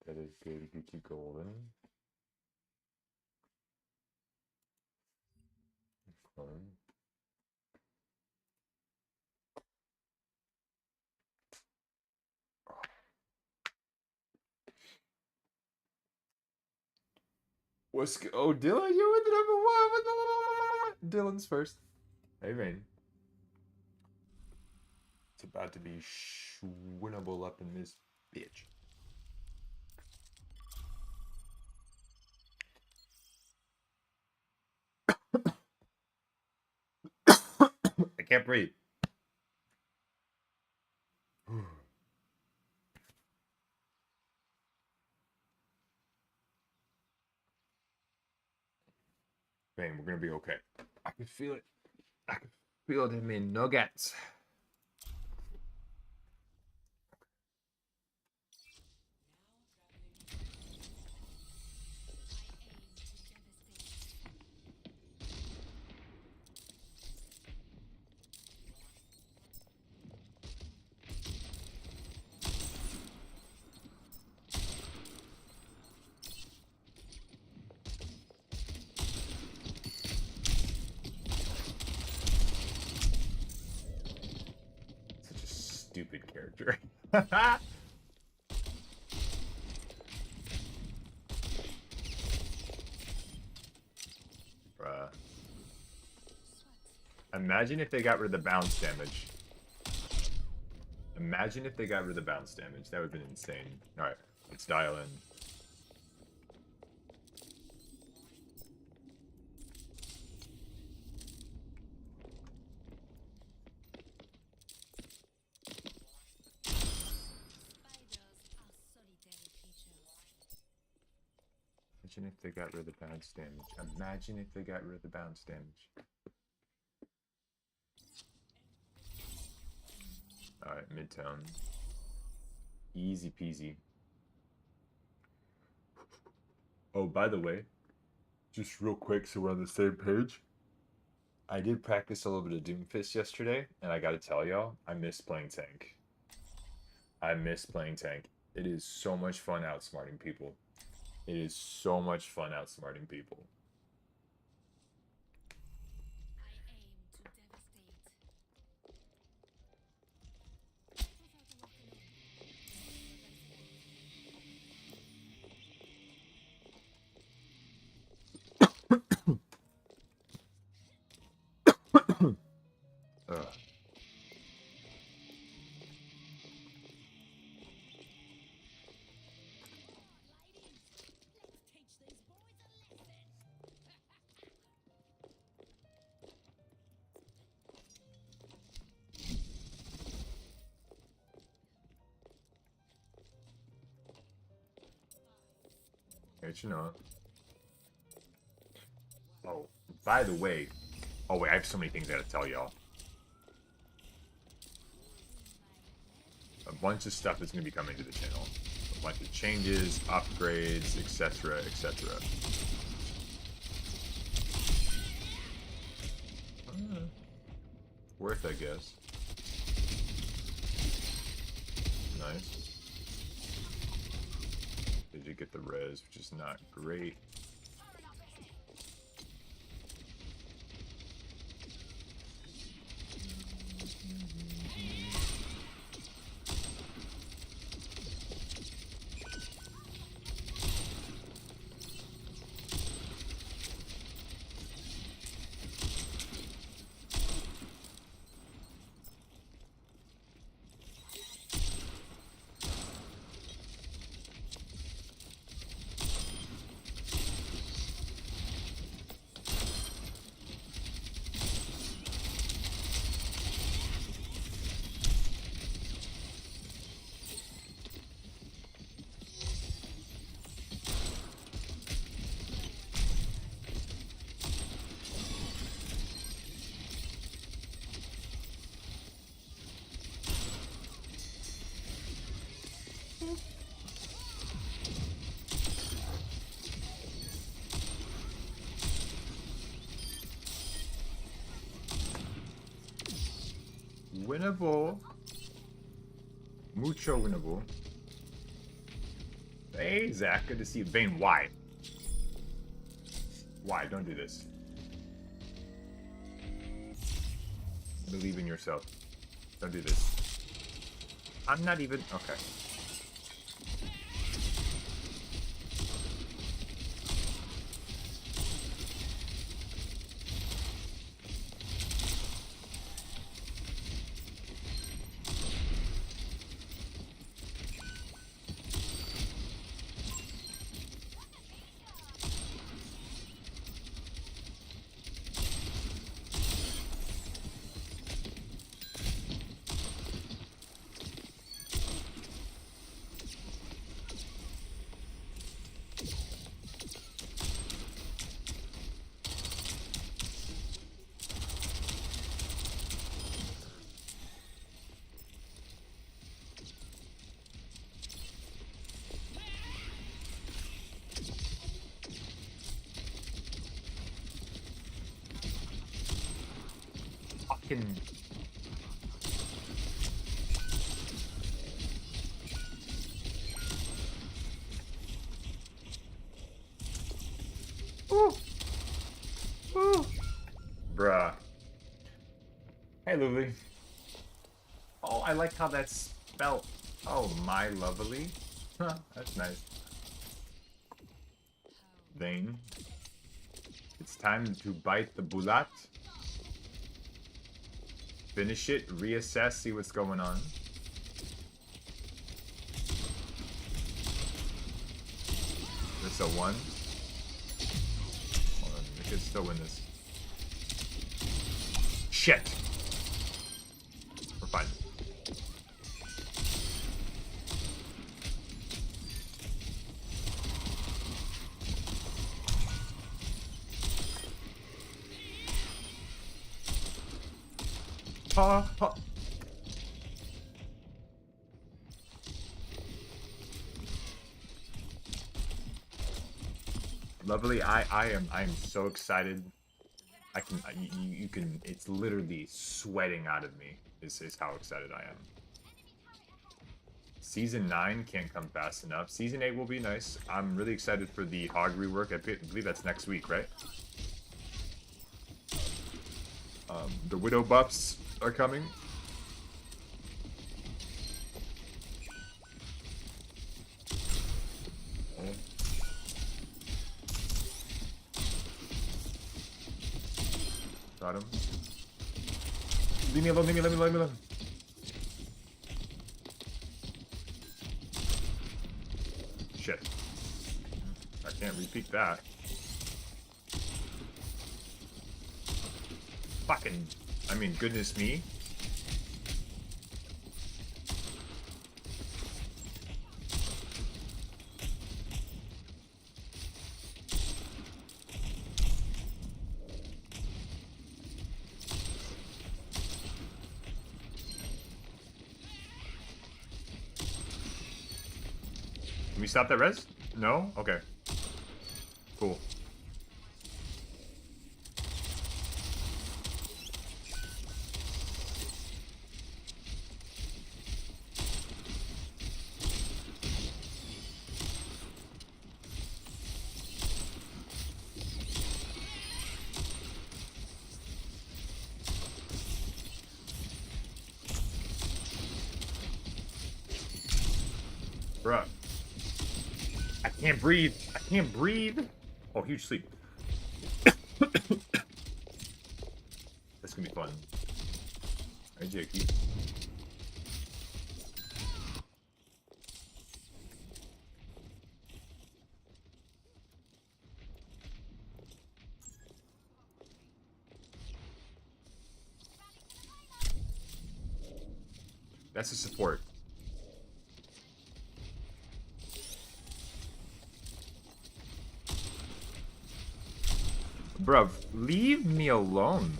That is good. You keep going. Okay. What's oh Dylan? You with the number one. Dylan's first. Hey man. It's about to be winnable up in this bitch. I can't breathe. Man, we're gonna be okay. I can feel it. I can feel them in nuggets. Such a stupid character. Bruh. Imagine if they got rid of the bounce damage. Imagine if they got rid of the bounce damage. That would have been insane. Alright, let's dial in. Imagine if they got rid of the bounce damage. Imagine if they got rid of the bounce damage. Alright, Midtown. Easy peasy. Oh, by the way, just real quick so we're on the same page. I did practice a little bit of Doomfist yesterday, and I gotta tell y'all, I miss playing tank. I miss playing tank. It is so much fun outsmarting people. It is so much fun outsmarting people. You know. Oh, by the way. Oh, wait, I have so many things I gotta tell y'all. A bunch of stuff is gonna be coming to the channel. A bunch of changes, upgrades, etc., etc. Worth, I guess. Nice. Did you get the res, which is not great. Winnable. Mucho winnable. Hey, Zach, good to see you. Vayne, why? Why? Don't do this. Believe in yourself. Don't do this. I'm not even... Okay. Fucking... Ooh. Ooh. Bruh. Hey, Luli. Oh, I like how that's spelled. Oh, my lovely. Huh, that's nice. Vayne. It's time to bite the bullet. Finish it, reassess, see what's going on. This a 1. Hold on, we could still win this. Shit! We're fine. Ha ha. Lovely, I'm so excited. You can, it's literally sweating out of me, is how excited I am. Season 9 can't come fast enough. Season 8 will be nice. I'm really excited for the Hog rework. I believe that's next week, right? The Widow buffs are coming. Got him. Leave me alone, leave me alone, leave me alone. Shit. I can't repeat that. Fucking... I mean, goodness me. Can we stop that res? No? Okay. Cool. Bruh. I can't breathe. I can't breathe. Oh, huge sleep. That's gonna be fun. Hey, Jakey. That's a support. Bruv, leave me alone.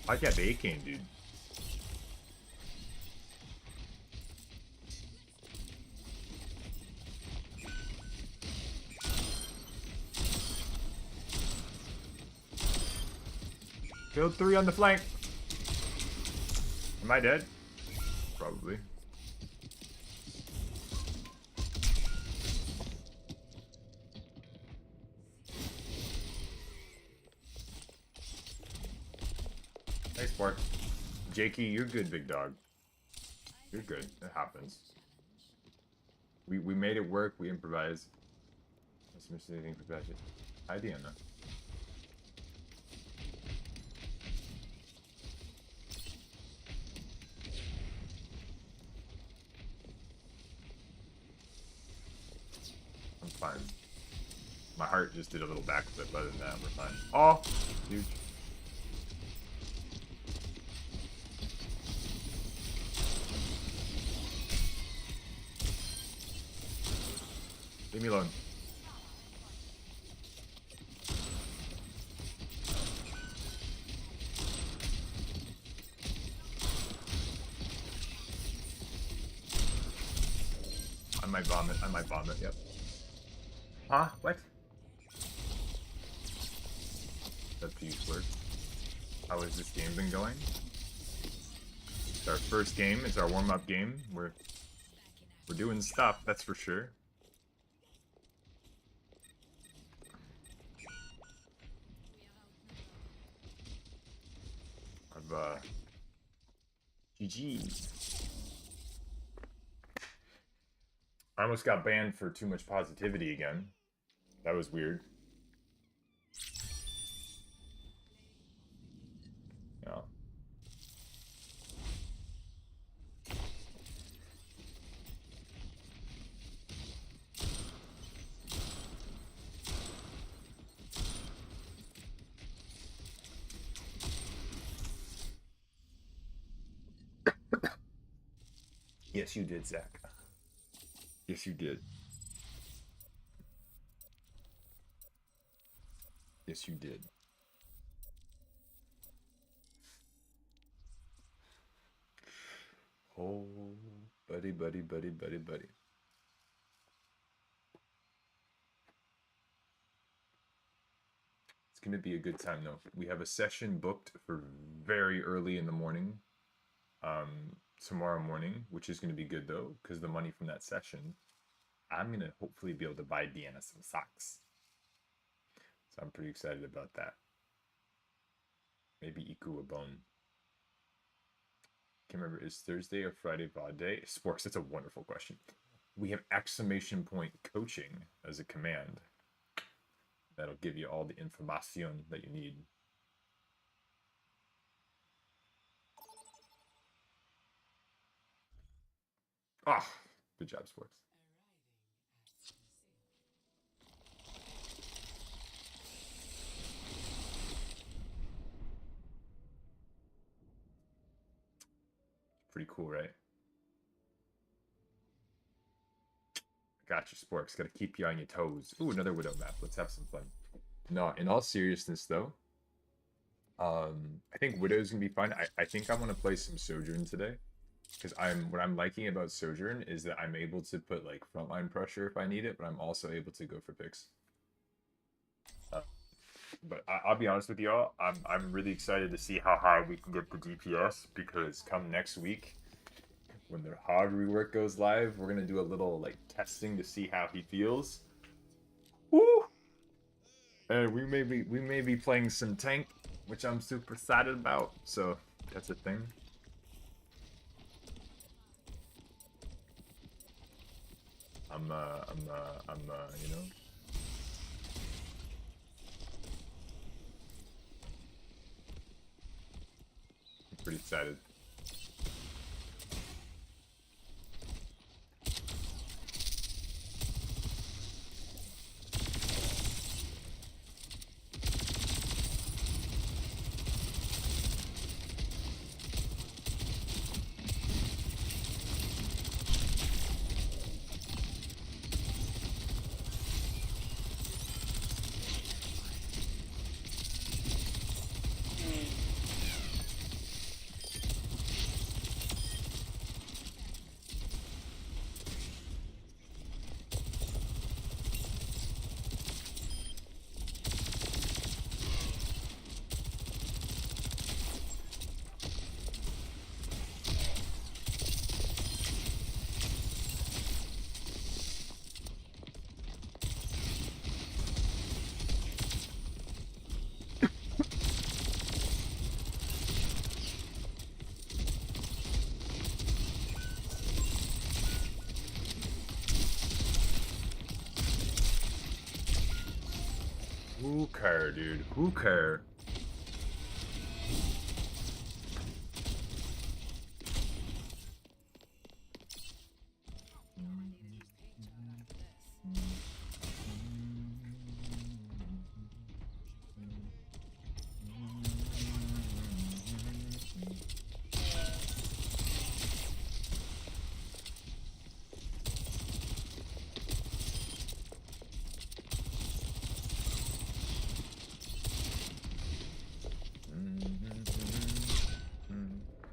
I got the A-Cane, dude. Killed 3 on the flank. Am I dead? Probably. Nice part. Jakey, you're good, big dog. You're good. It happens. We made it work. We improvised. Hi, Diana. I'm fine. My heart just did a little backflip. Other than that, we're fine. Oh, huge. Leave me alone. I might vomit, yep. Huh? What? Up to you, Squirt. How has this game been going? It's our first game, it's our warm-up game. We're doing stuff, that's for sure. GG. I almost got banned for too much positivity again. That was weird. Yeah. Yes, you did, Zach. Yes, you did. Yes, you did. Oh, buddy, buddy, buddy, buddy, buddy. It's gonna be a good time, though. We have a session booked for very early in the morning. Tomorrow morning, which is going to be good though, because the money from that session, I'm going to hopefully be able to buy Deanna some socks. So I'm pretty excited about that. Maybe Iku a bone. Can't remember, is Thursday or Friday VOD day? Sports, that's a wonderful question. We have exclamation point coaching as a command. That'll give you all the information that you need. Ah, oh, good job, Sports. Pretty cool, right? Gotcha, Sporks. Gotta keep you on your toes. Ooh, another Widow map. Let's have some fun. No, in all seriousness, though, I think Widow's gonna be fun. I think I want to play some Sojourn today. Because what I'm liking about Sojourn is that I'm able to put like frontline pressure if I need it, but I'm also able to go for picks. But I'll be honest with y'all, I'm really excited to see how high we can get the DPS, because come next week, when the hard rework goes live, we're gonna do a little like testing to see how he feels. Woo! And we may be playing some tank, which I'm super excited about. So that's a thing. I'm you know. I'm pretty excited. Who care, dude? Who care?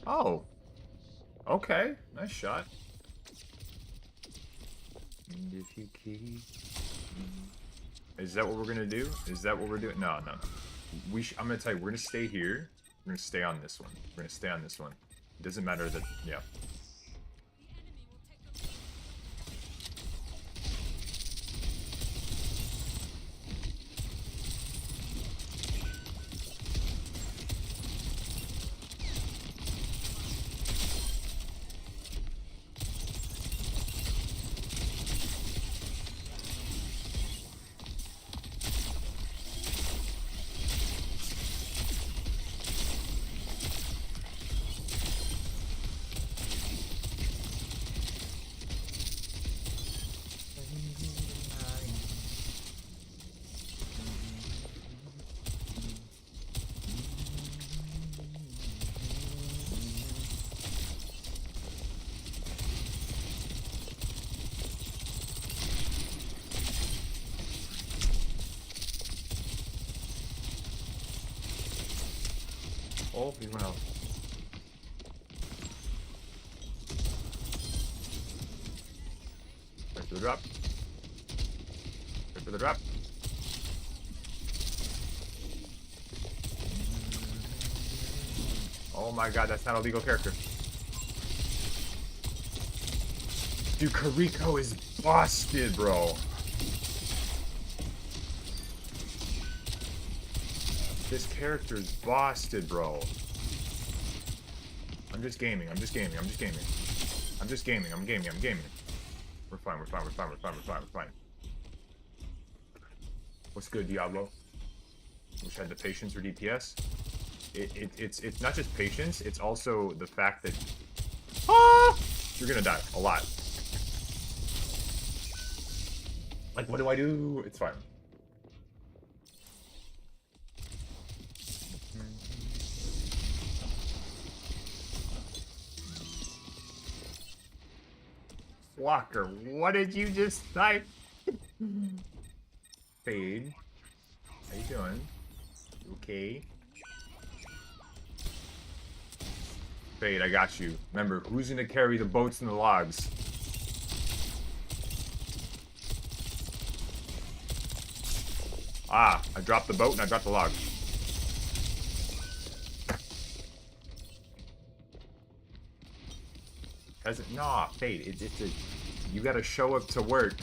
Oh. Okay. Nice shot. And if you keep... Is that what we're gonna do? Is that what we're doing? No, no, no. I'm gonna tell you, we're gonna stay here. We're gonna stay on this one. We're gonna stay on this one. It doesn't matter that... Yeah. Oh, he went out. Wait for the drop. Wait for the drop. Oh my god, that's not a legal character. Dude, Kariko is busted, bro. This character is busted, bro. I'm just gaming. I'm just gaming. I'm just gaming. I'm just gaming. I'm gaming. I'm gaming. We're fine. We're fine. We're fine. We're fine. We're fine. We're fine. What's good, Diablo? Wish I had the patience for DPS. It's not just patience. It's also the fact that you're gonna die a lot. Like, what do I do? It's fine. Walker, what did you just type? Fade. How you doing? You okay? Fade, I got you. Remember, who's gonna carry the boats and the logs? Ah, I dropped the boat and I dropped the log. Nah, Fade, it's a... You gotta show up to work,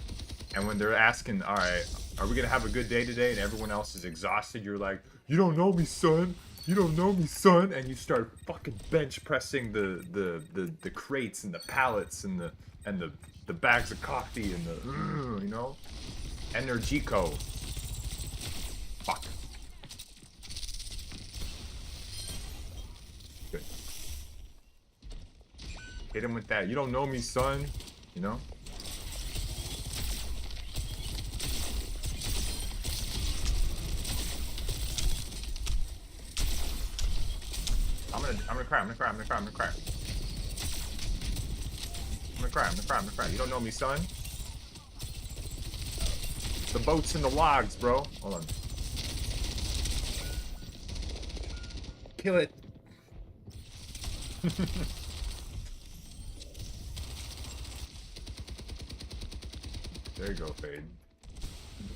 and when they're asking, alright, are we gonna have a good day today? And everyone else is exhausted, you're like, you don't know me, son! You don't know me, son! And you start fucking bench pressing the crates and the pallets and the bags of coffee and the, you know? Energico. Fuck. Good. Hit him with that. You don't know me, son. You know? I'm gonna cry. I'm gonna cry. I'm gonna cry. I'm gonna cry. I'm gonna cry. I'm gonna cry. I'm gonna cry. You don't know me, son. The boats and the logs, bro. Hold on. Kill it. There you go, Fade.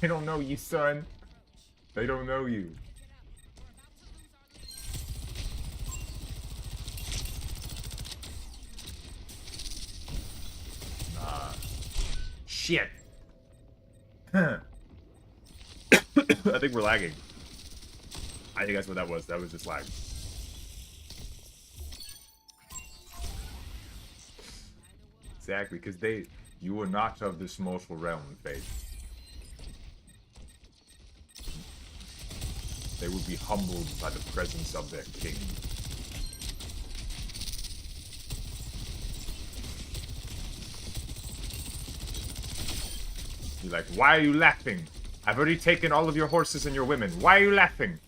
They don't know you, son. They don't know you. Nah. Shit. I think we're lagging. I think that's what that was. That was just lag. Exactly, because you were not of this mortal realm, Fate. They would be humbled by the presence of their king. You're like, why are you laughing? I've already taken all of your horses and your women. Why are you laughing?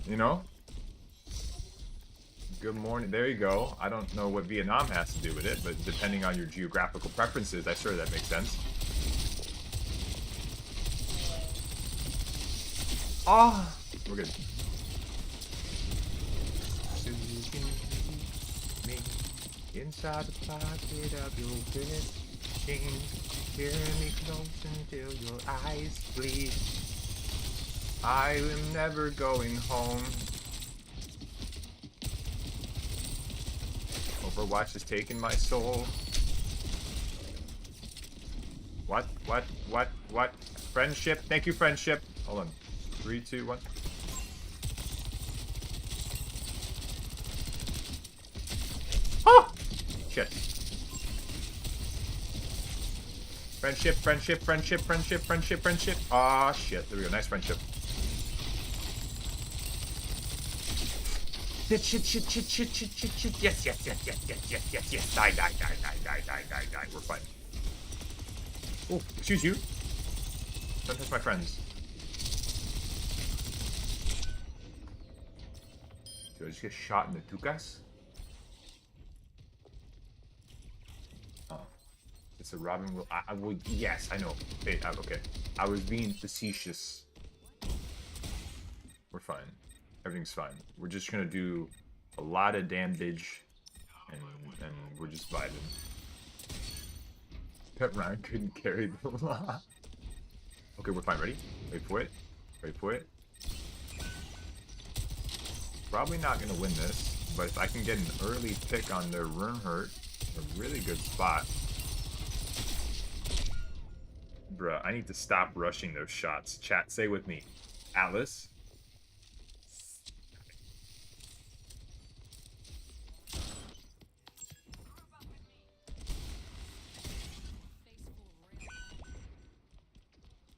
You know? Good morning. There you go. I don't know what Vietnam has to do with it, but depending on your geographical preferences, I'm sure that makes sense. Oh, we're good. Inside the pocket of your jeans, hear me close until your eyes bleed. I am never going home. Overwatch has taken my soul. What? Friendship? Thank you, friendship. Hold on. 3, 2, 1. Oh! Shit. Friendship. Aw, shit. There we go. Nice friendship. Shit. Yes. Die. We're fine. Oh, excuse you. Don't touch my friends. Did I just get shot in the tukas? Oh. It's a Robin will. I would. Yes, I know. Hey, okay. I was being facetious. We're fine. Everything's fine. We're just gonna do a lot of damage, and we're just vibing. That Ryan couldn't carry the lot. Okay, we're fine. Ready? Wait for it. Probably not gonna win this, but if I can get an early pick on their Reinhardt, a really good spot. Bruh, I need to stop rushing those shots. Chat, say with me. Atlas.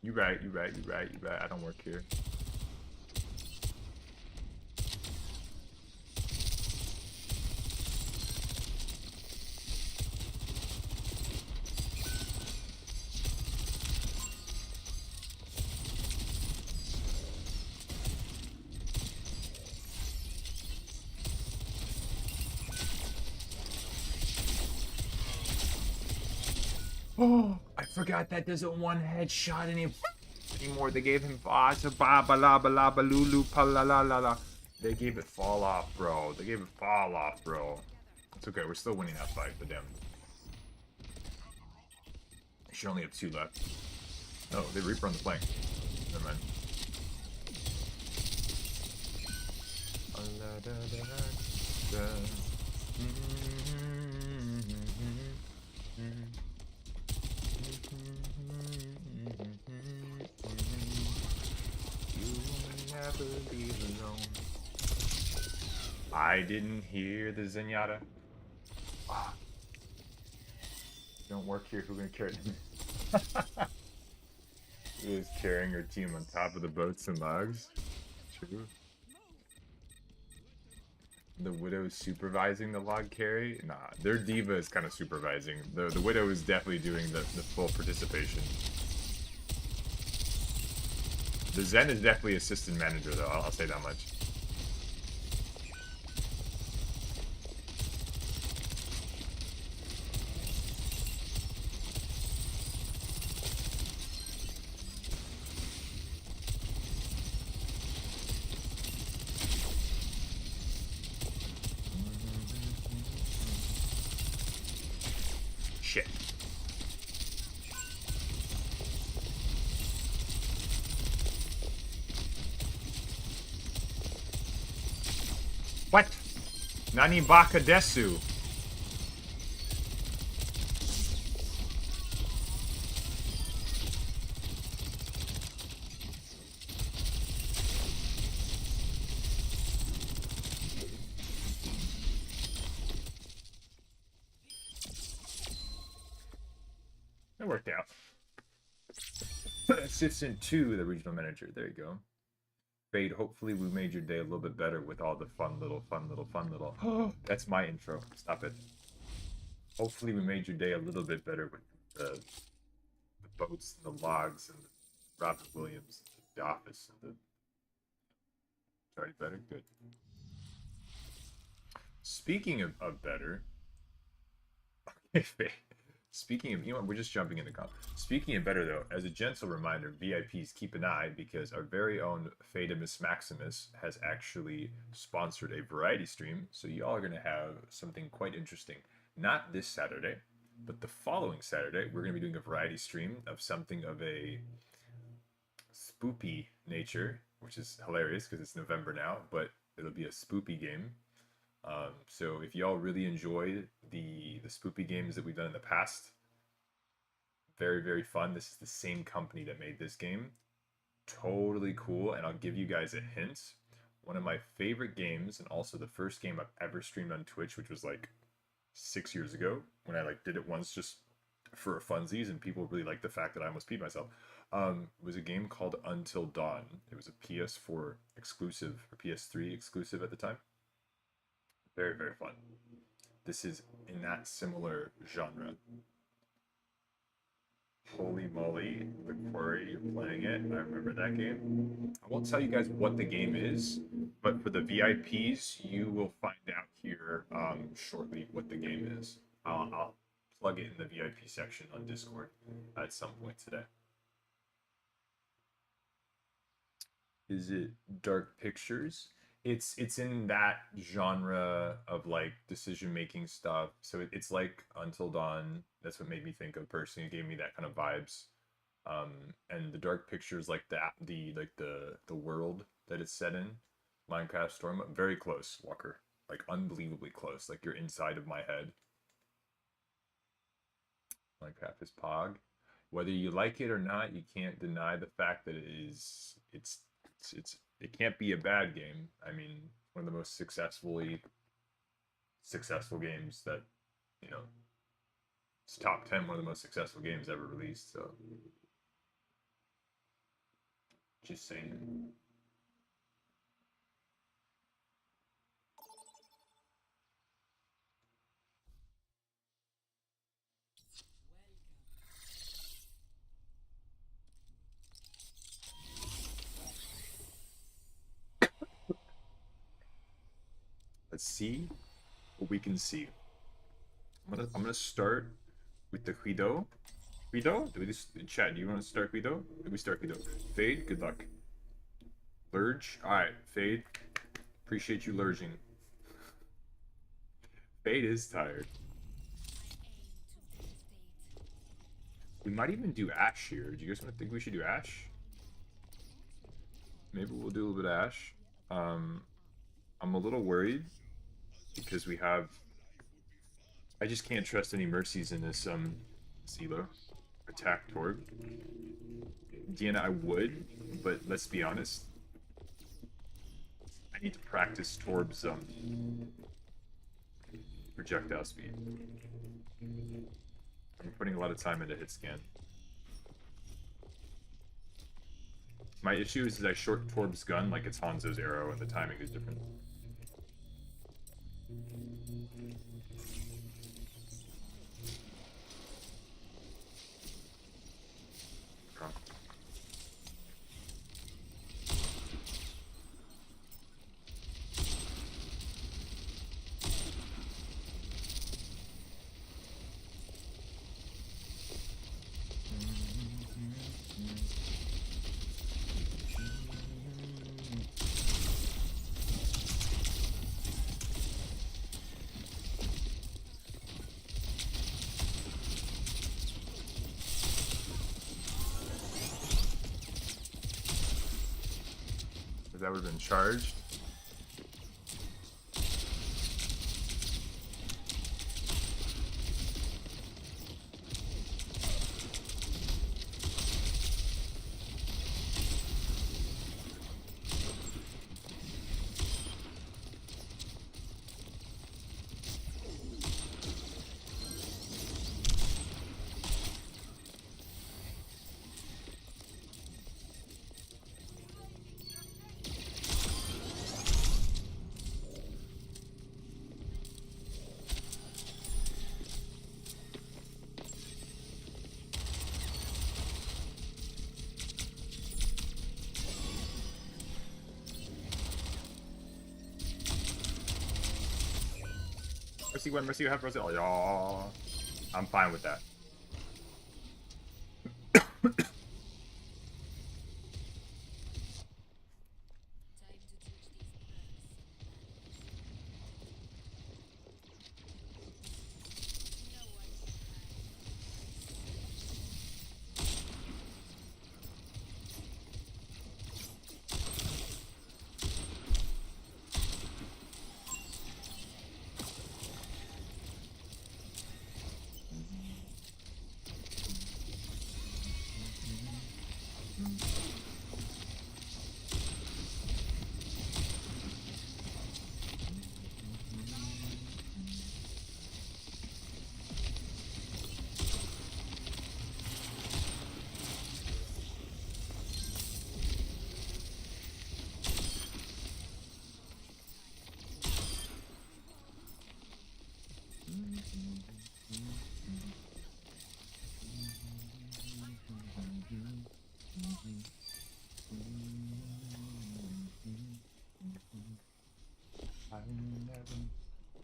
You right. I don't work here. Oh, I forgot that there's a one headshot anymore. They gave him They gave it fall off, bro. It's okay, we're still winning that fight, but damn. They should only have 2 left. No, they Reaper on the flank. Never mind. Never be alone. I didn't hear the Zenyatta. Ah. Don't work here. Who's gonna carry them? Who is carrying her team on top of the boats and logs? True. The Widow is supervising the log carry? Nah, their diva is kind of supervising. The Widow is definitely doing the full participation. The Zen is definitely assistant manager, though. I'll say that much. Shit. What? Nani baka desu? That worked out. Assistant to the regional manager. There you go. Fade, hopefully we made your day a little bit better with all the fun little. That's my intro. Stop it. Hopefully we made your day a little bit better with the boats and the logs and the Robert Williams, the office, and the. Already better? Good. Speaking of better, speaking of, you know what, we're just jumping into comp. Speaking of better, though, as a gentle reminder, VIPs, keep an eye because our very own Fadamus Maximus has actually sponsored a variety stream. So y'all are going to have something quite interesting. Not this Saturday, but the following Saturday, we're going to be doing a variety stream of something of a spoopy nature, which is hilarious because it's November now, but it'll be a spoopy game. So if y'all really enjoyed the spoopy games that we've done in the past, very fun. This is the same company that made this game. Totally cool, and I'll give you guys a hint. One of my favorite games, and also the first game I've ever streamed on Twitch, which was like 6 years ago when I like did it once just for funsies, and people really liked the fact that I almost peed myself. Was a game called Until Dawn. It was a PS4 exclusive or PS3 exclusive at the time. Very fun. This is in that similar genre. Holy moly, the Quarry, you're playing it. I remember that game. I won't tell you guys what the game is, but for the VIPs, you will find out here shortly what the game is. I'll plug it in the VIP section on Discord at some point today. Is it Dark Pictures? It's in that genre of like decision making stuff. So it's like Until Dawn. That's what made me think of personally. It gave me that kind of vibes. And the Dark Pictures, like the world that it's set in, Minecraft Storm, very close, Walker. Like unbelievably close. Like you're inside of my head. Minecraft is Pog. Whether you like it or not, you can't deny the fact that it can't be a bad game. I mean, one of the most successful games that, you know, it's top 10, one of the most successful games ever released, so just saying. Let's see what we can see. I'm gonna start with the Guido. Guido? Do we just chat? Do you want to start Guido? Do we start Guido? Fade, good luck. Lurge? Alright, Fade. Appreciate you lurging. Fade is tired. We might even do Ash here. Do you guys want to think we should do Ash? Maybe we'll do a little bit of Ash. I'm a little worried because we have. I just can't trust any mercies in this Zelo. Attack Torb. Deanna, I would, but let's be honest. I need to practice Torb's projectile speed. I'm putting a lot of time into hit scan. My issue is that I short Torb's gun like it's Hanzo's arrow and the timing is different. That would have been charged. Mercy when Mercy have Mercy. Oh, y'all. I'm fine with that.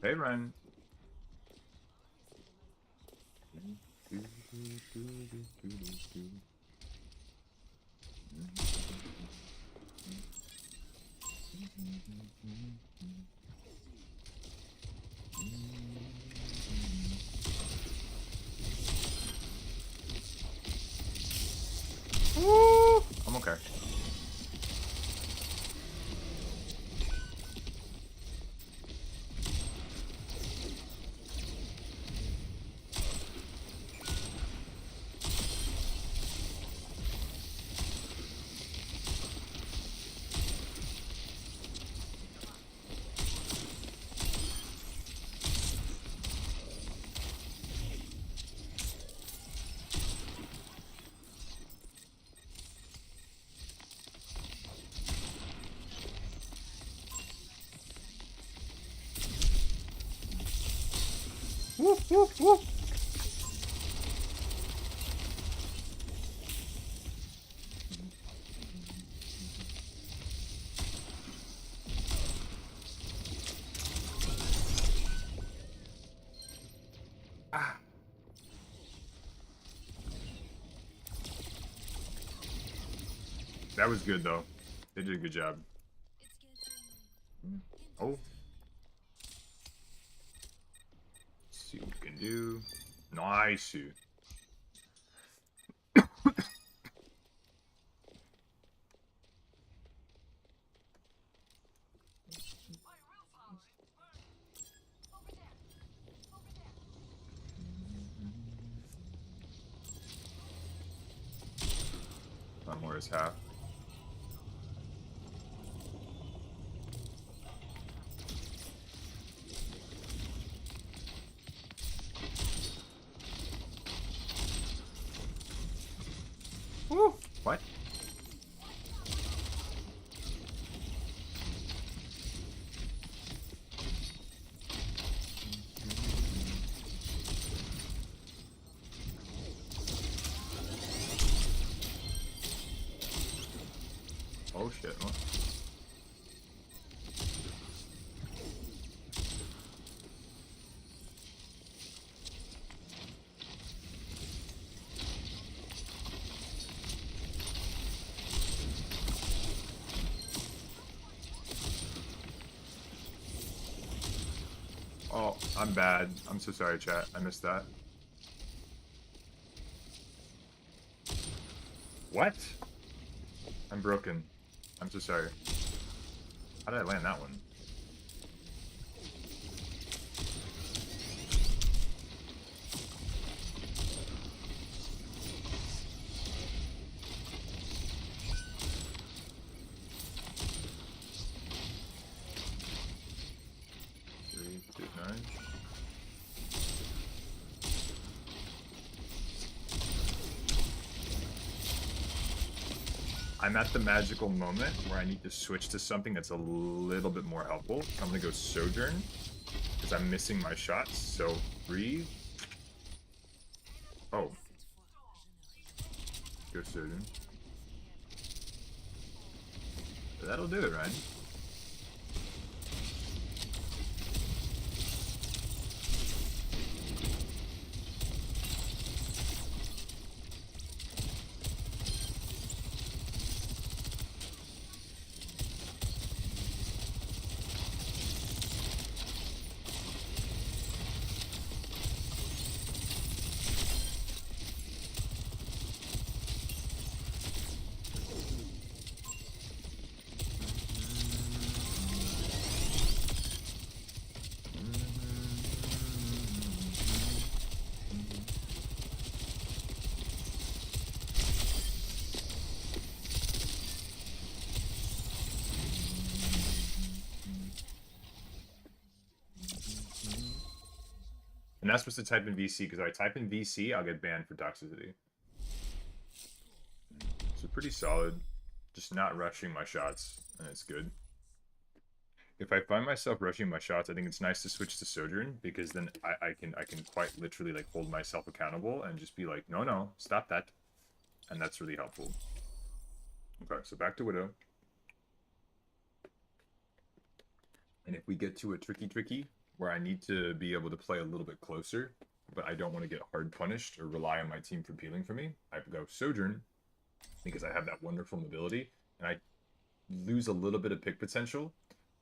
Hey, Ryan. Woo! I'm okay. Woof, woof, woof. Ah. That was good, though. They did a good job. Oh. Let's see what we can do. Nice. One more is half. Woo! What? Oh shit. What? Oh, I'm bad. I'm so sorry, chat. I missed that. What? I'm broken. I'm so sorry. How did I land that one? Three, two, nine. I'm at the magical moment where I need to switch to something that's a little bit more helpful. I'm gonna go Sojourn, because I'm missing my shots, so breathe. Oh. Go Sojourn. That'll do it, right? I'm not supposed to type in VC because if I type in VC, I'll get banned for toxicity. So pretty solid. Just not rushing my shots, and it's good. If I find myself rushing my shots, I think it's nice to switch to Sojourn because then I can quite literally like hold myself accountable and just be like, no, stop that. And that's really helpful. Okay, so back to Widow. And if we get to a tricky where I need to be able to play a little bit closer, but I don't want to get hard punished or rely on my team for peeling for me, I go Sojourn because I have that wonderful mobility and I lose a little bit of pick potential,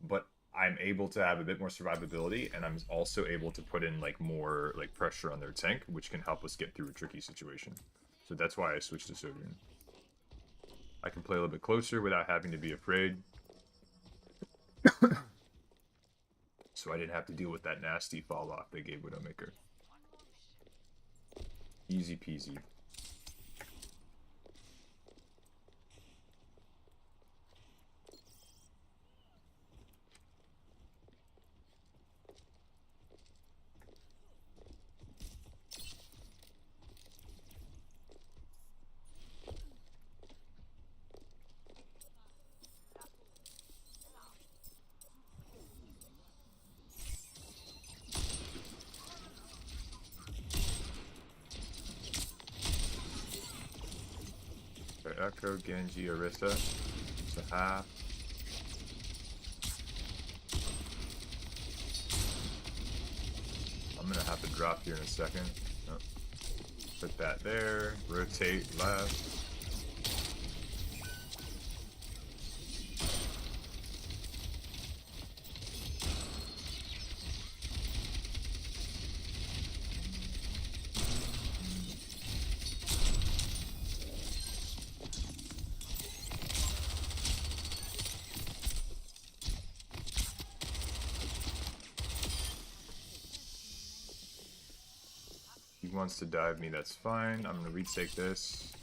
but I'm able to have a bit more survivability, and I'm also able to put in like more like pressure on their tank, which can help us get through a tricky situation. So that's why I switched to Sojourn. I can play a little bit closer without having to be afraid. So I didn't have to deal with that nasty fall off they gave Widowmaker. Easy peasy. Echo, Genji, Orisa, WHaaaa. I'm gonna have to drop here in a second. Oh. Put that there, rotate left. Wants to dive me, that's fine. I'm gonna retake this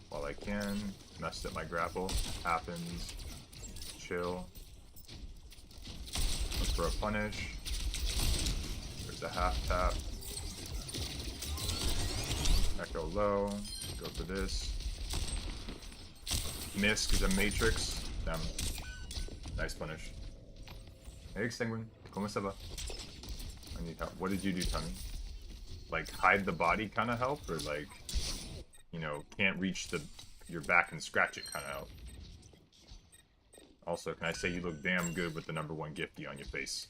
while I can. Messed up my grapple. Happens. Chill. Look for a punish. There's a half tap. Echo low. Go for this. Miss because I'm Matrix. Damn. Nice punish. Hey, Extinguin. ¿Cómo estaba? I need help. What did you do, Tommy? Like hide the body kind of help, or like, you know, can't reach your back and scratch it kind of help. Also, can I say you look damn good with the #1 gifty on your face?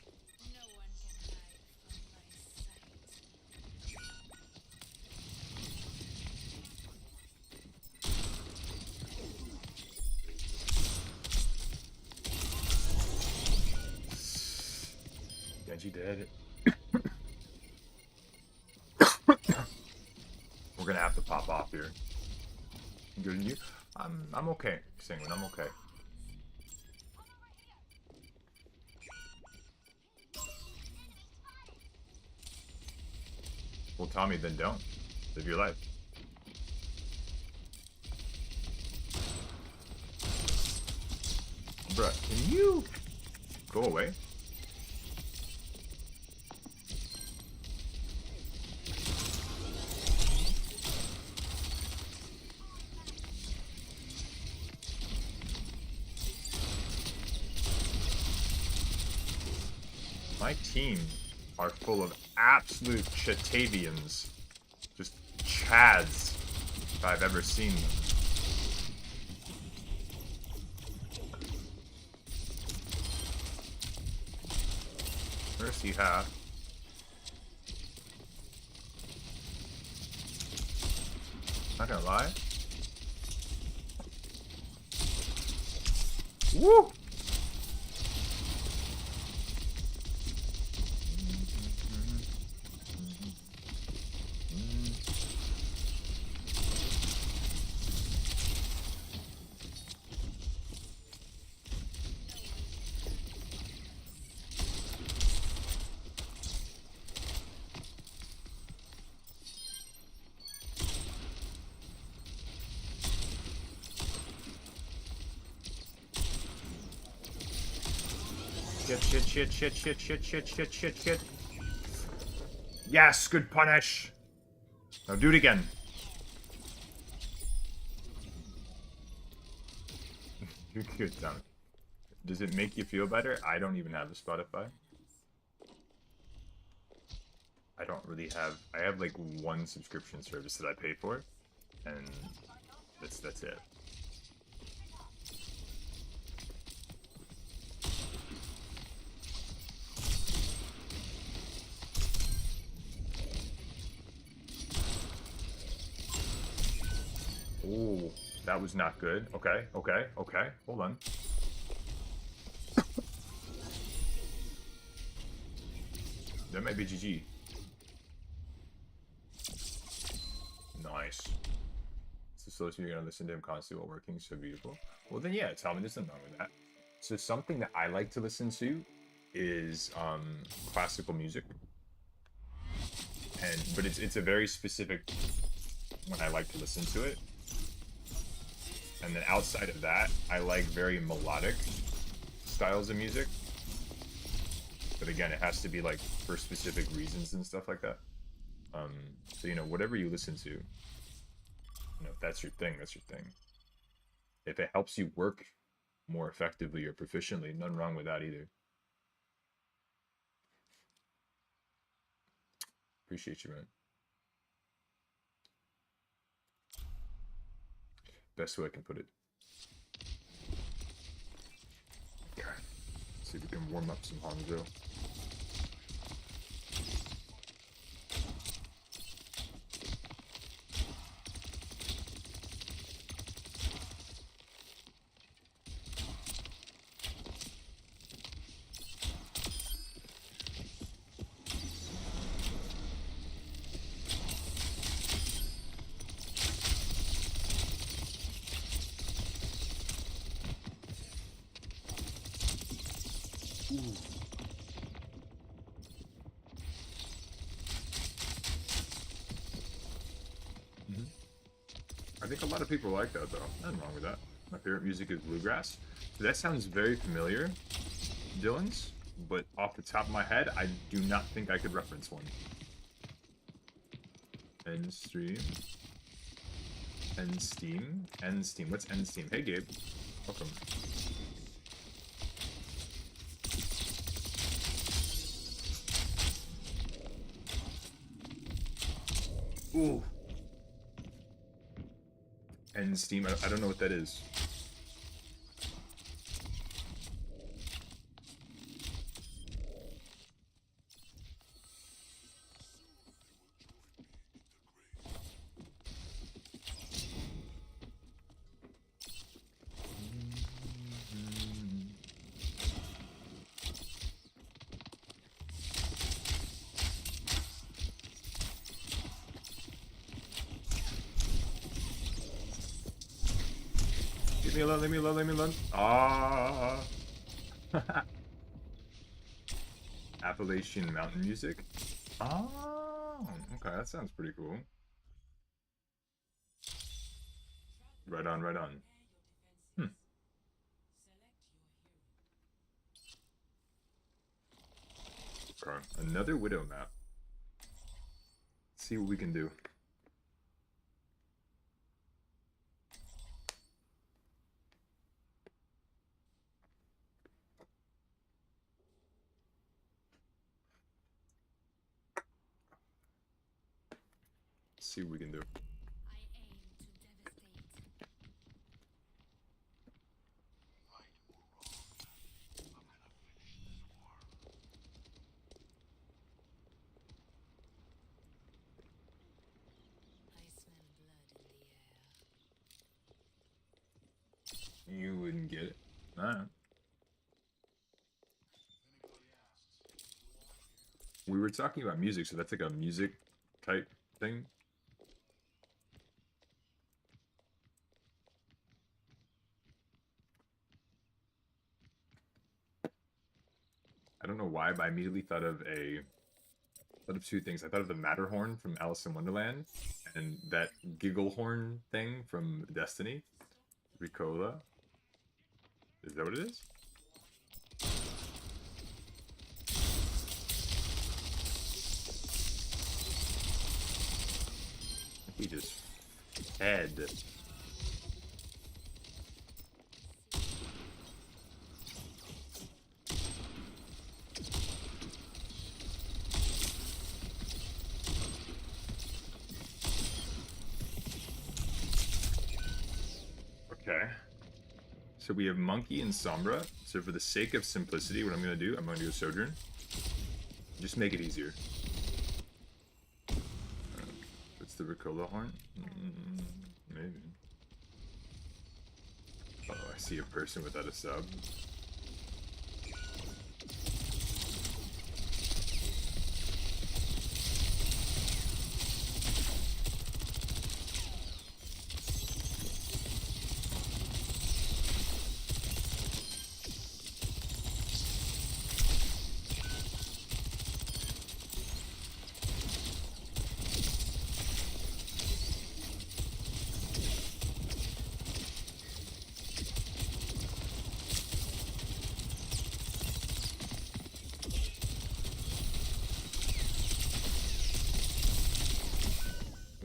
Genji dead. We're gonna have to pop off here. Good, you? I'm okay, Sanguine. I'm okay. Well, Tommy, then don't live your life. Bruh, can you go away? My team are full of absolute Chatavians. Just Chads, if I've ever seen them. Mercy half. Not gonna lie. Woo! Shit. Yes, good punish. Now do it again. Good time. Does it make you feel better? I don't even have a Spotify. I don't really have. I have like one subscription service that I pay for, and that's it. Oh, that was not good. Okay, okay, okay. Hold on. That might be GG. Nice. It's the slowest you're gonna listen to him constantly while working. So beautiful. Well then, yeah, tell me there's nothing wrong with that. So something that I like to listen to is classical music, but it's a very specific when I like to listen to it. And then outside of that, I like very melodic styles of music. But again, it has to be like for specific reasons and stuff like that. So you know, whatever you listen to, you know, if that's your thing, that's your thing. If it helps you work more effectively or proficiently, nothing wrong with that either. Appreciate you, man. Best way I can put it. Okay. Let's see if we can warm up some Hanzo. I think a lot of people like that, though. Nothing wrong with that. My favorite music is bluegrass. That sounds very familiar, Dylan's, but off the top of my head, I do not think I could reference one. End stream. End Steam. End Steam. What's End Steam? Hey, Gabe. Welcome. Ooh. End Steam. I don't know what that is. Leave me alone, leave me alone, leave me alone. Ah. Appalachian mountain music. Oh, okay, that sounds pretty cool. Right on, right on. Okay, another Widow map. Let's see what we can do. See what we can do. You wouldn't get it. Alright. We were talking about music, so that's like a music type thing. I don't know why, but I immediately thought of two things. I thought of the Matterhorn from Alice in Wonderland, and that giggle horn thing from Destiny. Ricola. Is that what it is? He just head. Okay. So we have Monkey and Sombra. So for the sake of simplicity, what I'm going to do, I'm going to do a Sojourn. Just make it easier. What's the Ricola horn? Maybe. Oh, I see a person without a sub.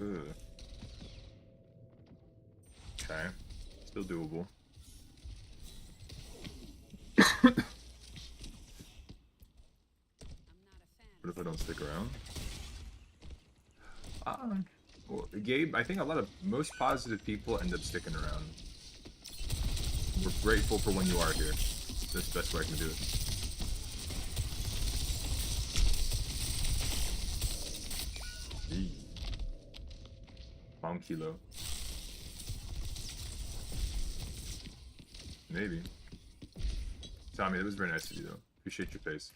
Ugh. Okay. Still doable. What if I don't stick around? Well, Gabe, I think most positive people end up sticking around. We're grateful for when you are here. That's the best way I can do it. Bomb kilo. Maybe. Tommy, that was very nice of you, though. Appreciate your face.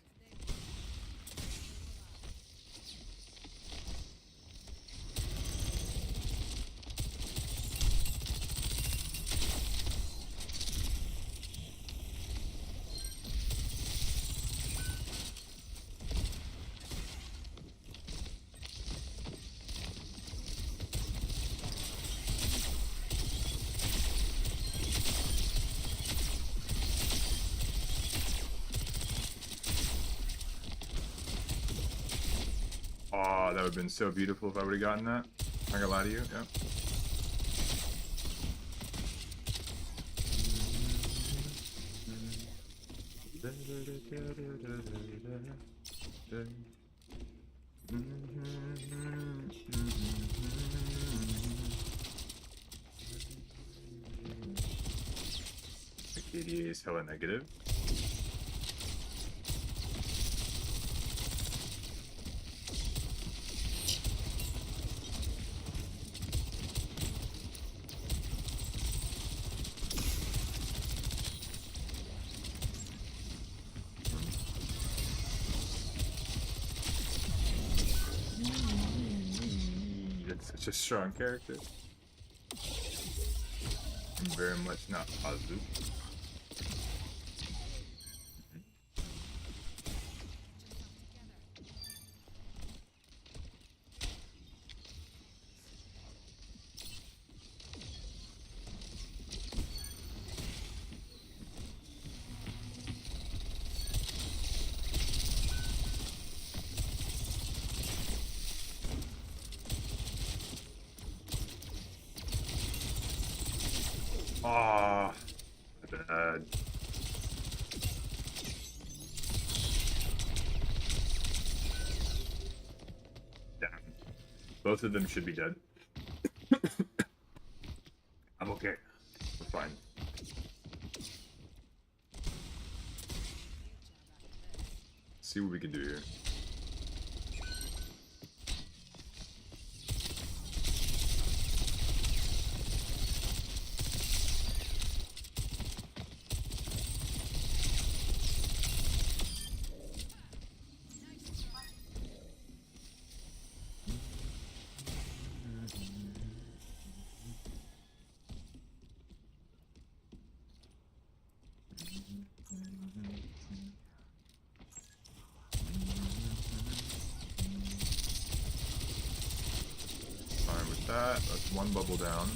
Oh, that would have been so beautiful if I would have gotten that. I'm not gonna lie to you, yeah. It is hella negative. Such a strong character. I'm very much not positive. Ah, bad. Damn. Both of them should be dead. I'm okay. We're fine. See what we can do here. Fine with that. That's one bubble down.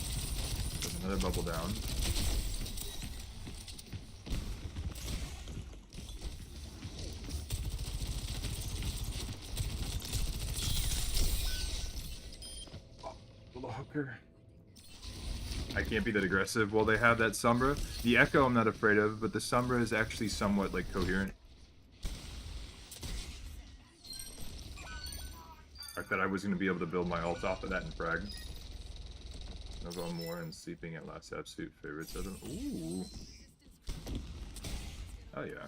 There's another bubble down. Oh, look. Fucker. I can't be that aggressive while they have that Sombra. The Echo I'm not afraid of, but the Sombra is actually somewhat like coherent. I thought I was going to be able to build my ult off of that and frag. Nova more and sleeping at last absolute favorites of them. Ooh. Oh yeah.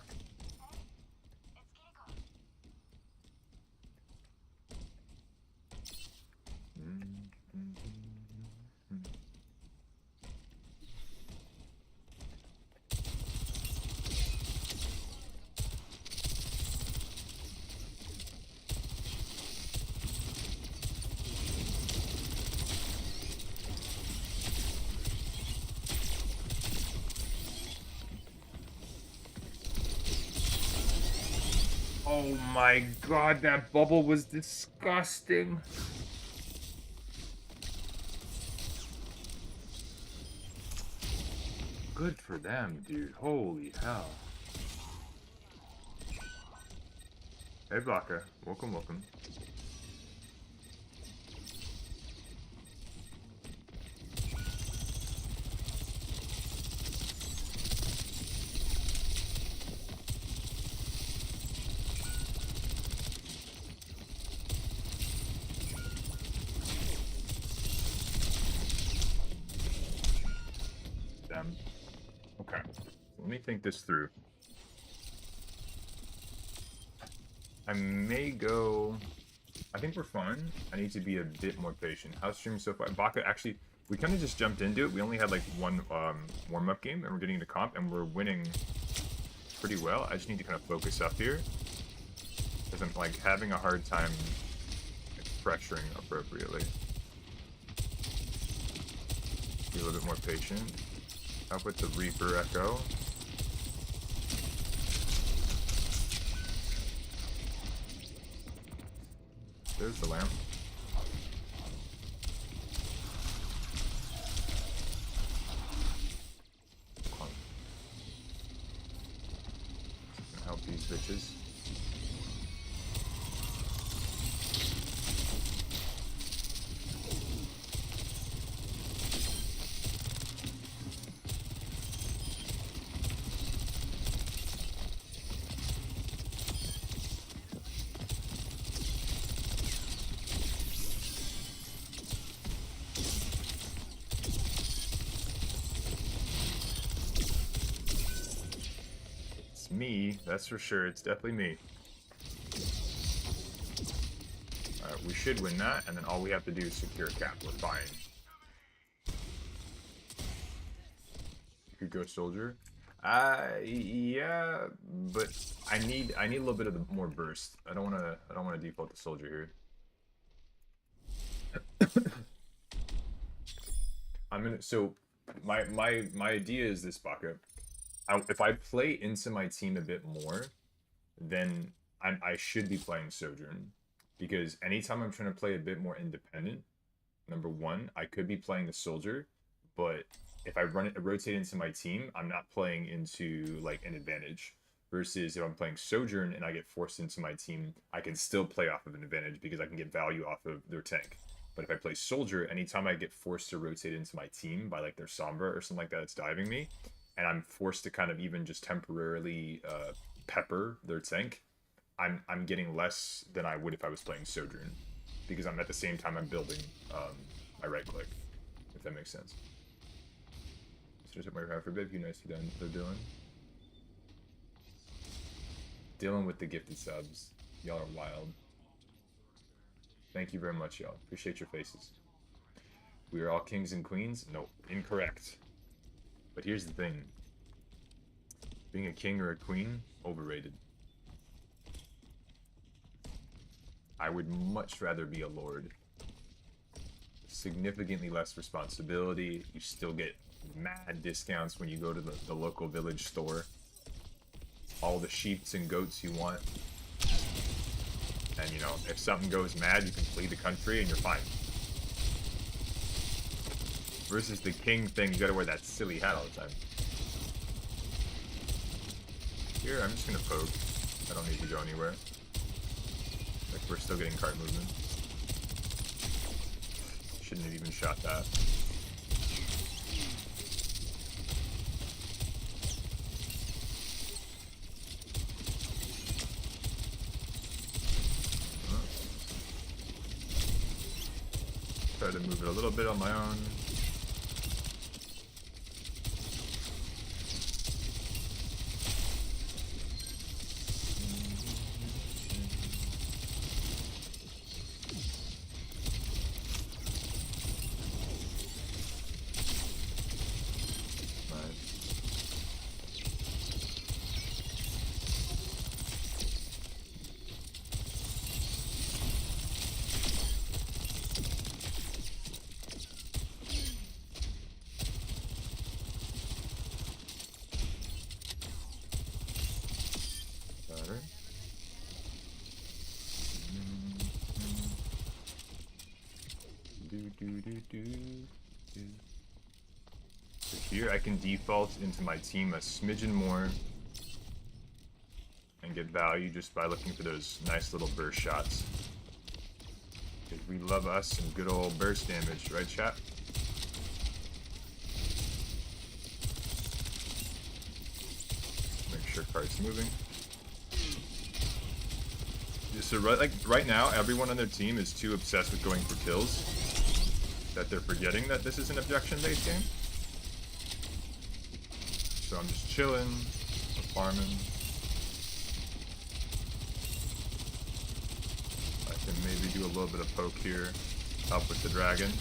Oh my god, that bubble was disgusting. Good for them, dude. Holy hell. Hey, Blocker. Welcome, welcome. Okay, let me think this through. I may go... I think we're fine. I need to be a bit more patient. How's stream so far? Baka, actually, we kind of just jumped into it. We only had like one warm-up game, and we're getting into comp, and we're winning pretty well. I just need to kind of focus up here, because I'm like having a hard time pressuring appropriately. Be a little bit more patient. Up with the Reaper Echo. There's the lamp. Help these bitches. Me, that's for sure. It's definitely me. Alright, we should win that, and then all we have to do is secure a cap. We're fine. You could go soldier. Yeah, but I need a little bit of the more burst. I don't wanna default to soldier here. I'm gonna. So my idea is this, Baka. If I play into my team a bit more, then I should be playing Sojourn. Because anytime I'm trying to play a bit more independent, number one, I could be playing the Soldier, but if I rotate into my team, I'm not playing into like an advantage. Versus if I'm playing Sojourn and I get forced into my team, I can still play off of an advantage because I can get value off of their tank. But if I play Soldier, anytime I get forced to rotate into my team by like their Sombra or something like that, it's diving me. And I'm forced to kind of even just temporarily pepper their tank, I'm getting less than I would if I was playing Sojourn, because I'm at the same time I'm building my right click, if that makes sense. So just my for a bit, you nice they're doing. Dealing with the gifted subs, y'all are wild. Thank you very much, y'all. Appreciate your faces. We are all kings and queens? No, incorrect. But here's the thing. Being a king or a queen, overrated. I would much rather be a lord. Significantly less responsibility. You still get mad discounts when you go to the local village store. All the sheeps and goats you want. And you know, if something goes mad, you can flee the country and you're fine. Versus the king thing, you gotta wear that silly hat all the time. Here, I'm just gonna poke. I don't need to go anywhere. Like, we're still getting cart movement. shouldn't have even shot that. Try to move it a little bit on my own. So here I can default into my team a smidgen more and get value just by looking for those nice little burst shots. Because we love us some good old burst damage, right chat? Make sure cart's moving. So right now, everyone on their team is too obsessed with going for kills that they're forgetting that this is an objection-based game. So I'm just chilling, farming. I can maybe do a little bit of poke here, help with the dragon.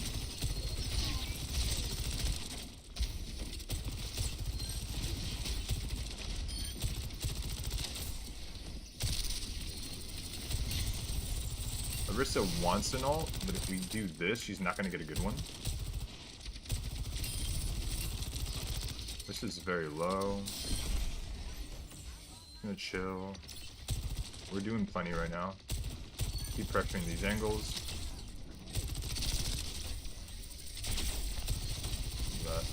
Orisa wants an ult, but if we do this, she's not going to get a good one. This is very low. I'm gonna chill. We're doing plenty right now. Keep pressuring these angles. That.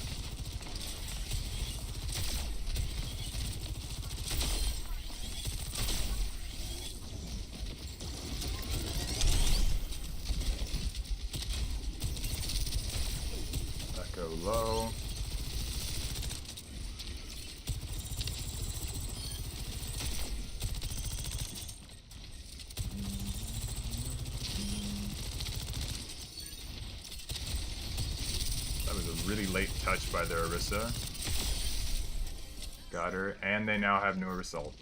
Echo low. Really late touch by their Orisa. Got her, and they now have no result.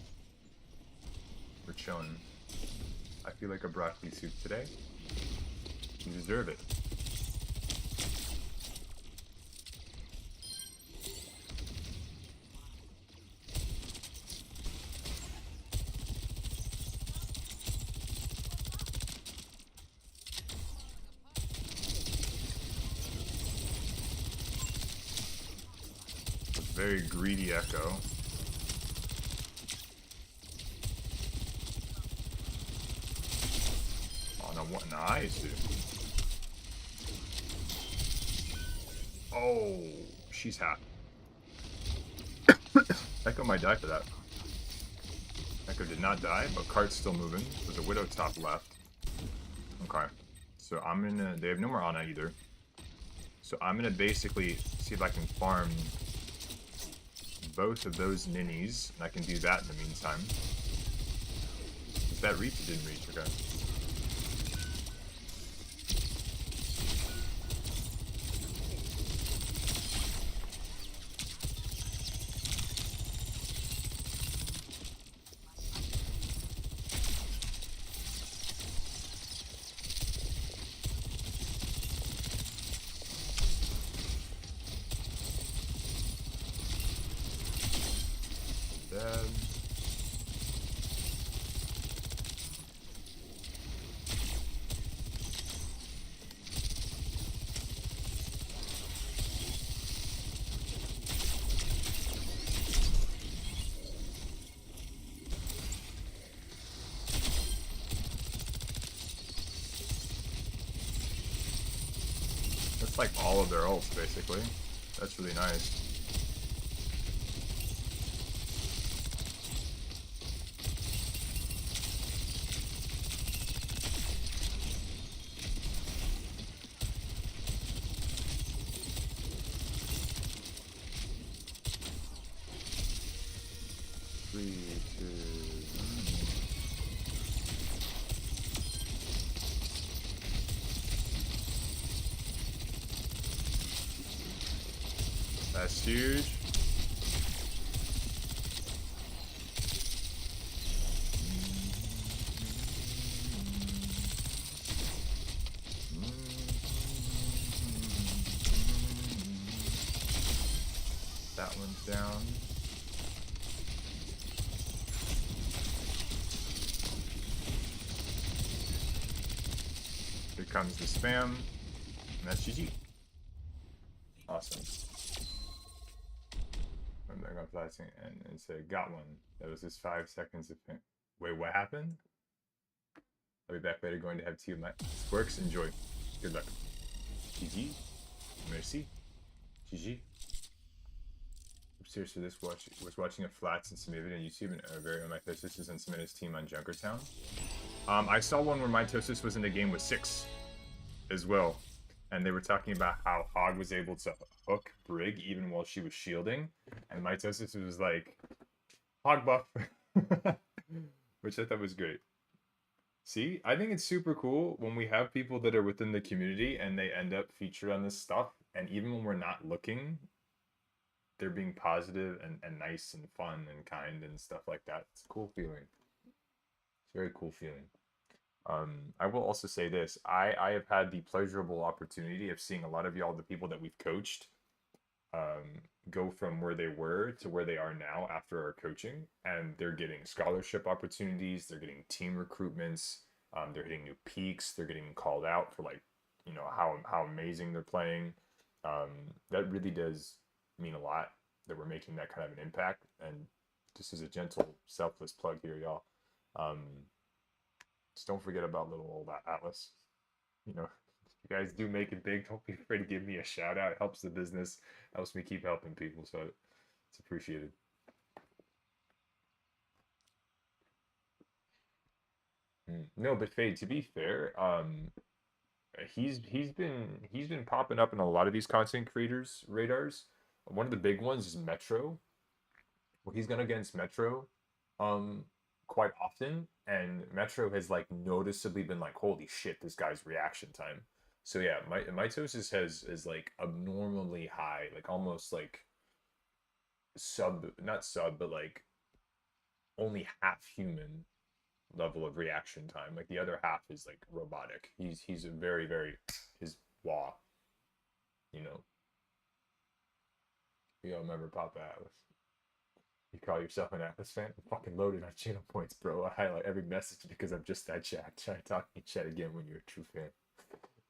We're chilling. I feel like a broccoli soup today. You deserve it. Very greedy Echo. Oh no, what? Nice, dude. Oh, she's happy. Echo might die for that. Echo did not die, but cart's still moving. There's a Widow top left. Okay. So I'm gonna... They have no more Ana either. So I'm gonna basically see if I can farm both of those ninnies, and I can do that in the meantime. Did that reach? It didn't reach, okay. That's like all of their ults, basically. That's really nice. That's huge. That one's down. Here comes the spam, and that's GG. Awesome. I'm not gonna flashing, and it said got one. That was just 5 seconds of pain. Wait, what happened? I'll be back later. Going to have tea with my works. Enjoy. Good luck. GG. Merci. GG. Upstairs for this watch was watching a flats and submitted on YouTube, and very own Mitosis is on submitted his team on Junkertown. I saw one where Mitosis was in the game with 6 as well, and they were talking about how Hog was able to hook Brig even while she was shielding, and Mitosis was like, Hog buff, which I thought was great. See, I think it's super cool when we have people that are within the community and they end up featured on this stuff, and even when we're not looking, they're being positive and nice and fun and kind and stuff like that. It's a cool feeling. It's a very cool feeling. I will also say this. I have had the pleasurable opportunity of seeing a lot of y'all, the people that we've coached, go from where they were to where they are now after our coaching, and they're getting scholarship opportunities, they're getting team recruitments, they're hitting new peaks, they're getting called out for, like, you know, how amazing they're playing. That really does mean a lot that we're making that kind of an impact. And just as a gentle, selfless plug here, y'all, just don't forget about little old Atlas. You know, you guys do make it big. Don't be afraid to give me a shout out. It helps the business, helps me keep helping people, so it's appreciated. No, but Fade, to be fair, he's been popping up in a lot of these content creators' radars. One of the big ones is Metro. Well, he's gone against Metro quite often, and Metro has, like, noticeably been like, holy shit, this guy's reaction time. So yeah, mitosis is like abnormally high, like almost like not sub, but like only half human level of reaction time. Like the other half is like robotic. He's a very, very, his wah, you know. You all remember Papa Atlas. You call yourself an Atlas fan? I'm fucking loaded on channel points, bro. I highlight every message because I'm just that chat. Try talking chat again when you're a true fan.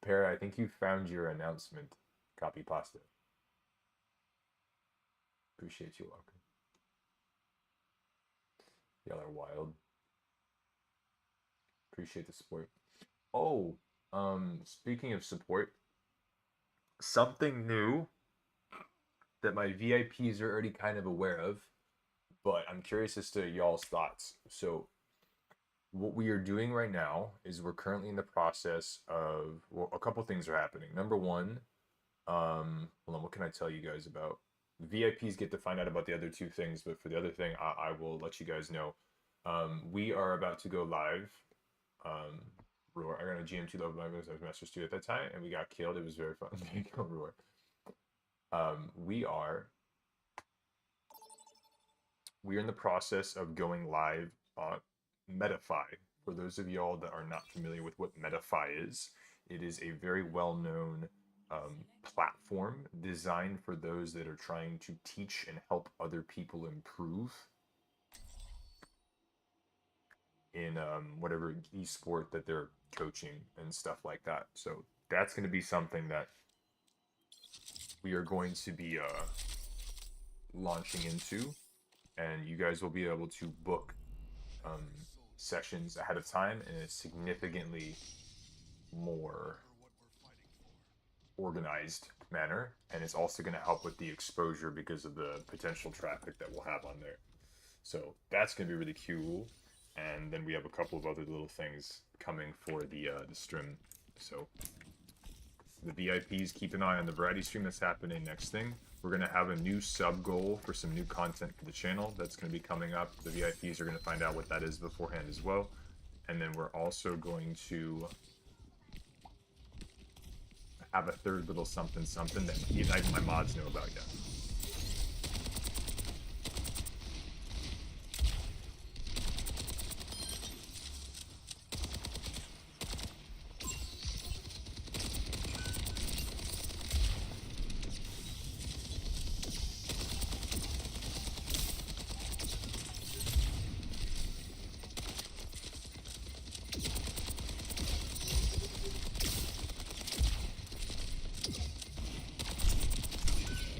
Para, I think you found your announcement. Copy pasta. Appreciate you, welcome. Y'all are wild. Appreciate the support. Oh, speaking of support, something new that my VIPs are already kind of aware of, but I'm curious as to y'all's thoughts. So what we are doing right now is we're currently in the process of, well, a couple things are happening. Number one, hold on, what can I tell you guys about? The VIPs get to find out about the other two things, but for the other thing, I will let you guys know. We are about to go live. Roar, I ran a GM2 level I was Master Student at that time, and we got killed. It was very fun. There you go, Roar. We're in the process of going live on Metafy. For those of y'all that are not familiar with what Metafy is, it is a very well-known platform designed for those that are trying to teach and help other people improve in whatever esport that they're coaching and stuff like that. So that's going to be something that we are going to be launching into, and you guys will be able to book sessions ahead of time in a significantly more organized manner, and it's also going to help with the exposure because of the potential traffic that we'll have on there. So that's going to be really cool. And then we have a couple of other little things coming for the stream. So the VIPs, keep an eye on the variety stream that's happening next thing. We're going to have a new sub goal for some new content for the channel that's going to be coming up. The VIPs are going to find out what that is beforehand as well. And then we're also going to have a third little something that even my mods know about yet.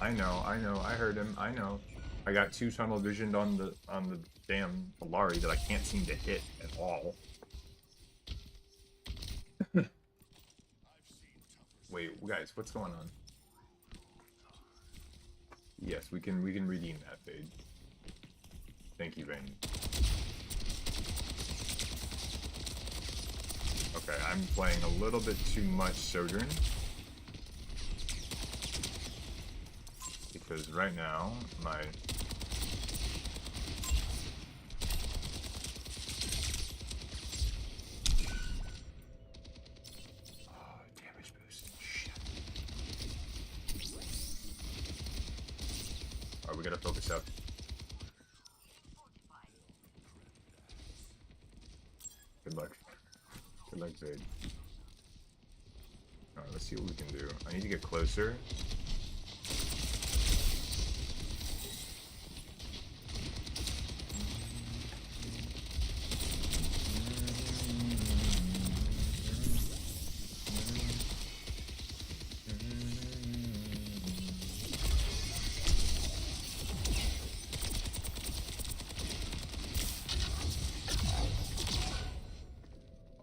I know, I heard him, I know. I got 2 tunnel visioned on the damn Polari that I can't seem to hit at all. Wait, guys, what's going on? Yes, we can redeem that fade. Thank you, Vayne. Okay, I'm playing a little bit too much Sojourn. Because right now, my... Oh, damage boost. Shit. Alright, we gotta focus up. Good luck. Good luck, Zade. Alright, let's see what we can do. I need to get closer.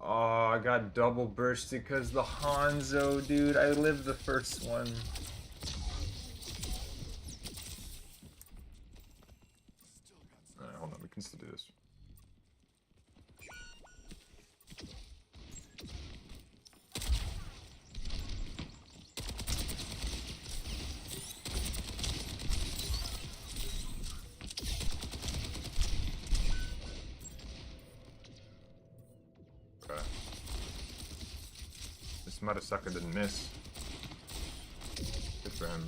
I got double bursted because the Hanzo, dude. I lived the first one. Alright, hold on. We can still do this. Motherfucker didn't miss. Good for him.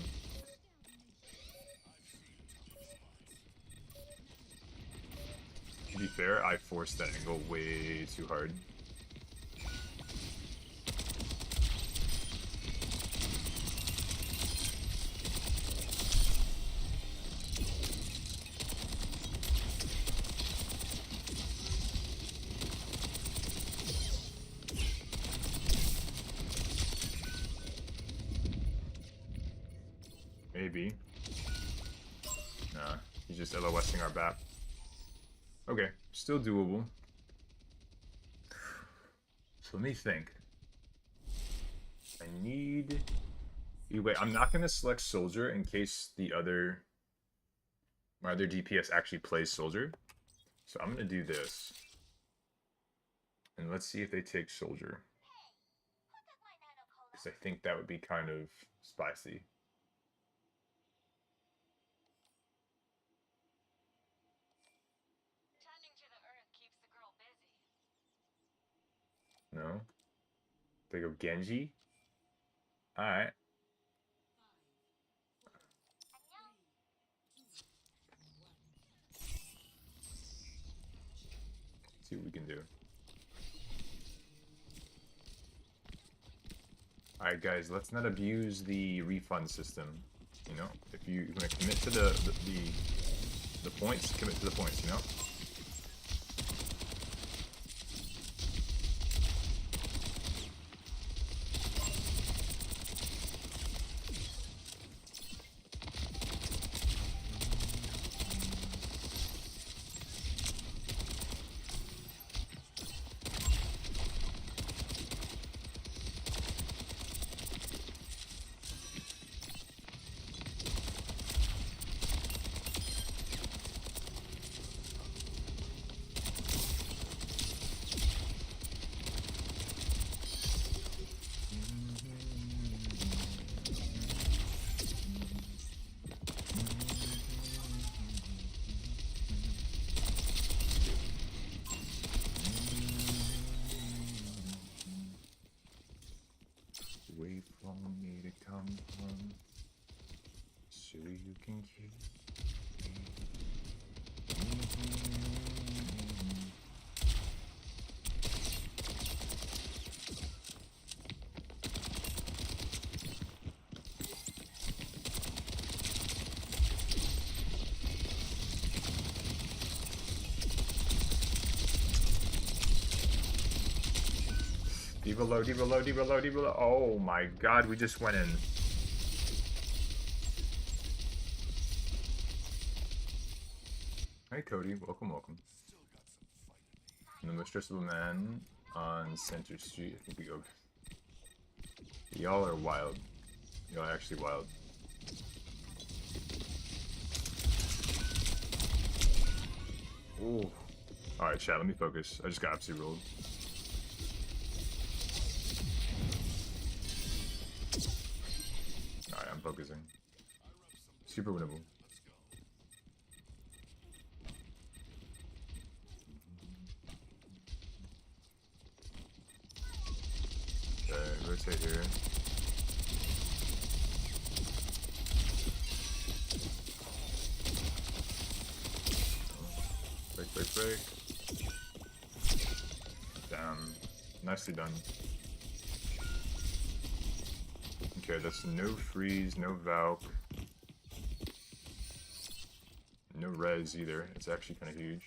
To be fair, I forced that angle way too hard. Maybe. Nah, he's just LOSing our BAP. Okay, still doable. So let me think. I need... Wait, I'm not going to select Soldier in case my other DPS actually plays Soldier. So I'm going to do this. And let's see if they take Soldier. Because I think that would be kind of spicy. No? They go Genji? Alright. See what we can do. Alright guys, let's not abuse the refund system. You know? If you're gonna commit to the points, commit to the points, you know? Wait for me to come home, so you can keep me. Deep low, deep low, deep low, deep low. Oh my god, we just went in. Cody. Welcome, welcome. I'm the most stressful man on Center Street. I think we go. Y'all are wild. Y'all are actually wild. Ooh. Alright, chat, let me focus. I just got absolutely rolled. Alright, I'm focusing. Super winnable. Okay, rotate here. Break. Damn. Nicely done. Okay, that's no freeze, no Valk. No res either. It's actually kind of huge.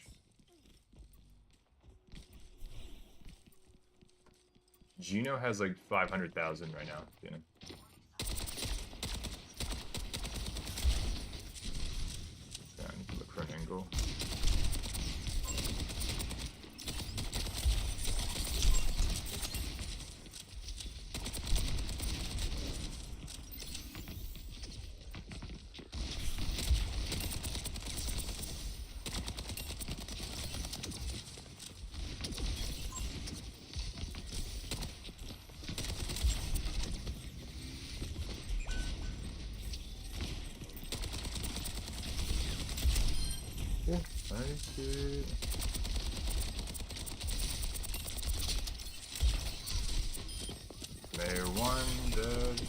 Gino has like 500,000 right now. Yeah. Yeah, I need to look for an angle. Nice. Layer 1 dead.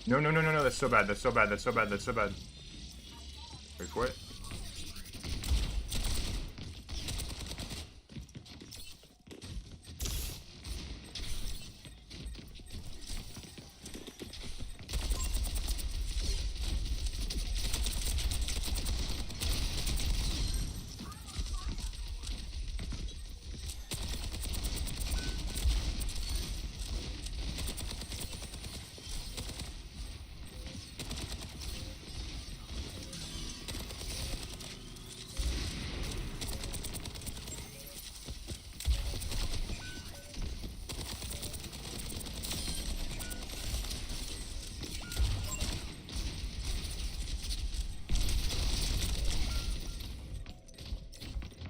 No, that's so bad, that's so bad. Wait for it.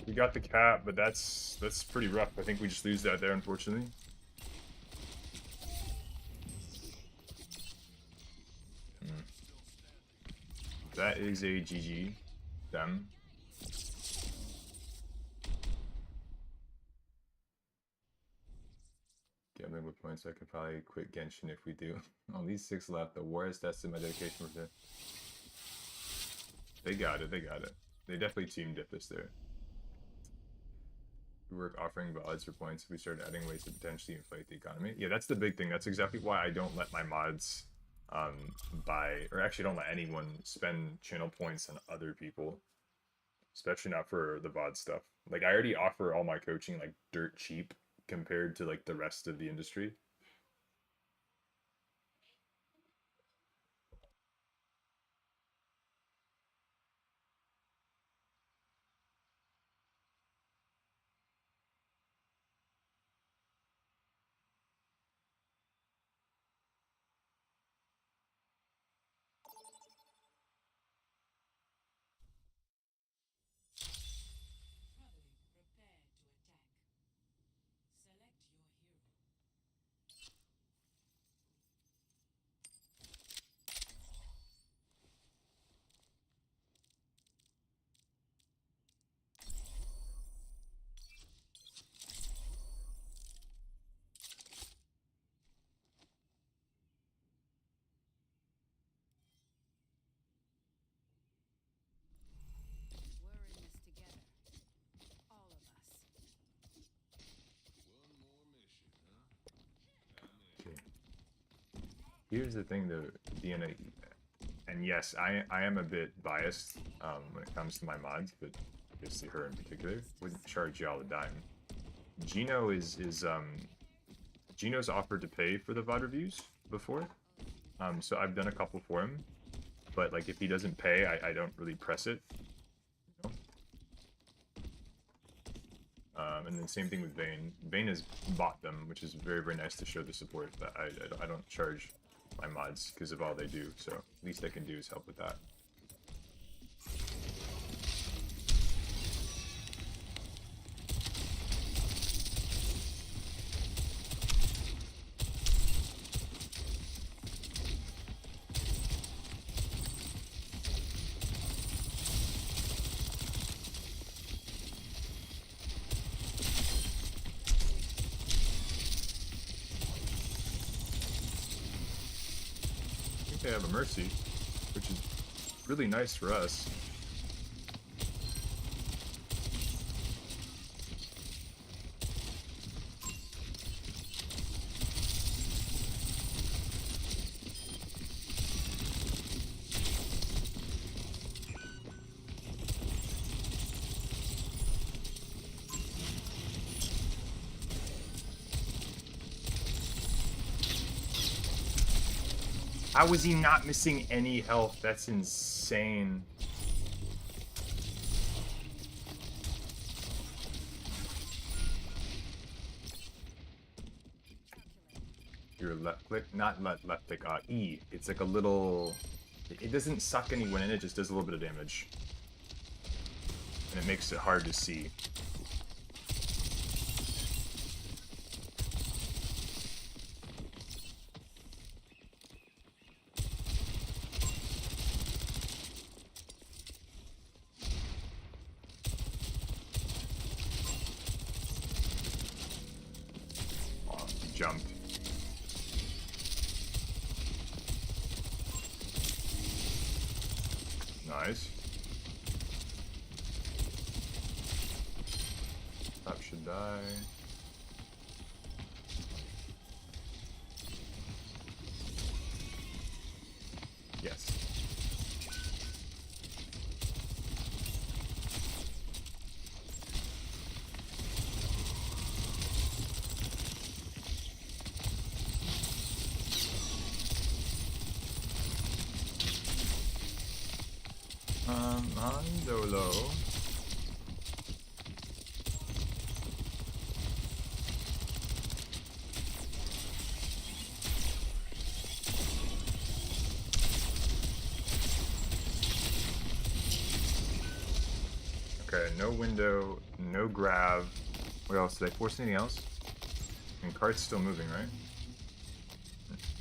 We got the cap, but that's pretty rough. I think we just lose that there, unfortunately. That is a GG. Them. Gambling with points, I could probably quit Genshin if we do. Only 6 left. The war has tested my dedication with it. They got it. They definitely team dipped us there. We work offering VODs for points if we start adding ways to potentially inflate the economy. Yeah, that's the big thing. That's exactly why I don't let my mods buy, or actually don't let anyone spend channel points on other people. Especially not for the VOD stuff. Like, I already offer all my coaching like dirt cheap compared to like the rest of the industry. Here's the thing though, Deanna, and yes, I am a bit biased when it comes to my mods, but obviously her in particular wouldn't charge y'all a dime. Gino is Gino's offered to pay for the VOD reviews before, so I've done a couple for him. But like, if he doesn't pay, I don't really press it. You know? And then same thing with Vayne. Vayne has bought them, which is very, very nice to show the support. But I don't charge my mods because of all they do. So least I can do is help with that. They have a Mercy, which is really nice for us. How is he not missing any health? That's insane. Your left click, not left click, E. It's like a little... It doesn't suck anyone in, it just does a little bit of damage. And it makes it hard to see. Jumped. Nice. Top should die. Yes. Dolo. Okay, no window, no grab. What else? Did I force anything else? And cart's still moving, right?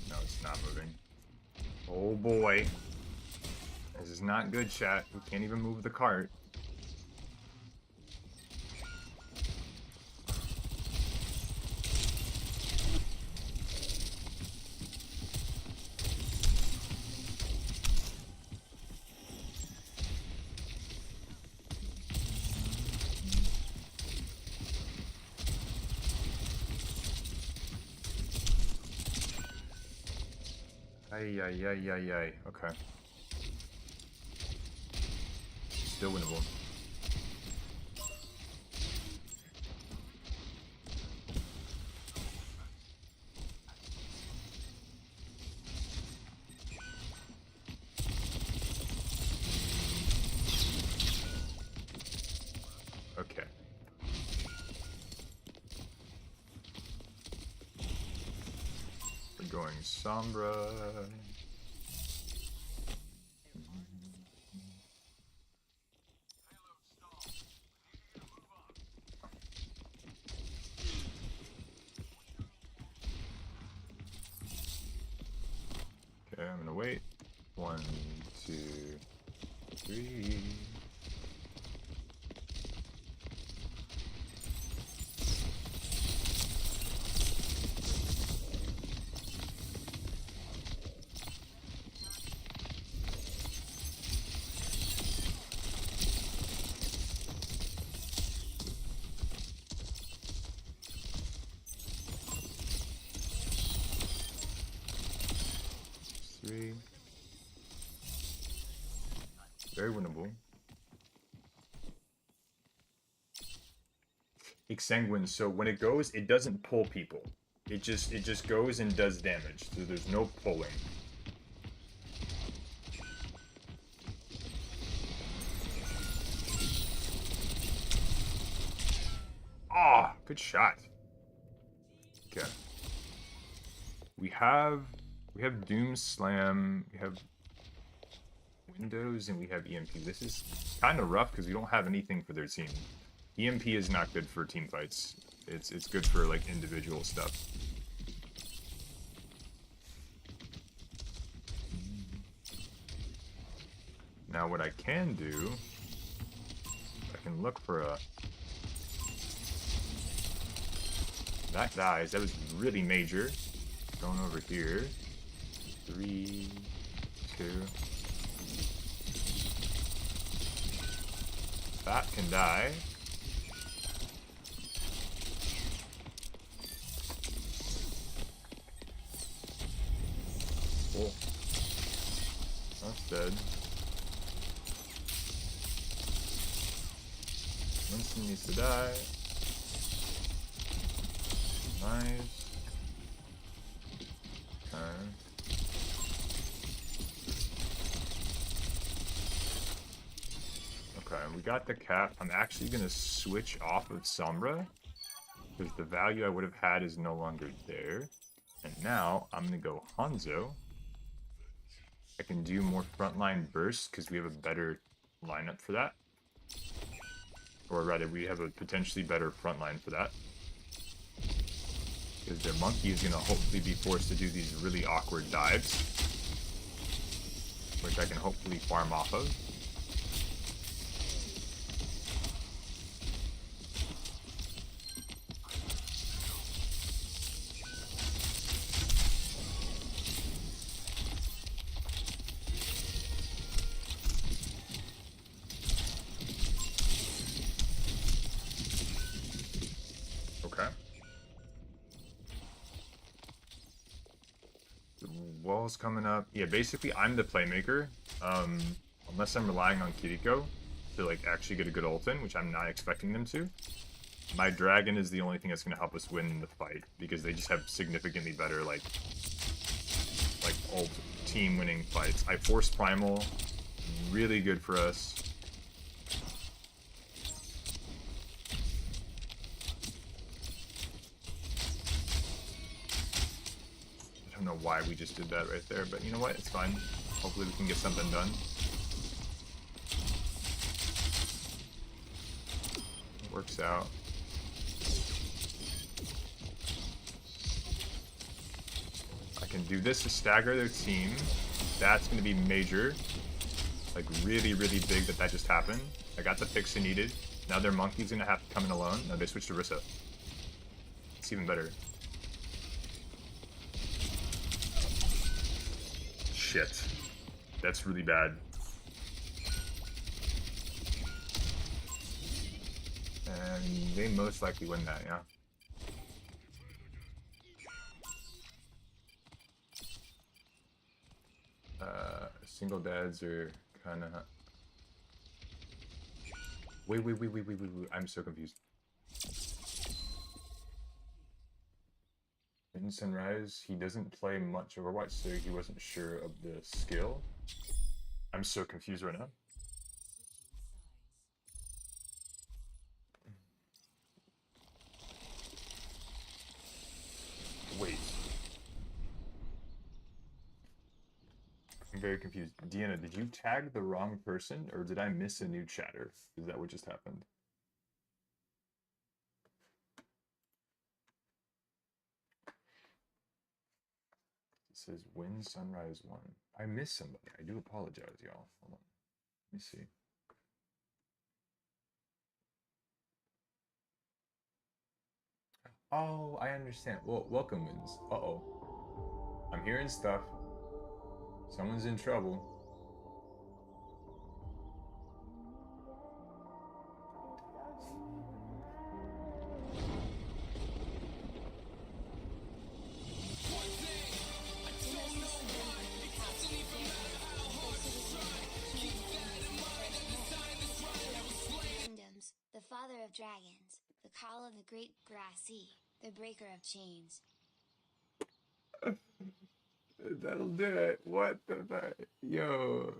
No, it's not moving. Oh boy. This is not good, chat. We can't even move the cart. Ay, ay, ay, ay, ay. Okay. Still winnable. Okay. We're going Sombra. Okay, I'm gonna wait. 1, 2, 3. Very winnable. Exsanguine, so when it goes, it doesn't pull people. It just goes and does damage, so there's no pulling. Ah, good shot. Okay. We have Doom Slam, we have Windows, and we have EMP. This is kind of rough because we don't have anything for their team. EMP is not good for team fights. It's good for like individual stuff. Now what I can do, I can look for a... That dies. That was really major. Going over here. 3, 2. That can die. Cool. That's dead. Winston needs to die. Nice. Okay. Okay, we got the cap. I'm actually gonna switch off of Sombra because the value I would have had is no longer there. And now I'm gonna go Hanzo. I can do more frontline bursts because we have a better lineup for that. Or rather, we have a potentially better frontline for that. Because their monkey is going to hopefully be forced to do these really awkward dives. Which I can hopefully farm off of. Okay. The wall's coming up. Yeah, basically I'm the playmaker. Unless I'm relying on Kiriko to like actually get a good ult in, which I'm not expecting them to. My dragon is the only thing that's gonna help us win the fight because they just have significantly better like ult team winning fights. I force primal, really good for us. I don't know why we just did that right there, but you know what? It's fine. Hopefully we can get something done. It works out. I can do this to stagger their team. That's going to be major. Like really, really big that just happened. I got the fix I needed. Now their monkey's going to have to come in alone. No, they switched to Rissa. It's even better. Shit. That's really bad. And they most likely win that, yeah. Single dads are kind of... Wait. I'm so confused. In Sunrise, he doesn't play much Overwatch, so he wasn't sure of the skill. I'm so confused right now. Wait. I'm very confused. Deanna, did you tag the wrong person, or did I miss a new chatter? Is that what just happened? It says win Sunrise 1. I missed somebody. I do apologize, y'all. Hold on. Let me see. Oh, I understand. Well, welcome, Wins. Uh-oh. I'm hearing stuff. Someone's in trouble. The father of dragons, the call of the great Grassy, the breaker of chains. That'll do it. What the fuck? Yo,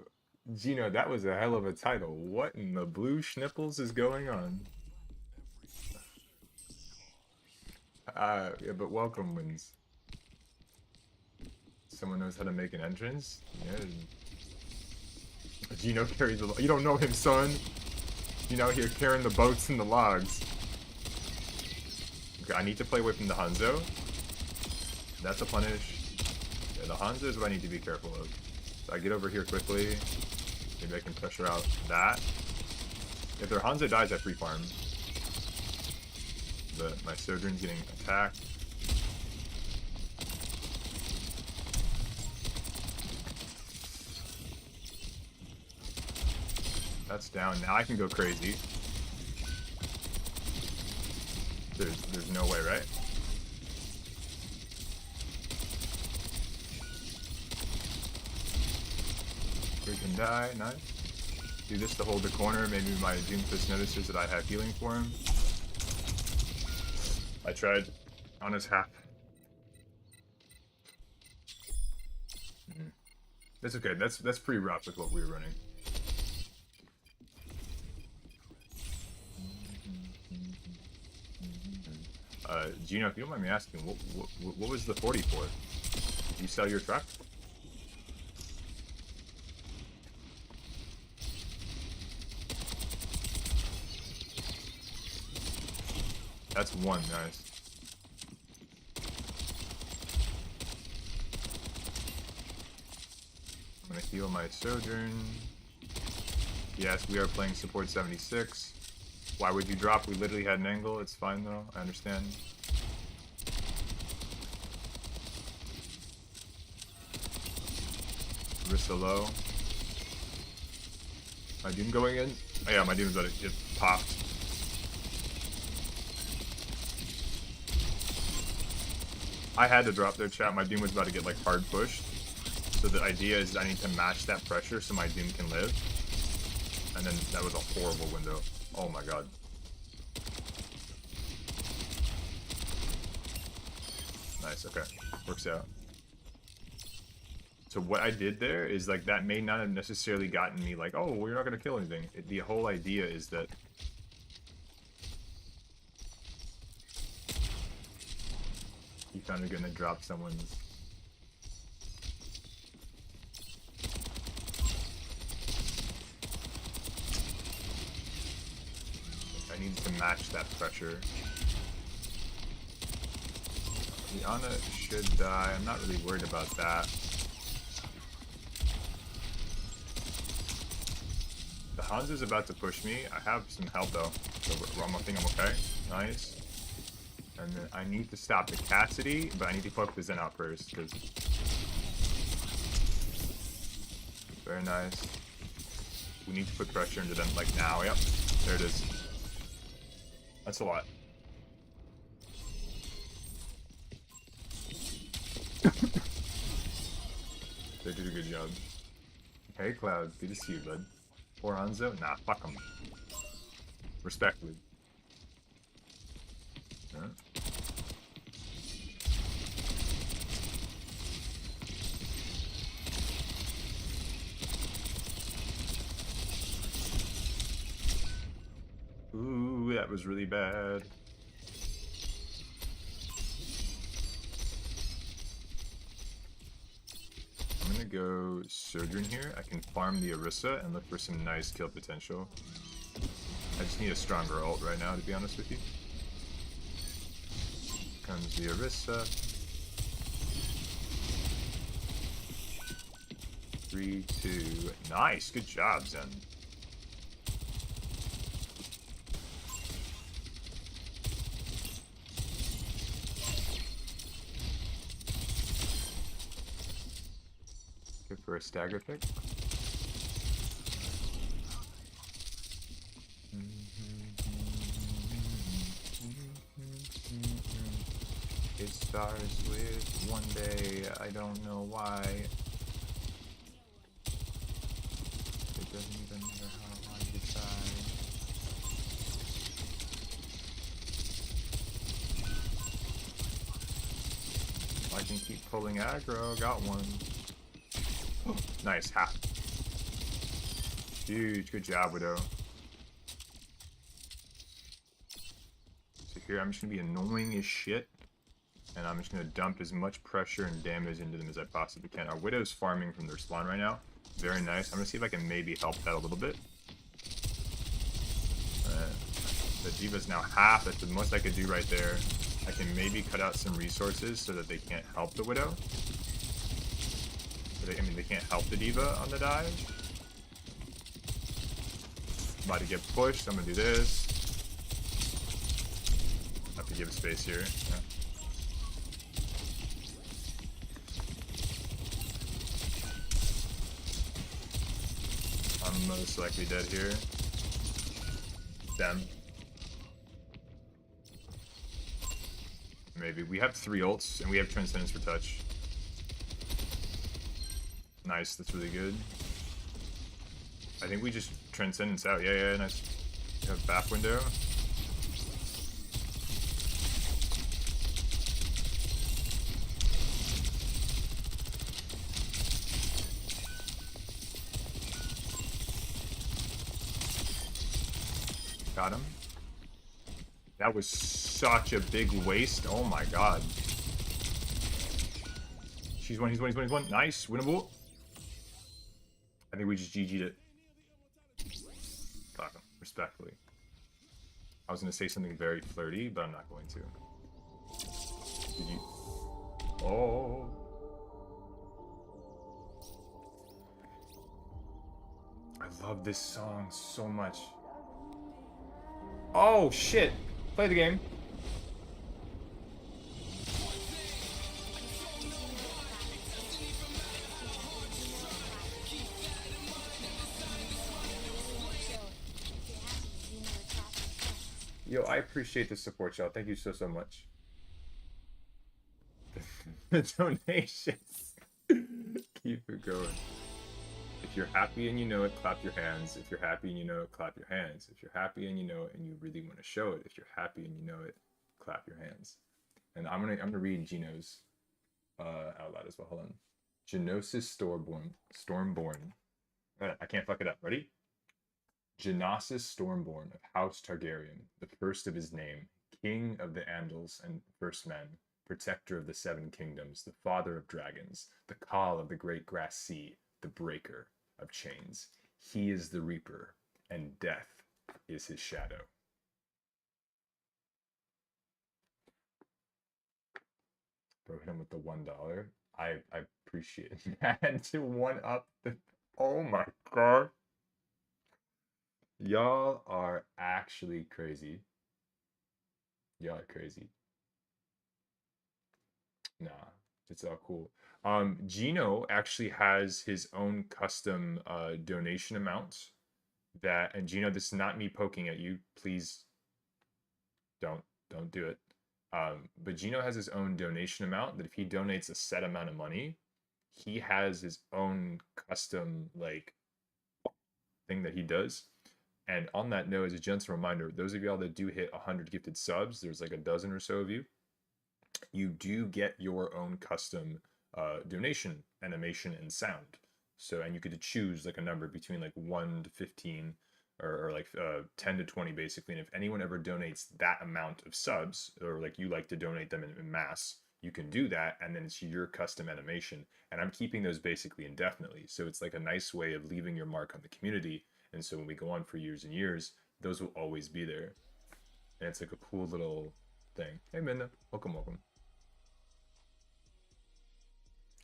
Gino, that was a hell of a title. What in the blue schnipples is going on? Yeah, but welcome wins. Someone knows how to make an entrance? Yeah. Gino carries the... You don't know him, son. You know, here carrying the boats and the logs. Okay, I need to play away from the Hanzo. That's a punish. Yeah, the Hanzo is what I need to be careful of. So I get over here quickly. Maybe I can pressure out that. If their Hanzo dies, I free farm. But my Sojourn's getting attacked. That's down. Now I can go crazy. There's no way, right? We can die. Nice. Do this to hold the corner. Maybe my Doomfist notices that I have healing for him. I tried on his half. That's okay. That's pretty rough with what we were running. Gino, if you don't mind me asking, what was the 40 for? Did you sell your truck? That's one, nice. I'm gonna heal my Sojourn. Yes, we are playing support 76. Why would you drop? We literally had an angle. It's fine though. I understand. Rissa low. My Doom going in? Oh yeah, my Doom's about to get popped. I had to drop their chat. My Doom was about to get like hard pushed. So the idea is I need to match that pressure so my Doom can live. And then that was a horrible window. Oh my god. Nice, okay. Works out. So what I did there is like that may not have necessarily gotten me like, oh, well, you're not going to kill anything. The whole idea is that you kind of going to drop someone's... I need to match that pressure. The Ana should die. I'm not really worried about that. The Hanzo's about to push me. I have some help though, so I think I'm okay. Nice. And then I need to stop the Cassidy, but I need to poke the Zen out first. Cause... Very nice. We need to put pressure into them like now. Yep, there it is. That's a lot. They did a good job. Hey Cloud, good to see you, bud. Poor Hanzo? Nah, fuck him. Respectfully. Huh? Ooh, that was really bad. I'm gonna go Sojourn here. I can farm the Orisa and look for some nice kill potential. I just need a stronger ult right now, to be honest with you. Comes the Orisa. 3, 2, nice, good job, Zen. Good for a stagger pick. It starts with one day, I don't know why. It doesn't even matter how I decide. My I can keep pulling aggro. Got one. Nice, half. Huge, good job, Widow. So here I'm just gonna be annoying as shit. And I'm just gonna dump as much pressure and damage into them as I possibly can. Our Widow's farming from their spawn right now. Very nice. I'm gonna see if I can maybe help that a little bit. The D.Va's now half. That's the most I could do right there. I can maybe cut out some resources so that they can't help the Widow. I mean, they can't help the D.Va on the dive. About to get pushed. I'm gonna do this. Have to give space here. Yeah. I'm most likely dead here. Them. Maybe. We have 3 ults, and we have Transcendence for touch. Nice, that's really good. I think we just Transcendence out. Yeah, nice. We have back window. Got him. That was such a big waste. Oh my god. He's one. Nice. Winnable. I think we just GG'd it. Got him. Respectfully. I was going to say something very flirty, but I'm not going to. Did you... Oh. I love this song so much. Oh, shit. Play the game. Yo, I appreciate the support, y'all. Thank you so much. The donations. Keep it going. If you're happy and you know it, clap your hands. If you're happy and you know it, clap your hands. If you're happy and you know it and you really want to show it, if you're happy and you know it, clap your hands. And I'm gonna read Gino's out loud as well. Hold on. Genosis Stormborn. I can't fuck it up. Ready? Genosis Stormborn of House Targaryen, the first of his name, king of the Andals and first men, protector of the 7 kingdoms, the father of dragons, the call of the great grass sea, the breaker of chains. He is the reaper, and death is his shadow. Bro, hit him with the $1. I appreciate that. To one up the... Oh my god. Y'all are actually crazy. Y'all are crazy. Nah, it's all cool. Gino actually has his own custom donation amount that, and Gino, this is not me poking at you. Please don't do it. But Gino has his own donation amount that if he donates a set amount of money, he has his own custom like thing that he does. And on that note, as a gentle reminder, those of y'all that do hit 100 gifted subs, there's like a dozen or so of you, you do get your own custom donation animation and sound. So, and you get to choose like a number between like 1 to 15 or like 10 to 20 basically. And if anyone ever donates that amount of subs, or like you like to donate them in mass, you can do that, and then it's your custom animation. And I'm keeping those basically indefinitely. So it's like a nice way of leaving your mark on the community. And so when we go on for years and years, those will always be there. And it's like a cool little thing. Hey Minda, welcome.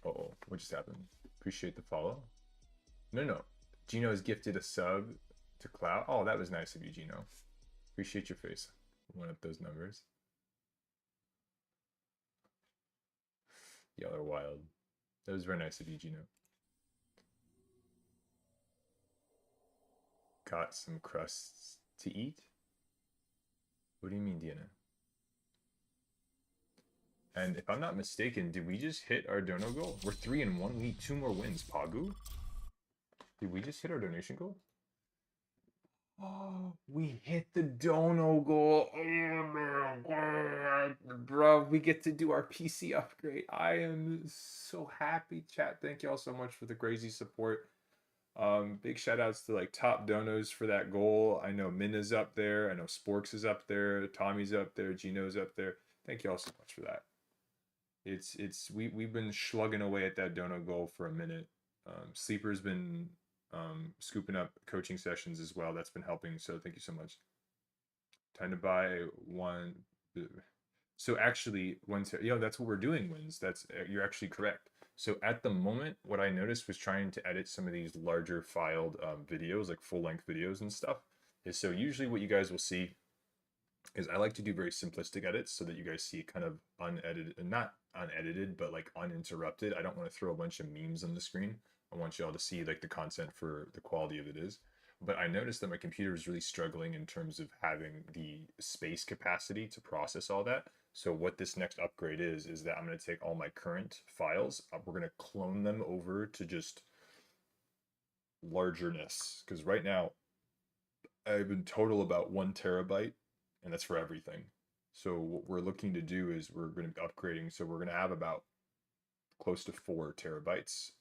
Uh-oh, what just happened? Appreciate the follow. No. Gino has gifted a sub to Cloud. Oh, that was nice of you, Gino. Appreciate your face. One up those numbers. Y'all are wild. That was very nice of you, Gino. Got some crusts to eat? What do you mean, Diana? And if I'm not mistaken, did we just hit our dono goal? We're 3-1. We need 2 more wins. Pagu? Did we just hit our donation goal? Oh, we hit the dono goal. Oh my god, bro, we get to do our PC upgrade. I am so happy, chat. Thank y'all so much for the crazy support. Big shout outs to like top donos for that goal. I know Minna's up there. I know Sporks is up there. Tommy's up there. Gino's up there. Thank y'all so much for that. We've been slugging away at that dono goal for a minute. Sleeper's been scooping up coaching sessions as well. That's been helping. So thank you so much. Time to buy one. So actually, that's what we're doing, Wins. You're actually correct. So at the moment, what I noticed was trying to edit some of these larger filed videos, like full length videos and stuff. So usually what you guys will see is I like to do very simplistic edits so that you guys see kind of unedited, not unedited, but like uninterrupted. I don't want to throw a bunch of memes on the screen. I want y'all to see like the content for the quality of it is. But I noticed that my computer is really struggling in terms of having the space capacity to process all that. So what this next upgrade is that I'm going to take all my current files, we're going to clone them over to just largerness. Because right now, I have in total about 1 terabyte, and that's for everything. So what we're looking to do is we're going to be upgrading. So we're going to have about close to 4 terabytes.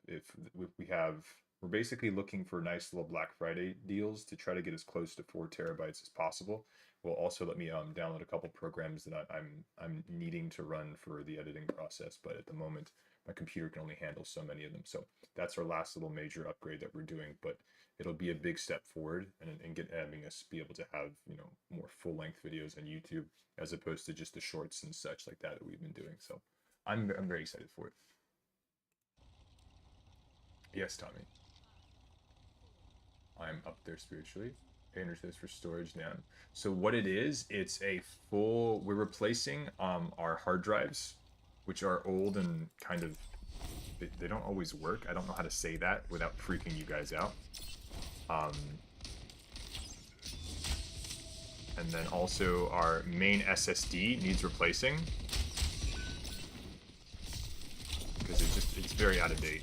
If we have, we're basically looking for nice little Black Friday deals to try to get as close to 4 terabytes as possible. Will also let me download a couple programs that I'm needing to run for the editing process, but at the moment my computer can only handle so many of them. So that's our last little major upgrade that we're doing, but it'll be a big step forward and having us be able to have, you know, more full length videos on YouTube as opposed to just the shorts and such like that we've been doing. So I'm very excited for it. Yes, Tommy. I'm up there spiritually. Says for storage now. So what it is, it's a full, we're replacing our hard drives, which are old and kind of, they don't always work. I don't know how to say that without freaking you guys out. And then also our main SSD needs replacing because it's very out of date.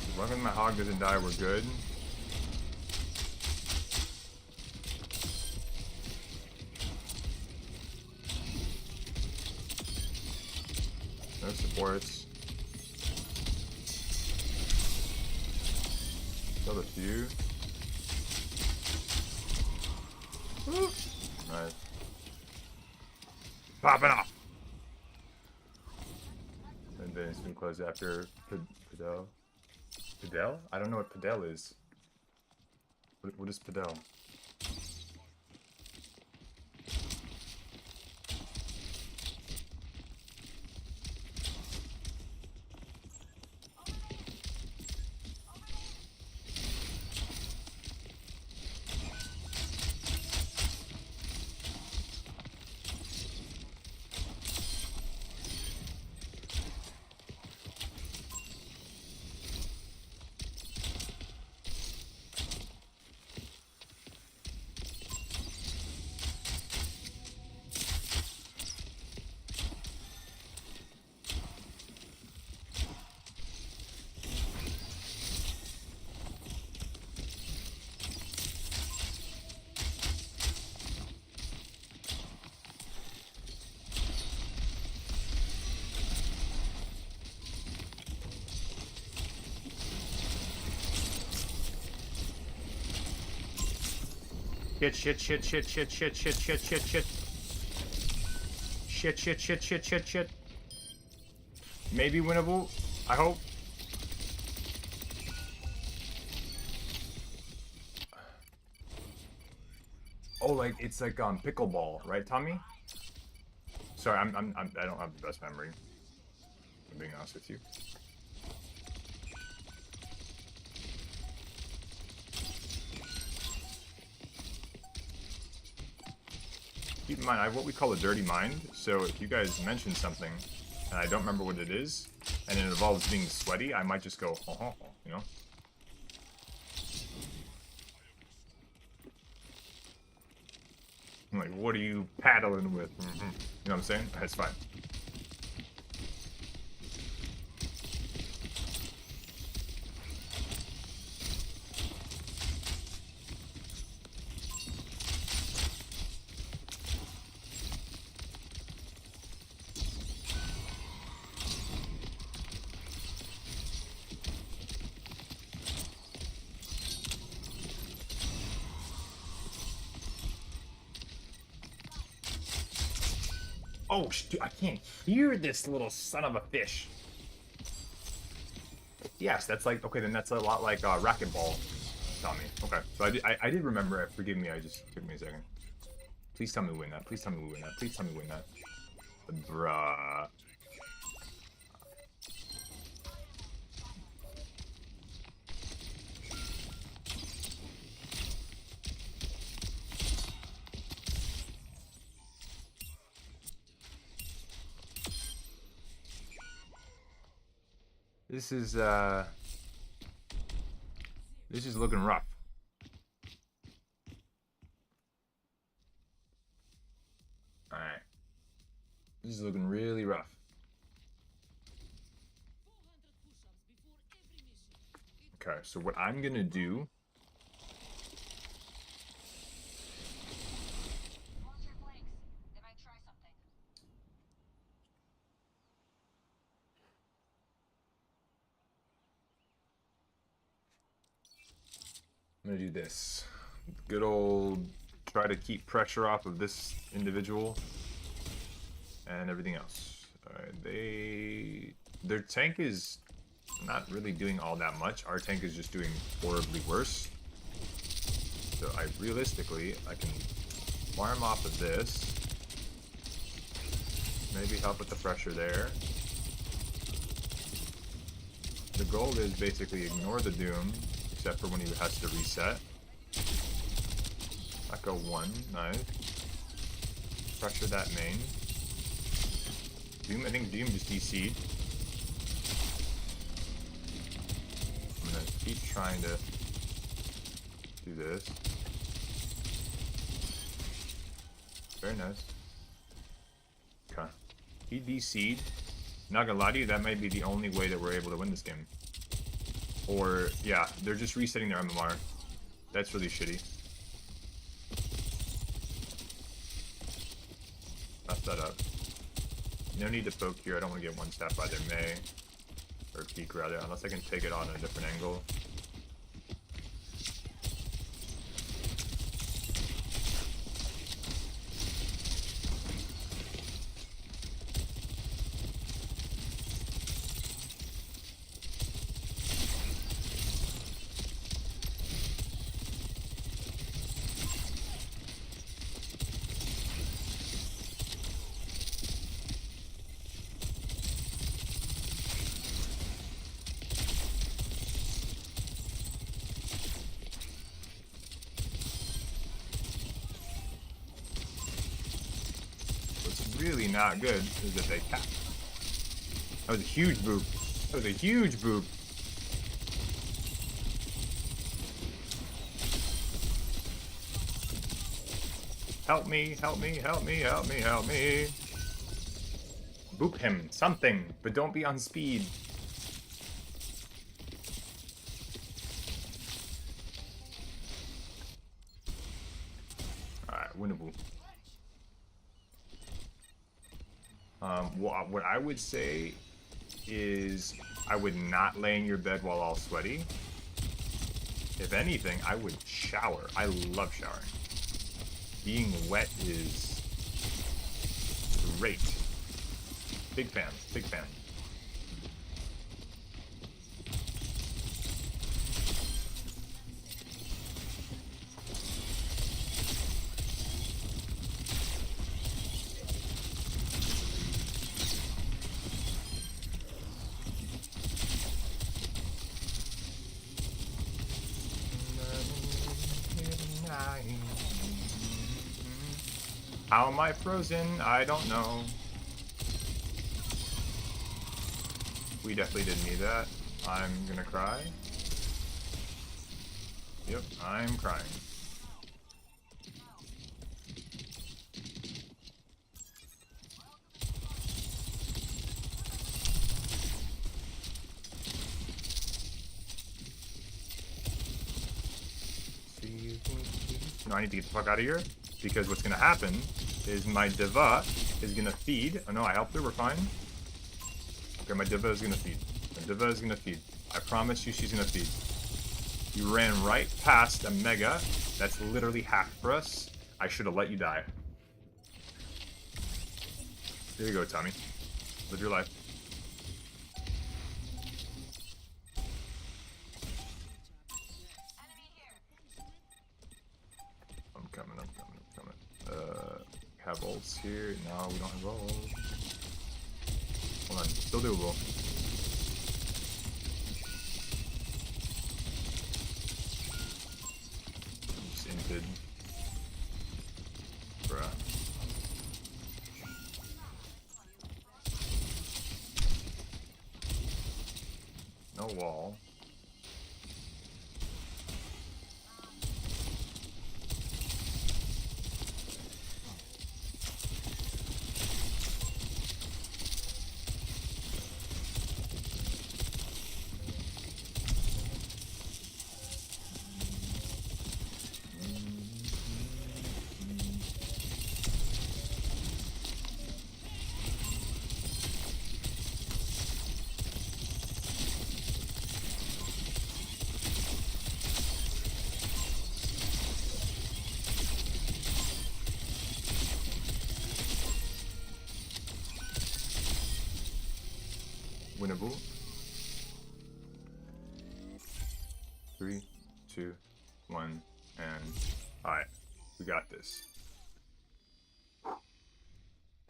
As long as my hog doesn't die, we're good. No supports. Killed a few. Woo. Nice. Popping off! And then it's been closed after Padel. Padel? I don't know what Padel is. What is Padel? Shit. Shit, shit, shit, shit, shit, shit. Maybe winnable. I hope. Oh, like it's like pickleball, right, Tommy? Sorry, I don't have the best memory. I'm being honest with you. Keep in mind, I have what we call a dirty mind. So if you guys mention something and I don't remember what it is, and it involves being sweaty, I might just go, you know? I'm like, what are you paddling with? You know what I'm saying? That's fine. Oh, dude, I can't hear this little son of a fish. Yes, that's like, okay, then that's a lot like racquetball, Tommy. Okay, so I did remember it. Forgive me, I just took me a second. Please tell me we win that. Please tell me we win that. Please tell me we win that. Bruh. This is looking rough. Alright. This is looking really rough. Okay, so what I'm gonna do I'm gonna do this. Good old try to keep pressure off of this individual and everything else. Alright, their tank is not really doing all that much. Our tank is just doing horribly worse. So realistically I can farm off of this. Maybe help with the pressure there. The goal is basically ignore the Doom, except for when he has to reset. Echo 1, nice. Pressure that main. Doom, I think Doom just DC'd. I'm gonna keep trying to do this. Very nice. Okay. He DC'd. Not gonna lie to you, that might be the only way that we're able to win this game. Or, yeah, they're just resetting their MMR. That's really shitty. Mess that up. No need to poke here. I don't want to get one-tapped by their Mei. Or peek, rather, unless I can take it on a different angle. Really not good is that they cap. That was a huge boop. That was a huge boop. Help me, help me, help me, help me, help me. Boop him, something, but don't be on speed. Alright, winnable. What I would say is I would not lay in your bed while all sweaty. If anything, I would shower. I love showering. Being wet is great. Big fan, big fan. How am I frozen? I don't know. We definitely didn't need that. I'm gonna cry. Yep, I'm crying. No, I need to get the fuck out of here, because what's gonna happen is my Diva is gonna feed. Oh no, I helped her, we're fine. Okay, my Diva is gonna feed. My Diva is gonna feed. I promise you she's gonna feed. You ran right past a Mega. That's literally hacked for us. I should have let you die. There you go, Tommy. Live your life. I'm coming. Have ults here. No, we don't have ults. Hold on, still doable. Just inted. Bruh. No wall. Winnable. 3, 2, 1, and alright, we got this.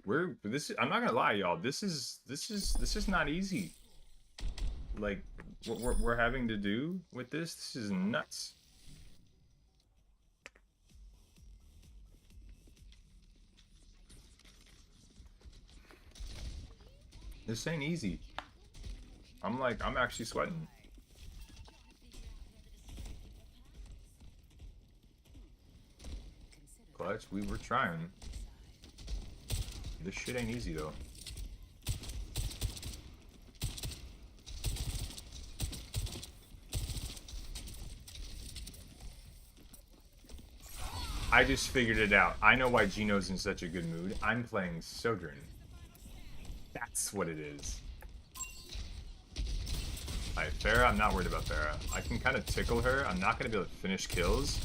I'm not gonna lie, y'all. This is not easy. Like what we're having to do with this is nuts. This ain't easy. I'm actually sweating. Clutch, we were trying. This shit ain't easy though. I just figured it out. I know why Gino's in such a good mood. I'm playing Sojourn. That's what it is. Alright, Pharah, I'm not worried about Pharah. I can kind of tickle her. I'm not going to be able to finish kills.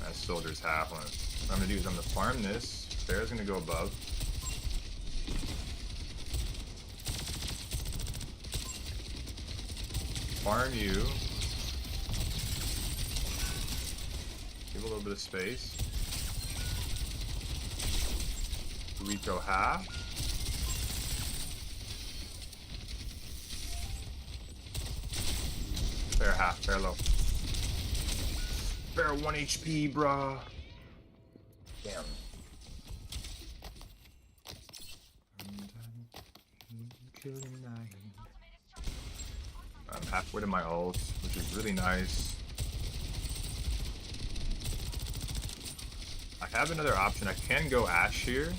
That soldier's half. What I'm going to do is I'm going to farm this. Pharah's going to go above. Farm you. Give a little bit of space. Rico half. Fair half, fair low. Fair 1 HP, bruh. Damn. I'm halfway to my ult, which is really nice. I have another option. I can go Ashe here,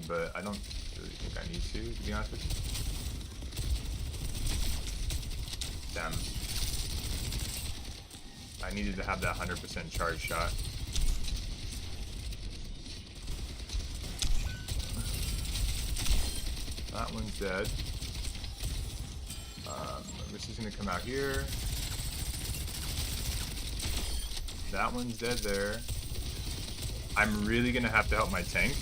but I don't really think I need to be honest with you. Damn. I needed to have that 100% charge shot. That one's dead. This is gonna come out here. That one's dead there. I'm really gonna have to help my tank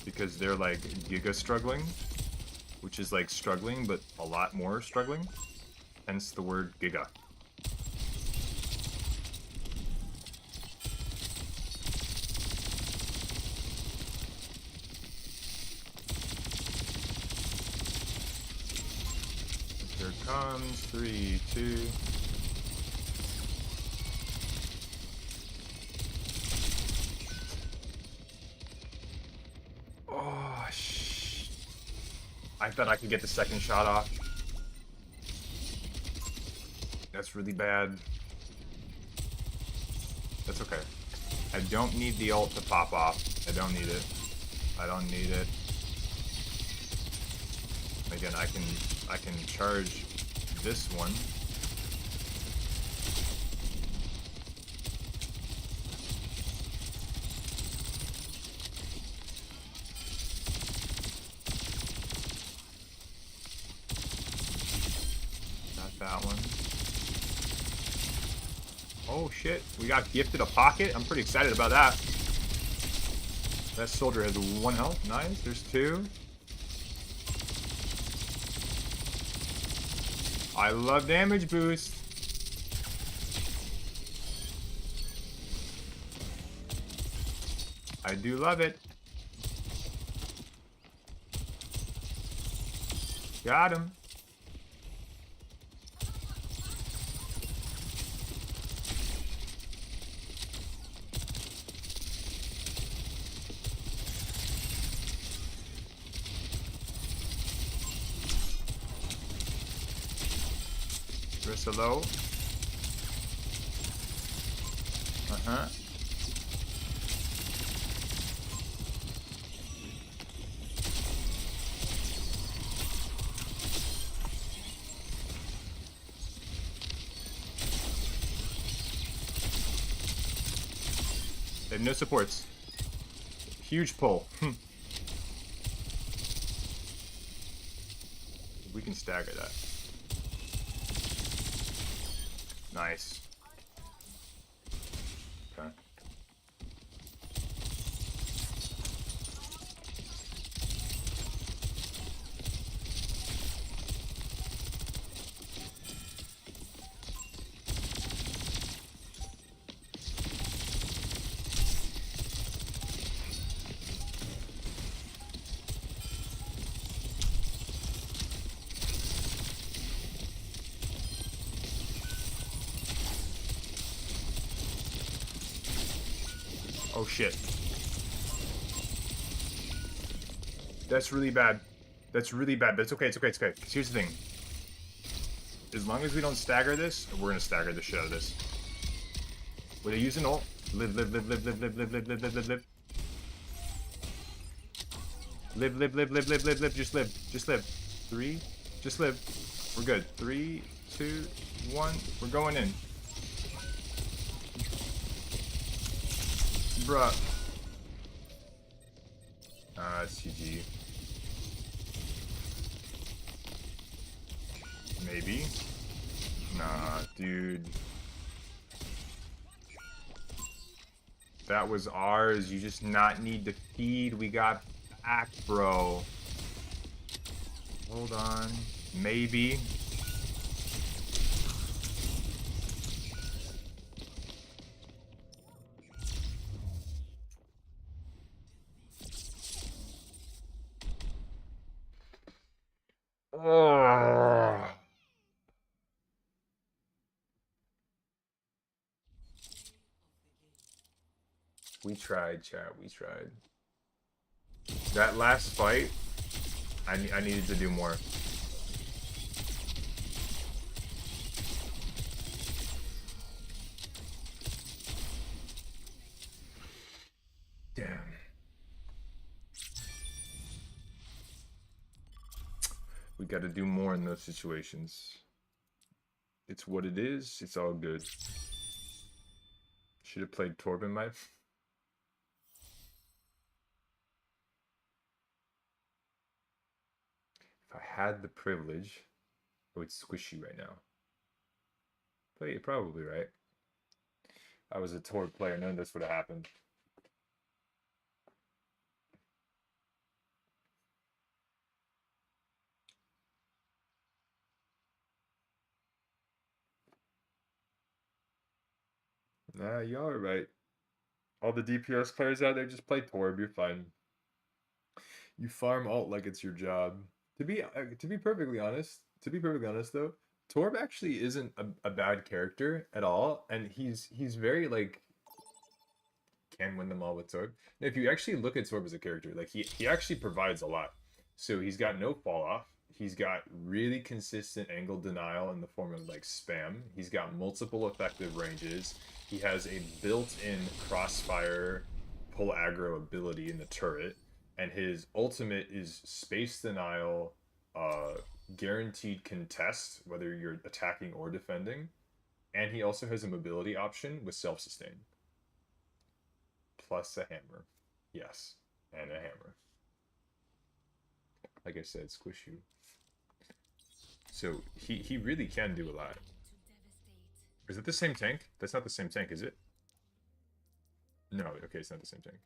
because they're like giga struggling, which is like struggling, but a lot more struggling. Hence the word giga. Here it comes. 3, 2. Oh, I thought I could get the second shot off. That's really bad. That's okay. I don't need the ult to pop off. I don't need it. I don't need it. Again, I can charge this one. Not that one. Oh shit, we got gifted a pocket. I'm pretty excited about that. That soldier has 1 health. Nice. There's 2. I love damage boost. I do love it. Got him. Rissa low. Uh-huh. They have no supports. Huge pull. We can stagger that. Nice. Okay. Oh shit. That's really bad. That's really bad, but it's okay, it's okay, it's okay. 'Cause here's the thing. As long as we don't stagger this, we're gonna stagger the shit out of this. Will they use an ult? Live, live, live, live, live, live, live, live, live, live, live, live. Live, live, live, live, live, live, live, just live. Just live. 3, just live. We're good. 3, 2, 1. We're going in. Bruh. It's GG. Maybe. Nah, dude. That was ours. You just not need to feed. We got back, bro. Hold on. Maybe. Ugh. We tried, chat. We tried. That last fight, I needed to do more. Damn. We got to do more in those situations. It's what it is. It's all good. Should have played Torben, my. If I had the privilege, I would squish you right now. But you're probably right. I was a Torb player. None of this would have happened. Nah, y'all are right. All the DPS players out there, just play Torb. You're fine. You farm alt like it's your job. To be perfectly honest, though, Torb actually isn't a bad character at all, and he's very like can win them all with Torb. And if you actually look at Torb as a character, like he actually provides a lot. So he's got no fall off. He's got really consistent angle denial in the form of like spam. He's got multiple effective ranges. He has a built-in crossfire pull aggro ability in the turret, and his ultimate is space denial, guaranteed contest whether you're attacking or defending, and he also has a mobility option with self-sustain plus a hammer. Yes, and a hammer. Like I said, squish you. So he really can do a lot. Is it the same tank? That's not the same tank, is it? No, okay, it's not the same tank.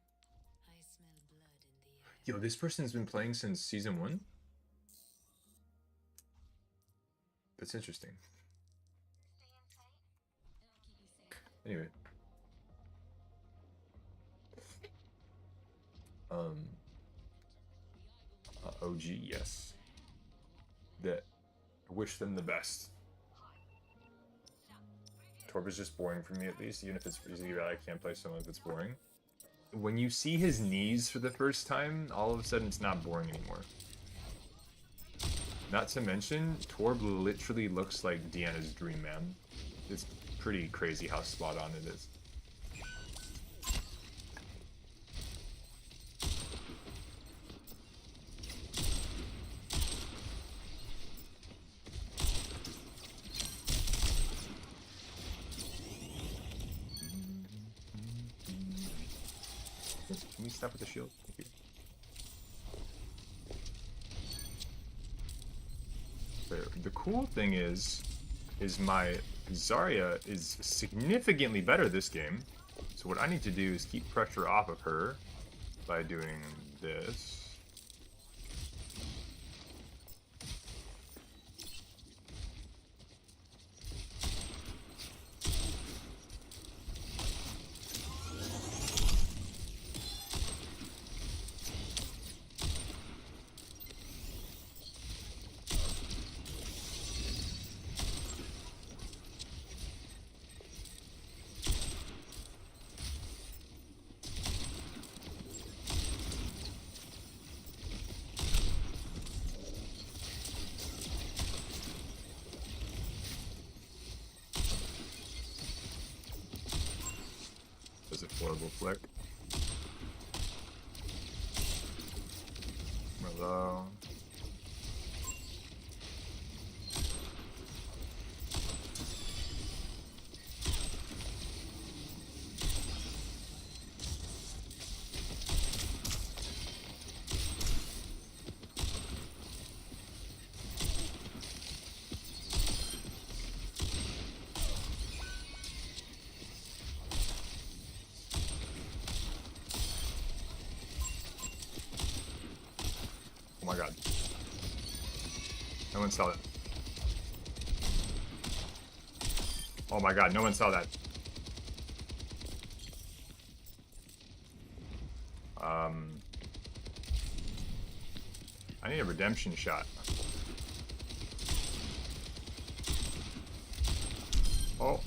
Yo, this person's been playing since season 1? That's interesting. Anyway. OG, yes. That wish them the best. Torb is just boring for me, at least, even if it's easy. I can't play someone if it's boring. When you see his knees for the first time, all of a sudden it's not boring anymore. Not to mention, Torb literally looks like Deanna's dream man. It's pretty crazy how spot on it is. Can we stop with the shield? Thank you. But the cool thing is my Zarya is significantly better this game. So what I need to do is keep pressure off of her by doing this. Does a horrible flick. Hello. Oh my god. No one saw that. Oh my god, no one saw that. I need a redemption shot. Oh.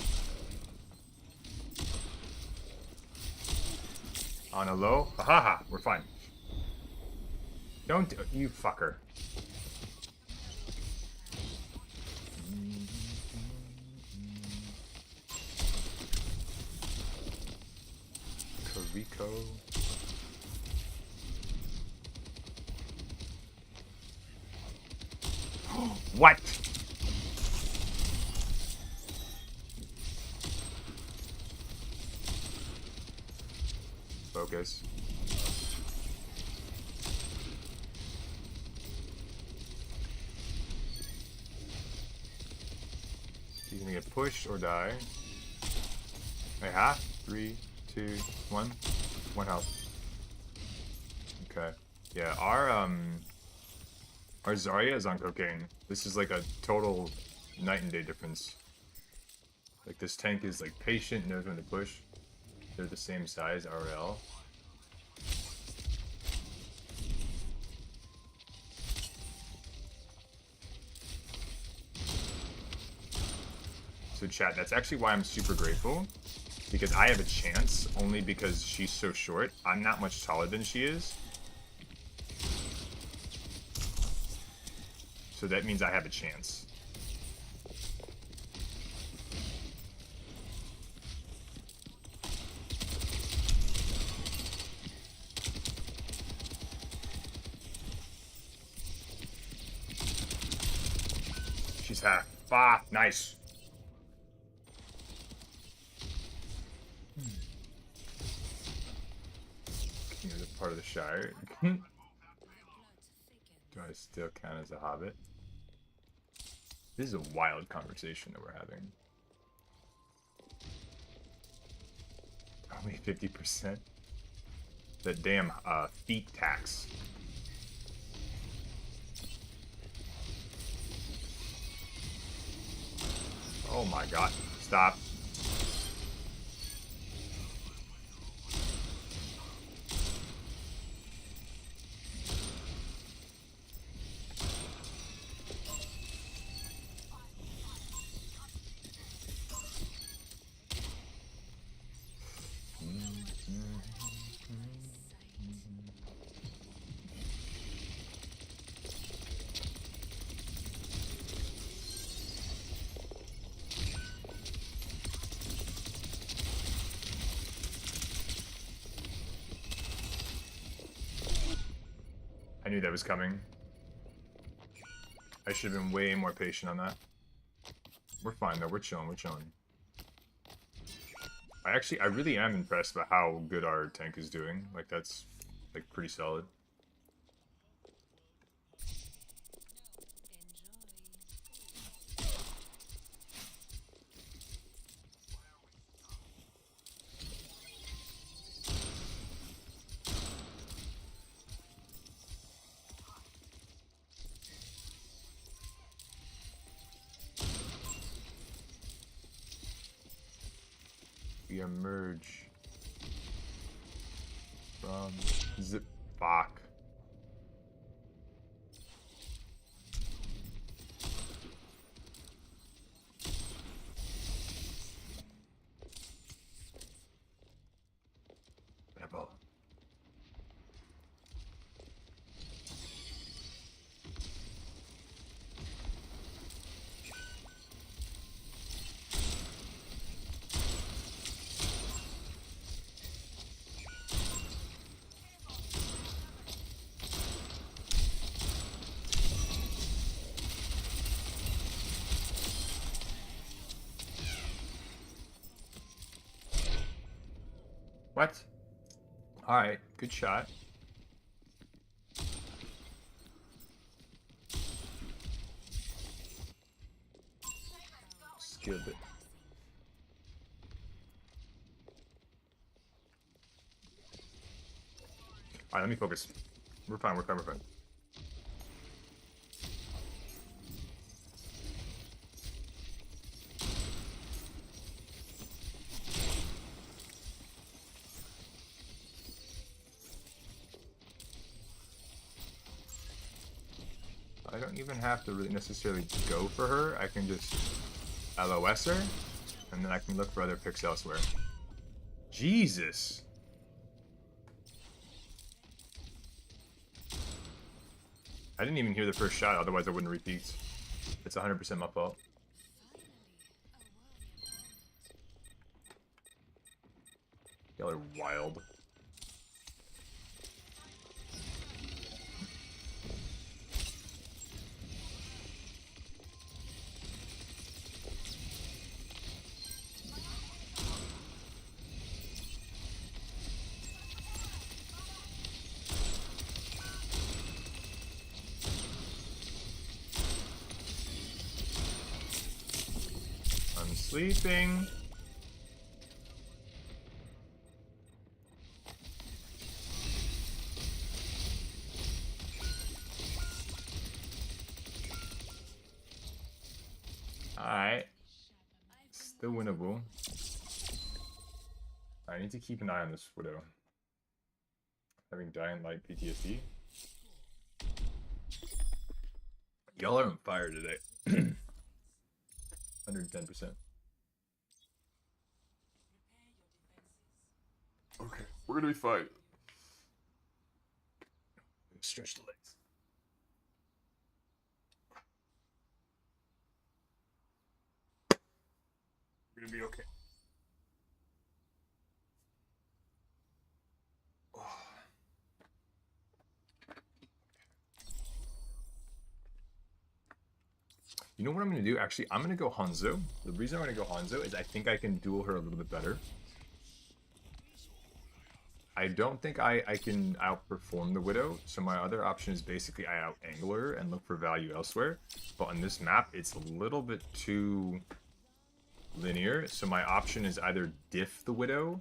On a low? Ha, we're fine. Don't you fucker. Rico. What? Focus. He's gonna get pushed or die. Wait, half? 3, 2, 1. 1 health. Okay. Yeah, our Zarya is on cocaine. This is like a total night and day difference. Like, this tank is, like, patient, knows when to push. They're the same size, RL. So chat, that's actually why I'm super grateful. Because I have a chance, only because she's so short. I'm not much taller than she is. So that means I have a chance. She's half. Ah, nice. You're the part of the Shire. Do I still count as a hobbit? This is a wild conversation that we're having. Only 50%? That damn feet tax. Oh my god. Stop. I knew that was coming. I should have been way more patient on that. We're fine though, we're chilling, we're chilling. I really am impressed by how good our tank is doing. Like, that's, like, pretty solid. We emerge from zip. Fuck. Rebel. What? Alright, good shot. Skilled it. Alright, let me focus. We're fine, we're fine, we're fine. I don't even have to really necessarily go for her. I can just LOS her, and then I can look for other picks elsewhere. Jesus! I didn't even hear the first shot, otherwise I wouldn't repeat. It's 100% my fault. Y'all are wild. I'm sleeping. Alright. Still winnable. understandable. I need to keep an eye on this Widow. Having Dying Light PTSD. Y'all are on fire today. 110%. Okay, we're gonna be fine. Stretch the legs. We're gonna be okay. You know what I'm going to do? Actually, I'm going to go Hanzo. The reason I'm going to go Hanzo is I think I can duel her a little bit better. I don't think I can outperform the Widow, so my other option is basically I out-angle her and look for value elsewhere. But on this map, it's a little bit too linear, so my option is either diff the Widow,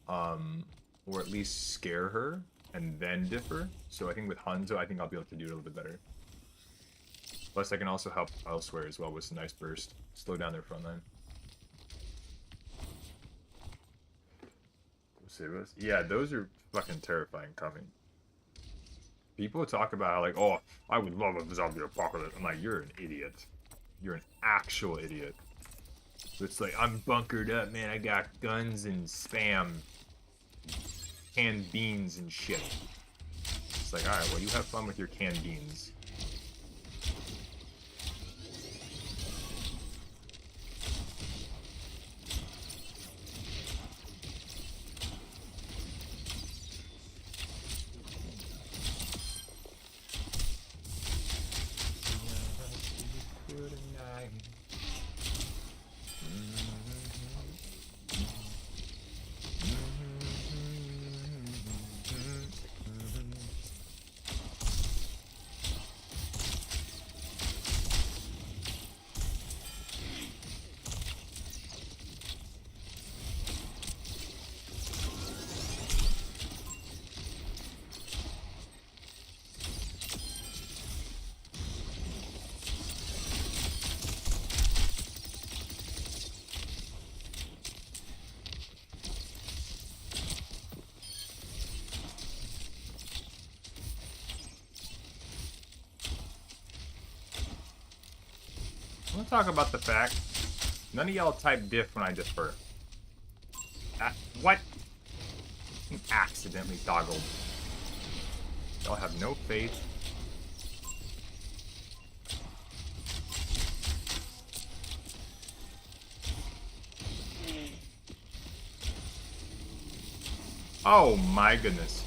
or at least scare her, and then diff her. So I think with Hanzo, I think I'll be able to do it a little bit better. Plus, I can also help elsewhere as well with some nice burst. Slow down their front line. Yeah, those are fucking terrifying coming. People talk about how, like, oh, I would love a zombie apocalypse. I'm like, you're an idiot. You're an actual idiot. It's like, I'm bunkered up, man. I got guns and spam. Canned beans and shit. It's like, alright, well, you have fun with your canned beans. I want to talk about the fact none of y'all type diff when I defer. What? Accidentally toggled. Y'all have no faith. Oh my goodness.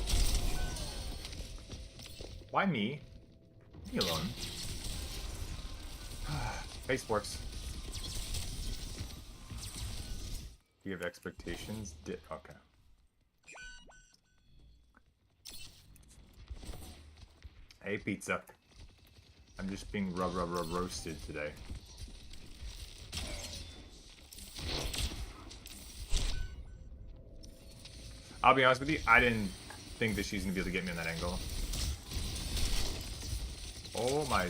Why me? Leave me alone. Face works. Do you have expectations? Okay. Hey, pizza. I'm just being roasted today. I'll be honest with you, I didn't think that she's gonna be able to get me in that angle. Oh my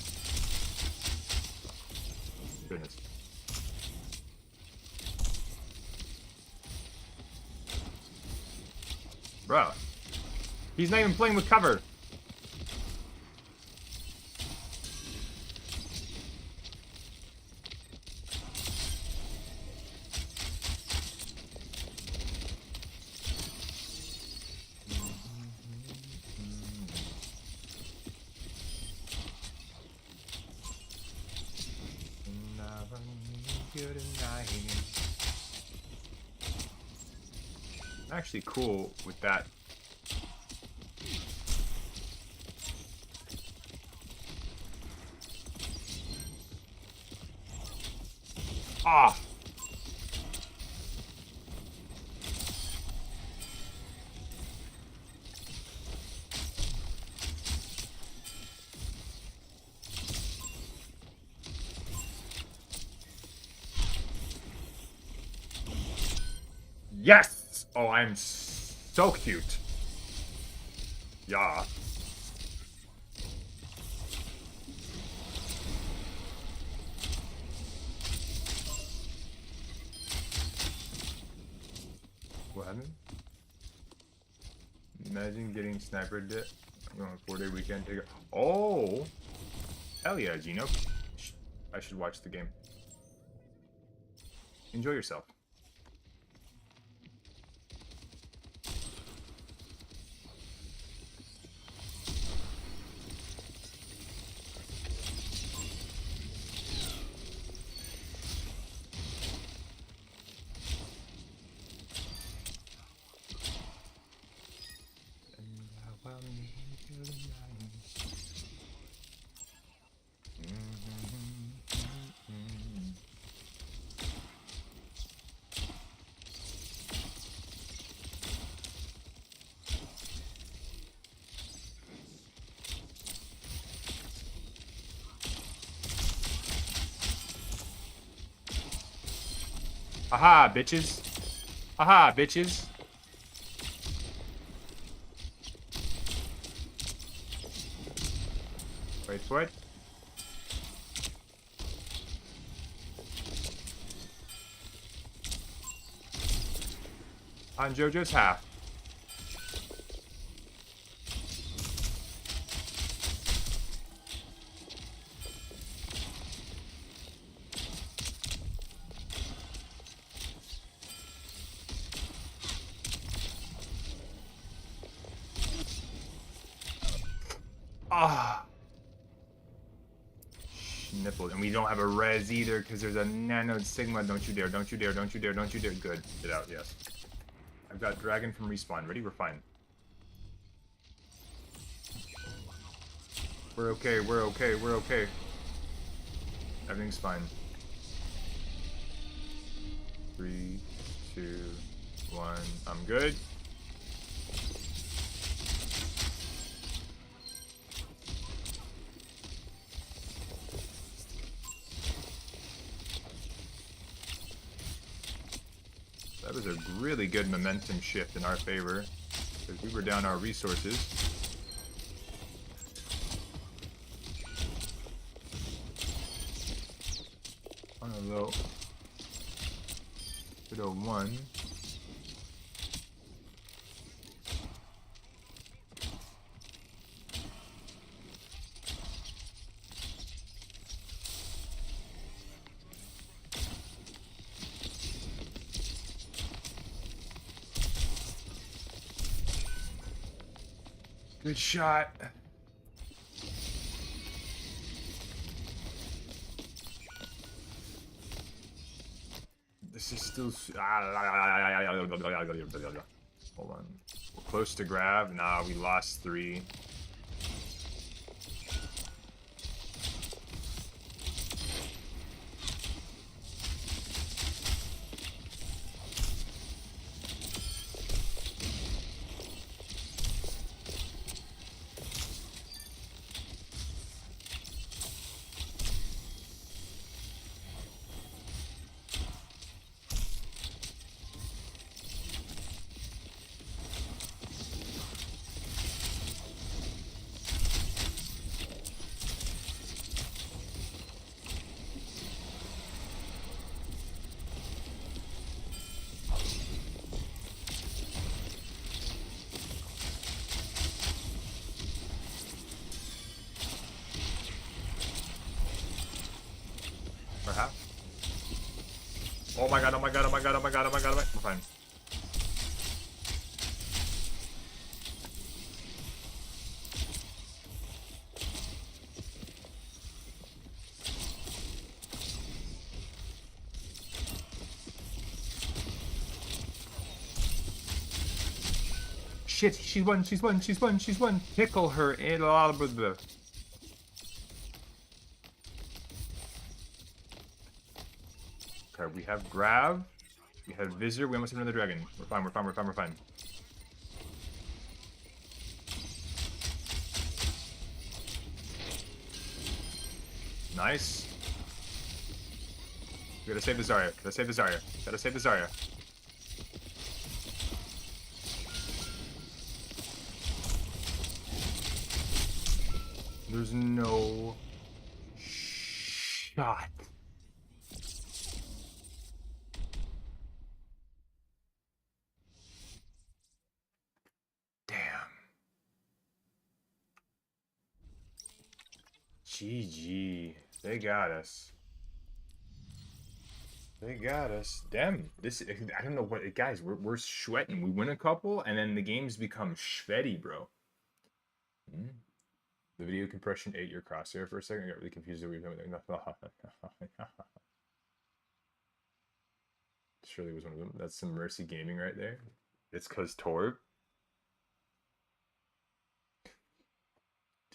goodness. Bro. He's not even playing with cover. Actually cool with that. Ah. Yes! Oh, I'm so cute. Yeah. What happened? Imagine getting snipered on a 4-day weekend. Oh! Hell yeah, Gino. I should watch the game. Enjoy yourself. Haha, bitches. Haha, bitches. Wait for it. On JoJo's half. Ah. Nipple. And we don't have a res either because there's a nano sigma. Don't you dare, don't you dare, don't you dare, don't you dare. Good. Get out, yes. I've got dragon from respawn. Ready? We're fine. We're okay, we're okay, we're okay. Everything's fine. 3, 2, 1. I'm good. That was a really good momentum shift in our favor, because we were down our resources. On a low. Good old 1. Good shot. This is still. Hold on. We're close to grab. Nah, we lost 3. Perhaps. Oh my god, oh my god, oh my god, oh my god, oh my god, oh my god. We're fine. Shit, she's won, she's won, she's won, she's won. Tickle her in a lot of the. Okay, we have grab. We have visor. We almost have another dragon. We're fine, we're fine, we're fine, we're fine. Nice. We gotta save the Zarya. Gotta save the Zarya. Gotta save the Zarya. There's no shot. GG. They got us. They got us. Damn. This, I don't know what, guys, we're sweating. We win a couple, and then the games become sweaty, bro. The video compression ate your crosshair for a second. I got really confused. Surely was one of them. That's some Mercy Gaming right there. It's because Torb.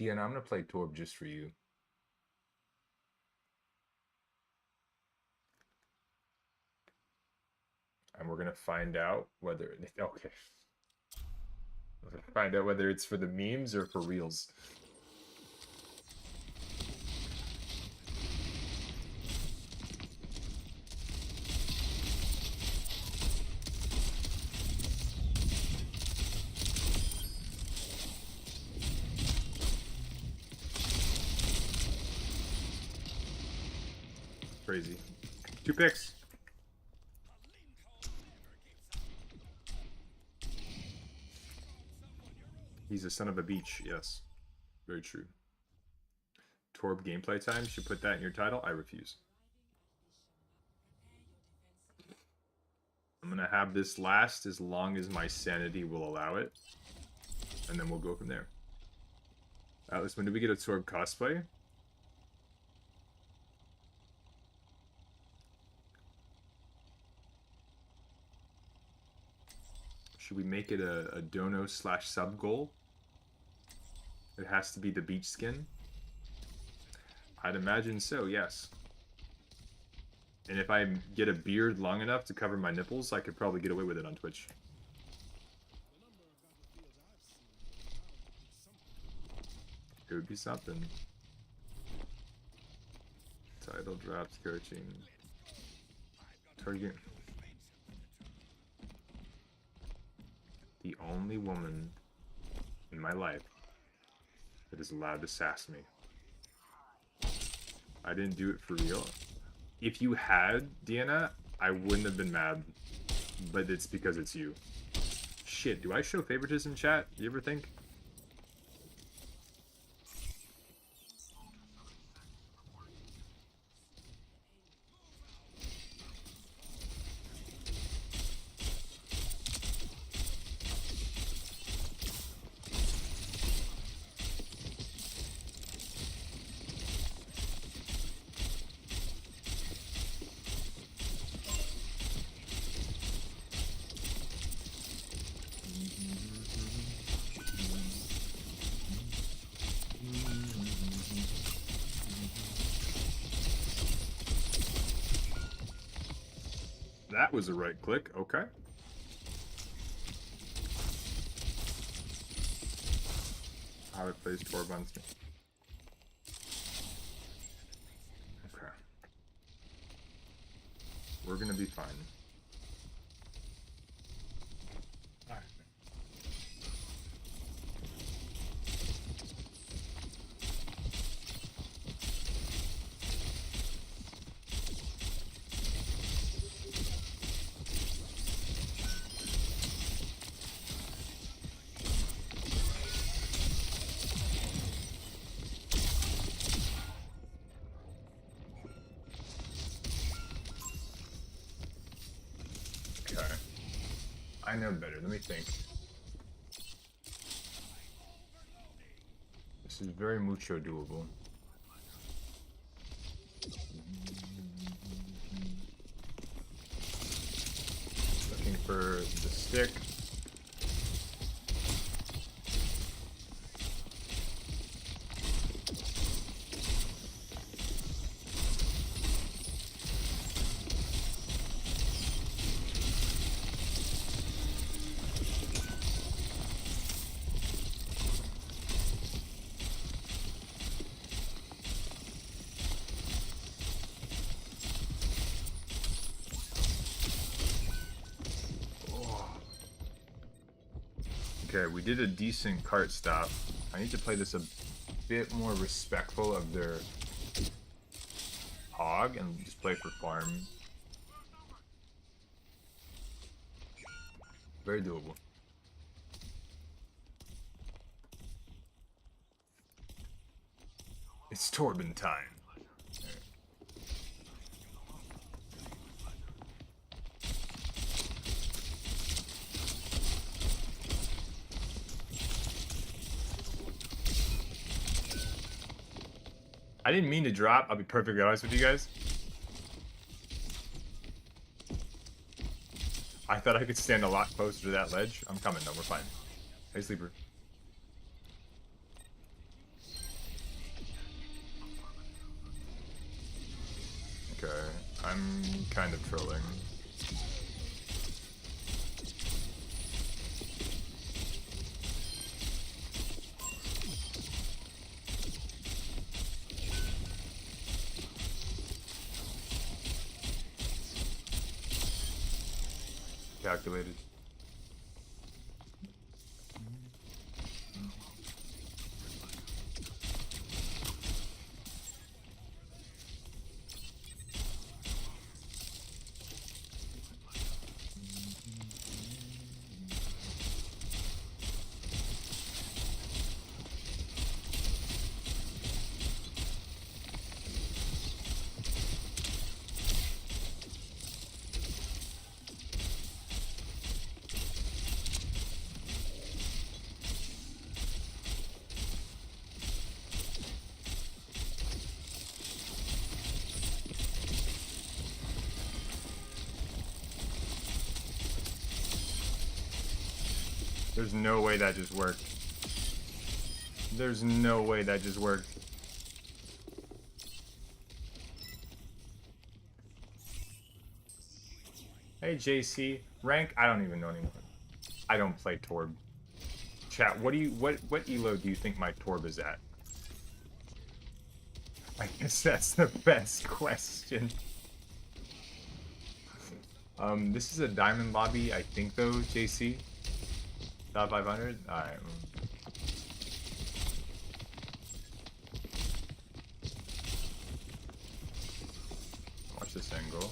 Deanna, I'm going to play Torb just for you. And we're going to find out whether... Okay. We're going to find out whether it's for the memes or for reals. Crazy. 2 picks. He's a son of a beach. Yes. Very true. Torb gameplay time. Should put that in your title. I refuse. I'm going to have this last as long as my sanity will allow it. And then we'll go from there. Atlas, when do we get a Torb cosplay? Should we make it a dono / sub goal? It has to be the beach skin? I'd imagine so, yes. And if I get a beard long enough to cover my nipples, I could probably get away with it on Twitch. It would be something. Title drops, coaching. Target. The only woman in my life that is allowed to sass me. I didn't do it for real. If you had, Deanna, I wouldn't have been mad. But it's because it's you. Shit, do I show favoritism, chat? You ever think? That was a right click, okay. How it plays Torb on me. Okay. We're gonna be fine. Alright. I know better. Let me think. This is very mucho doable. Looking for the stick. Okay, we did a decent cart stop. I need to play this a bit more respectful of their hog and just play for farm. Very doable. It's Torben time. I didn't mean to drop. I'll be perfectly honest with you guys. I thought I could stand a lot closer to that ledge. I'm coming though. We're fine. Hey, sleeper. Okay. I'm kind of trolling. Calculated. There's no way that just worked. There's no way that just worked. Hey JC, rank? I don't even know anymore. I don't play Torb. Chat, what elo do you think my Torb is at? I guess that's the best question. This is a diamond lobby, I think though, JC. Top 500? Alright. Watch this angle.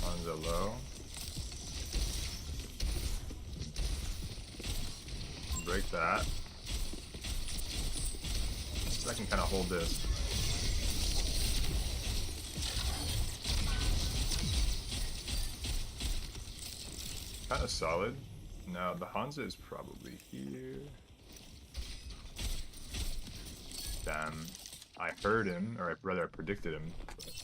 On the low. Break that. So I can kind of hold this. Kind of solid. Now the Hanzo is probably here. Damn. I heard him, or rather I predicted him. But...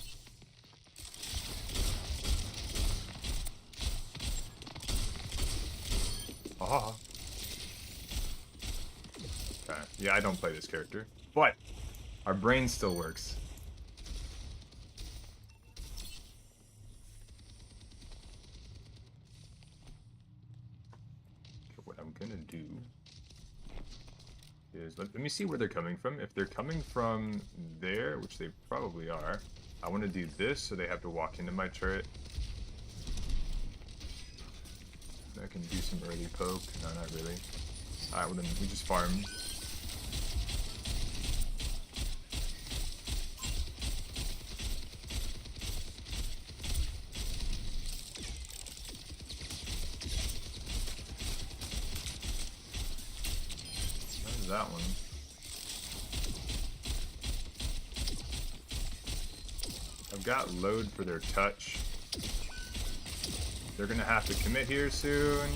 Ah. Okay. Yeah, I don't play this character. But our brain still works. What I'm gonna do is let me see where they're coming from. If they're coming from there, which they probably are, I want to do this so they have to walk into my turret. I can do some early poke. No, not really. Alright, well then we just farm. There's that one. I've got load for their touch. They're gonna have to commit here soon.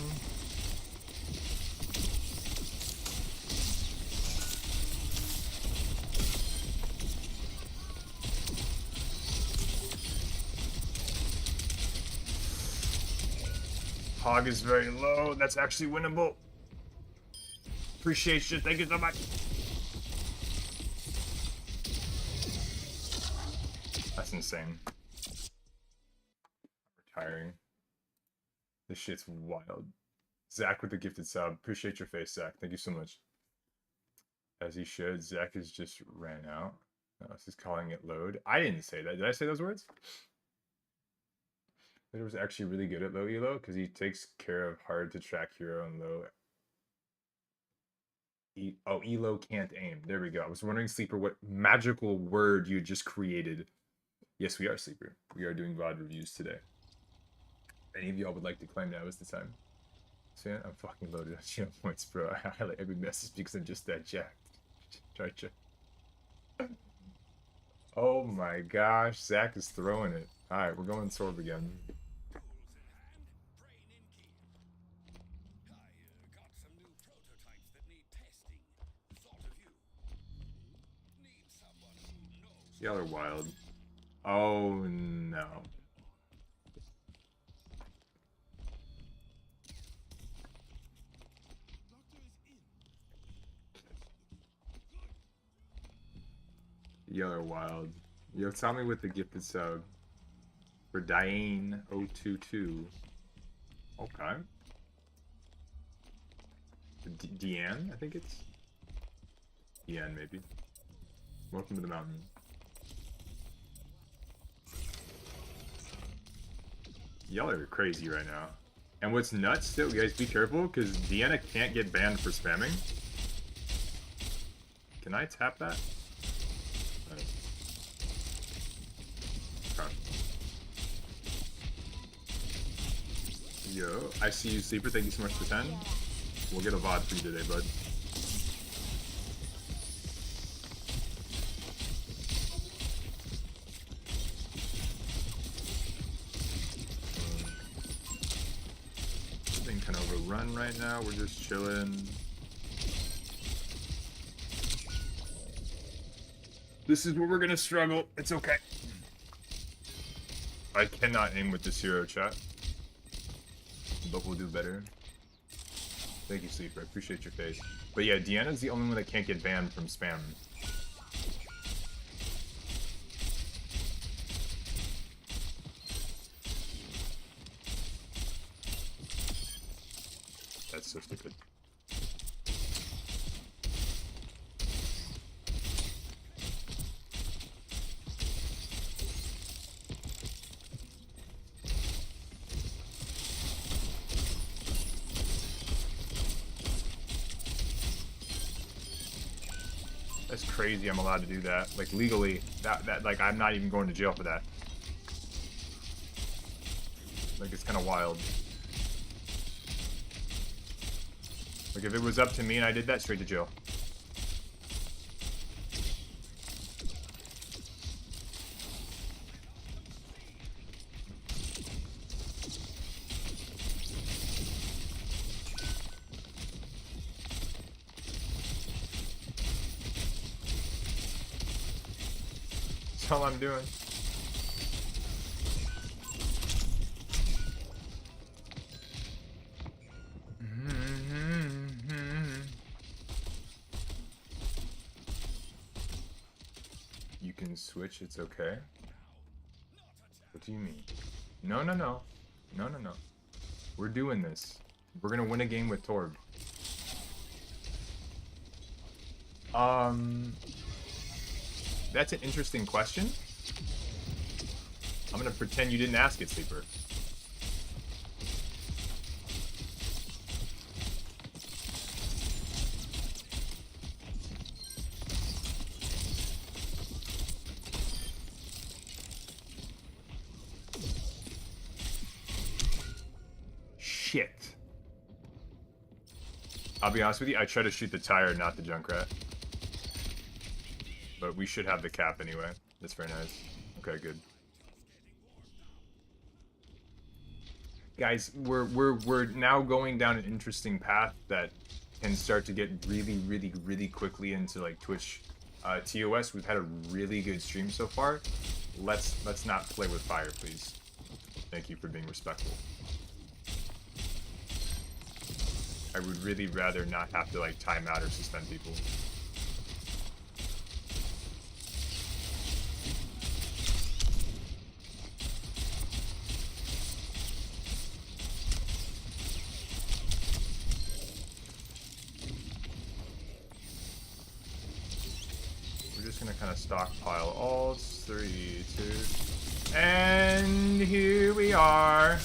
Hog is very low. That's actually winnable. Appreciate you. Thank you so much. That's insane. I'm retiring. This shit's wild. Zach with the gifted sub. Appreciate your face, Zach. Thank you so much. As he should. Zach has just ran out. No, he's calling it load. I didn't say that. Did I say those words? He was actually really good at low elo because he takes care of hard to track hero and low. Oh, elo can't aim. There we go. I was wondering, Sleeper, what magical word you just created. Yes, we are, Sleeper. We are doing VOD reviews today. If any of y'all would like to claim, now is the time. See, I'm fucking loaded on channel points, bro. I highlight every message because I'm just that jacked. Try. Oh my gosh, Zach is throwing it. Alright, we're going Sorb again. Y'all are wild. Oh no. Y'all are wild. Yo, tell me what the gifted sub for Diane022. Okay. Deanne, I think it's Deanne, maybe. Welcome to the mountain. Y'all are crazy right now. And what's nuts still, guys, be careful, because Deanna can't get banned for spamming. Can I tap that? Okay. Yo, I see you, Sleeper. Thank you so much for 10. We'll get a VOD for you today, bud. Thing kind of overrun right now. We're just chilling. This is where we're gonna struggle. It's okay. I cannot aim with this hero, chat. But we'll do better. Thank you, Sleeper. I appreciate your face. But yeah, Deanna's the only one that can't get banned from spam. That's so stupid. That's crazy. I'm allowed to do that. Like legally, that like I'm not even going to jail for that. Like it's kind of wild. Like if it was up to me and I did that, straight to jail. That's all I'm doing. You can switch, it's okay. What do you mean? No. We're doing this. We're gonna win a game with Torb. That's an interesting question. I'm gonna pretend you didn't ask it, Sleeper. Shit. I'll be honest with you, I try to shoot the tire, not the Junkrat. But we should have the cap anyway. That's very nice. Okay, good. Guys, we're now going down an interesting path that can start to get really quickly into like Twitch TOS. We've had a really good stream so far. Let's not play with fire, please. Thank you for being respectful. I would really rather not have to like time out or suspend people. We're just gonna kind of stockpile all 3, 2, and here we are.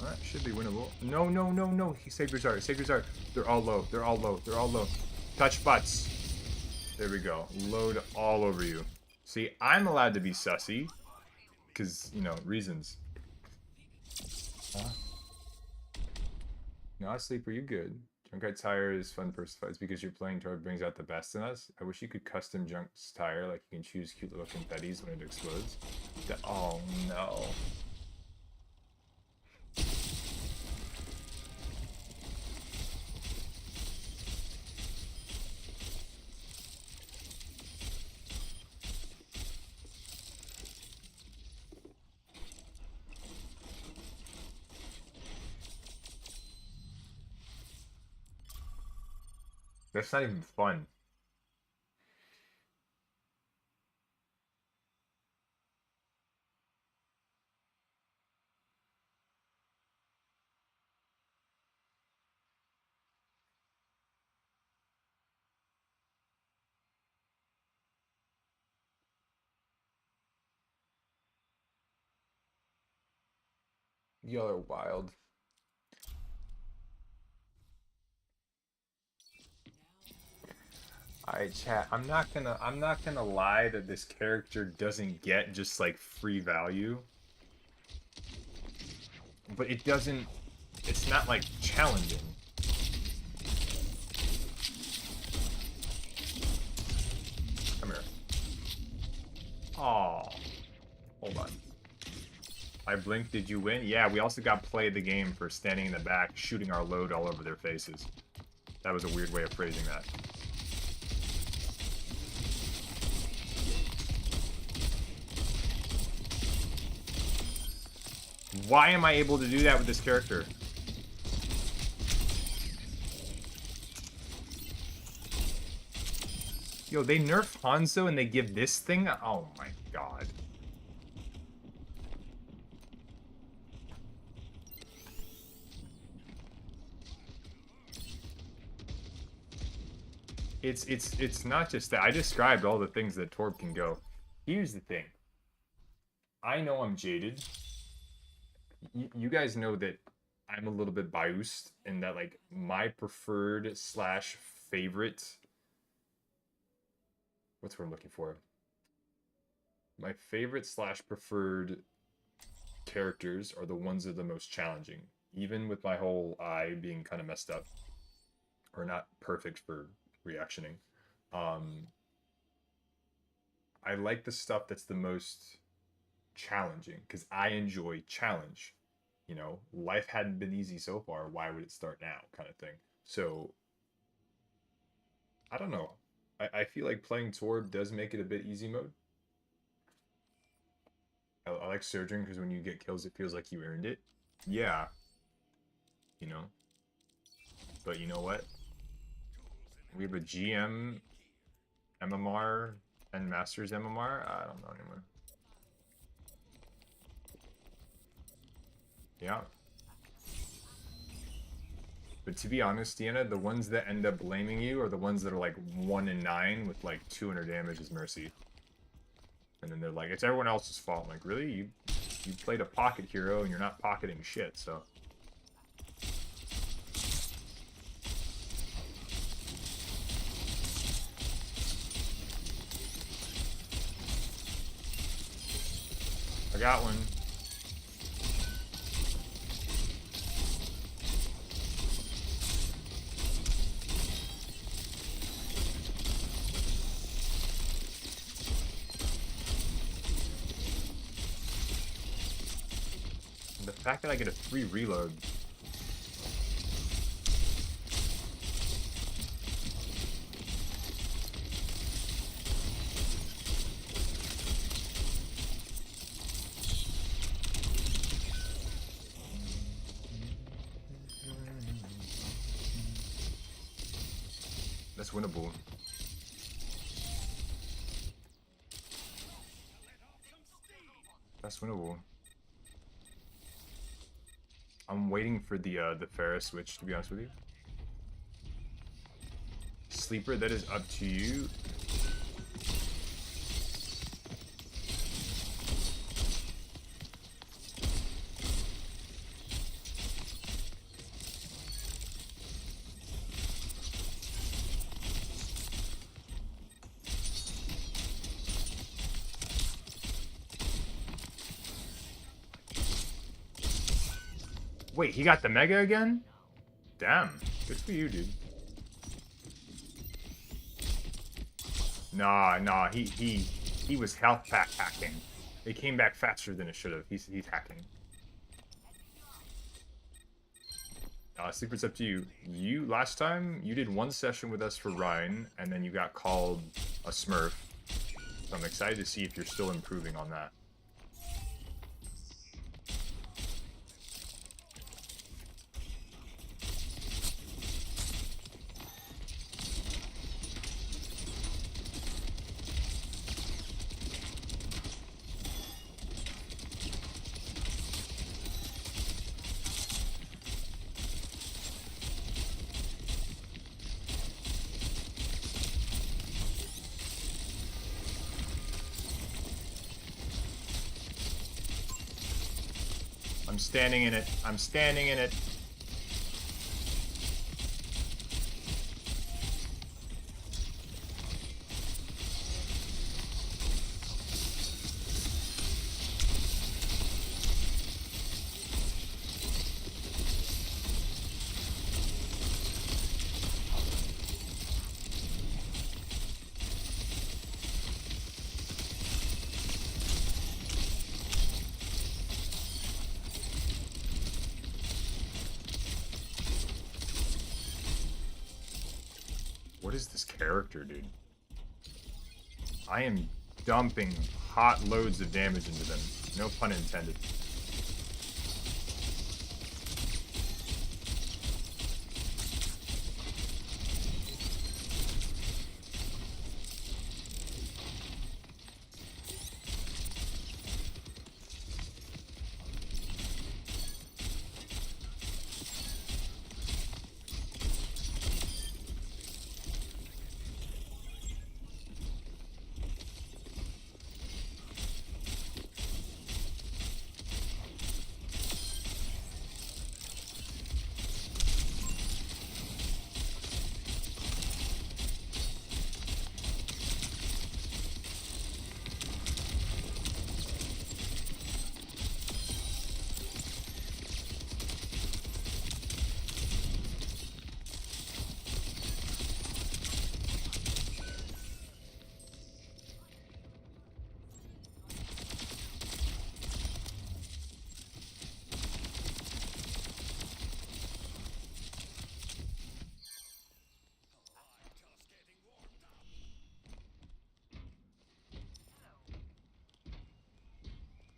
Alright, should be winnable. No. Sacred Art. They're all low. Touch butts. There we go. Load all over you. See, I'm allowed to be sussy. Because, you know, reasons. Huh? No, Sleeper, you good. Junkrat Tire is fun first fights because you're playing Torb brings out the best in us. I wish you could custom Junk's Tire, like you can choose cute little confettis when it explodes. Oh no. That's not even fun. Y'all are wild. Alright, chat. I'm not gonna lie that this character doesn't get just like free value. But it doesn't, it's not like challenging. Come here. Aw. Hold on. I blinked, did you win? Yeah, we also got played the game for standing in the back, shooting our load all over their faces. That was a weird way of phrasing that. Why am I able to do that with this character? Yo, they nerf Hanzo and they give this thing? Oh my god. It's not just that. I described all the things that Torb can go. Here's the thing. I know I'm jaded. You guys know that I'm a little bit biased in that, like, my preferred slash favorite... What's what I'm looking for? My favorite slash preferred characters are the ones that are the most challenging. Even with my whole eye being kind of messed up. Or not perfect for reactioning. I like the stuff that's the most challenging because I enjoy challenge. You know, life hadn't been easy so far. Why would it start now? Kind of thing. So, I don't know. I feel like playing Torb does make it a bit easy mode. I like Surging because when you get kills, it feels like you earned it. Yeah. You know. But you know what? We have a GM MMR and Masters MMR? I don't know anymore. Yeah. But to be honest, Deanna, the ones that end up blaming you are the ones that are like 1 in 9 with like 200 damage as Mercy. And then they're like, it's everyone else's fault. I'm like, really? You played a pocket hero and you're not pocketing shit, so... I got one. The fact that I get a free reload. That's winnable. That's winnable. I'm waiting for the Pharah switch, to be honest with you. Sleeper, that is up to you. Wait, he got the Mega again? Damn. Good for you, dude. Nah, he was health pack hacking. It came back faster than it should have. He's hacking. Secret's up to you. You, last time, you did one session with us for Ryan, and then you got called a Smurf. So I'm excited to see if you're still improving on that. I'm standing in it. I'm standing in it. What is this character, dude? I am dumping hot loads of damage into them. No pun intended.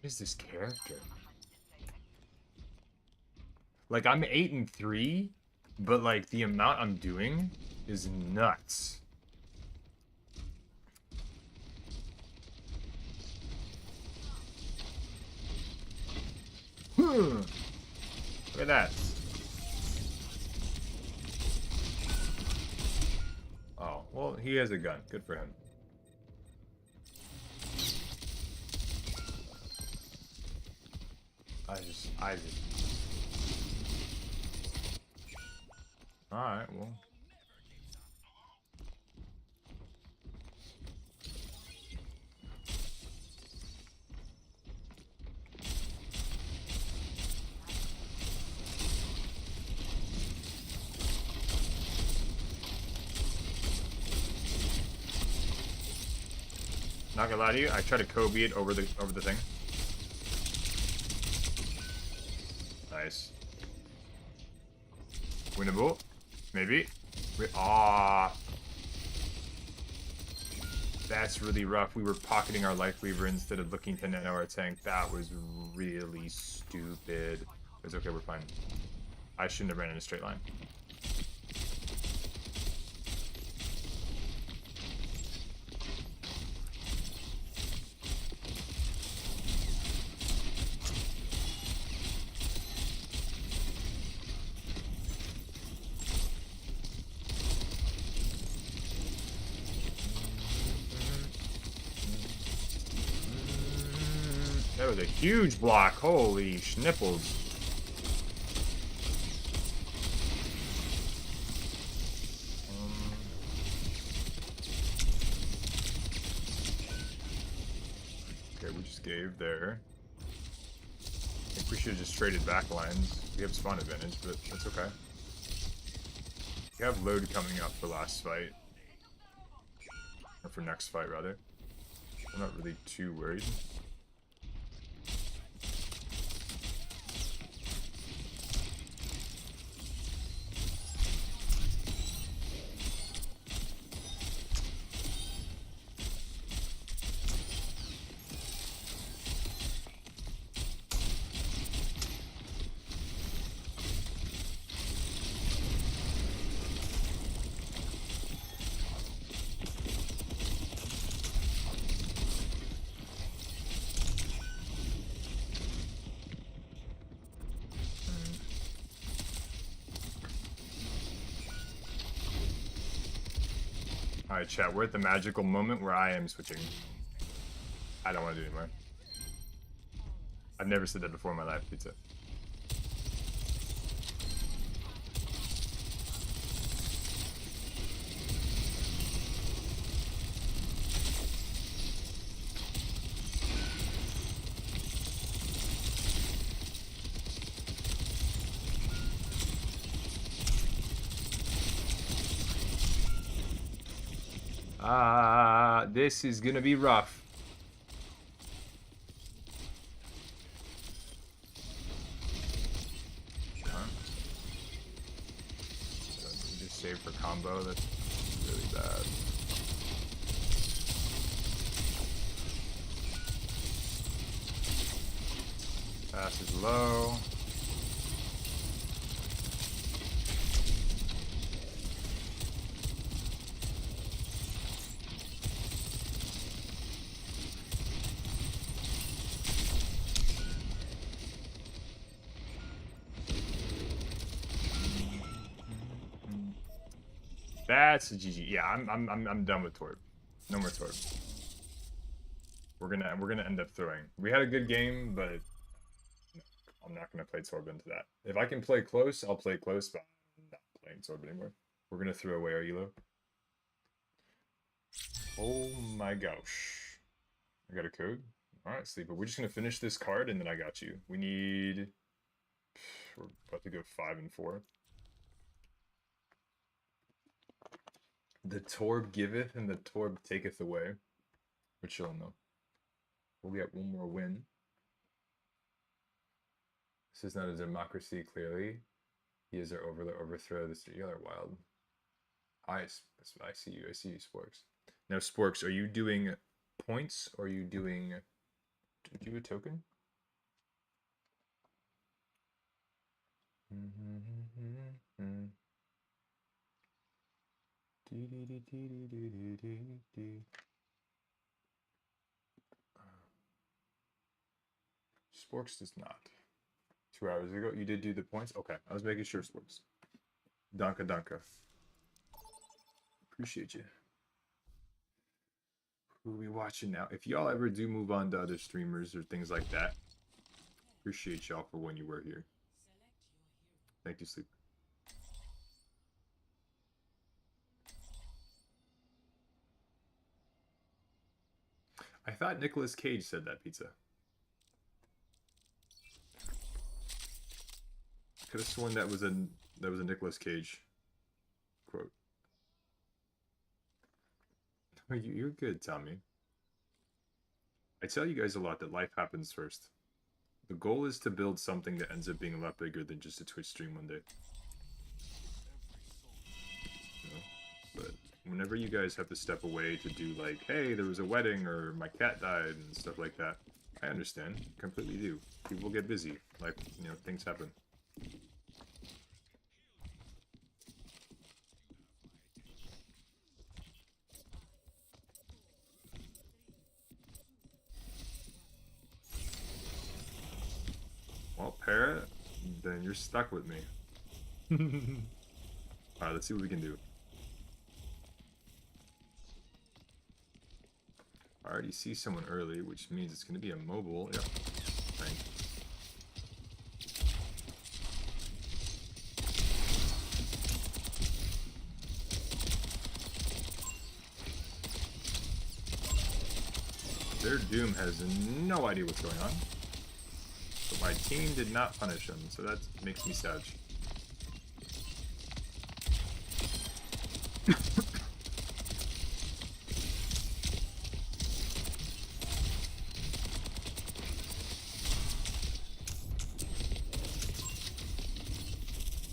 What is this character? Like, I'm 8-3, but like the amount I'm doing is nuts. Look at that. Oh, well, he has a gun. Good for him. I just... Alright, well... Not gonna lie to you, I tried to Kobe it over the thing. Nice. Winnable? Maybe? Ah, that's really rough. We were pocketing our life weaver instead of looking to nano our tank. That was really stupid. It's okay, we're fine. I shouldn't have ran in a straight line. That was a huge block. Holy schnipples. Okay, we just gave there. I think we should have just traded back lines. We have spawn advantage, but that's okay. We have load coming up for last fight. Or for next fight, rather. I'm not really too worried. Alright, chat, we're at the magical moment where I am switching. I don't want to do it anymore. I've never said that before in my life, pizza. This is gonna be rough. Just save for combo, that's really bad. Pass is low. That's a GG. Yeah, I'm done with Torb. No more Torb. We're gonna end up throwing. We had a good game, but I'm not gonna play Torb into that. If I can play close, I'll play close, but I'm not playing Torb anymore. We're gonna throw away our Elo. Oh my gosh. I got a code. Alright, Sleeper. We're just gonna finish this card and then I got you. We need... We're about to go 5 and 4. The Torb giveth and the Torb taketh away. We're chilling though. We'll get one more win. This is not a democracy, clearly. He is our overthrow. This you are wild. I see you. I see you, Sporks. Now, Sporks, are you doing points or are you doing... Do you have a token? Sporks does not. 2 hours ago, you did do the points? Okay, I was making sure, Sporks. Danka, danka. Appreciate you. Who are we watching now? If y'all ever do move on to other streamers or things like that, appreciate y'all for when you were here. Thank you, Sleep. I thought Nicolas Cage said that, pizza. Could have sworn that was a Nicolas Cage quote. You're good, Tommy. I tell you guys a lot that life happens first. The goal is to build something that ends up being a lot bigger than just a Twitch stream one day. You know? But whenever you guys have to step away to do like, hey, there was a wedding or my cat died and stuff like that, I understand. Completely do. People get busy. Like, you know, things happen. Well, Parrot, then you're stuck with me. Alright, let's see what we can do. I already see someone early, which means it's going to be a mobile. Yep. Thank you. Their Doom has no idea what's going on. But my team did not punish him, so that makes me sad.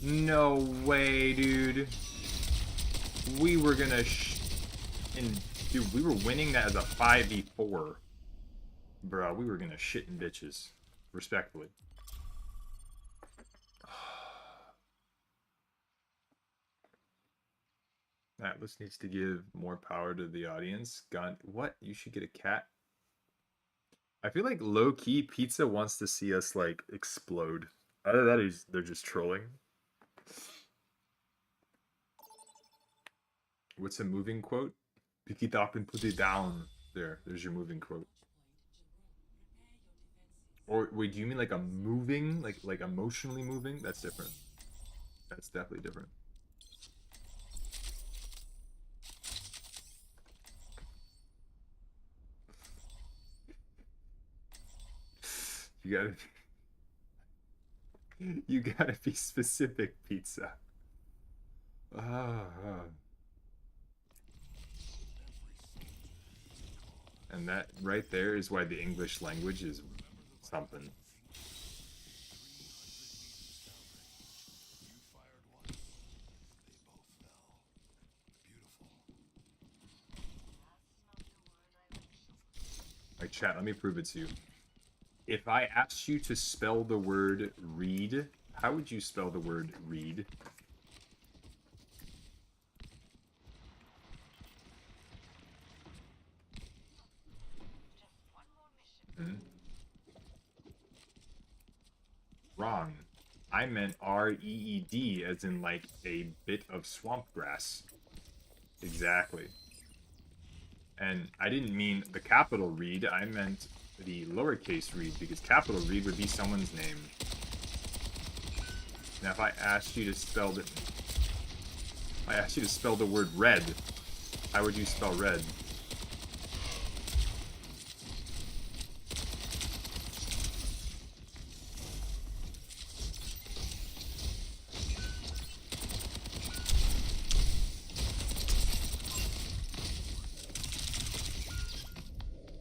No way, dude. We were gonna dude, we were winning that as a 5v4. Bro, we were gonna shit in bitches. Respectfully. Atlas needs to give more power to the audience. Gun. What? You should get a cat? I feel like low-key Pizza wants to see us, like, explode. Either that or they're just trolling. What's a moving quote? Pick it up and put it down. There's your moving quote. Or wait, do you mean like a moving, like emotionally moving? That's different. That's definitely different. You gotta be specific, Pizza. And that right there is why the English language is something. Like, chat, let me prove it to you. If I asked you to spell the word read, how would you spell the word read? Hmm? Wrong. I meant R-E-E-D, as in like a bit of swamp grass. Exactly. And I didn't mean the capital read, I meant the lowercase read, because capital read would be someone's name. Now if I asked you to spell the word red, how would you spell red?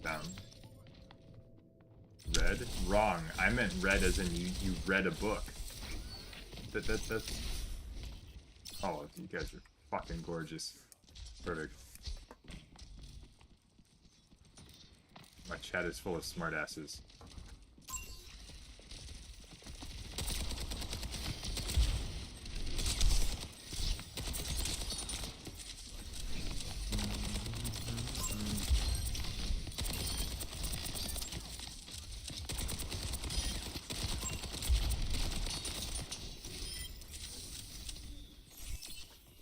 Down. Red? Wrong. I meant read as in you read a book. That's... Oh, you guys are fucking gorgeous. Perfect. My chat is full of smartasses.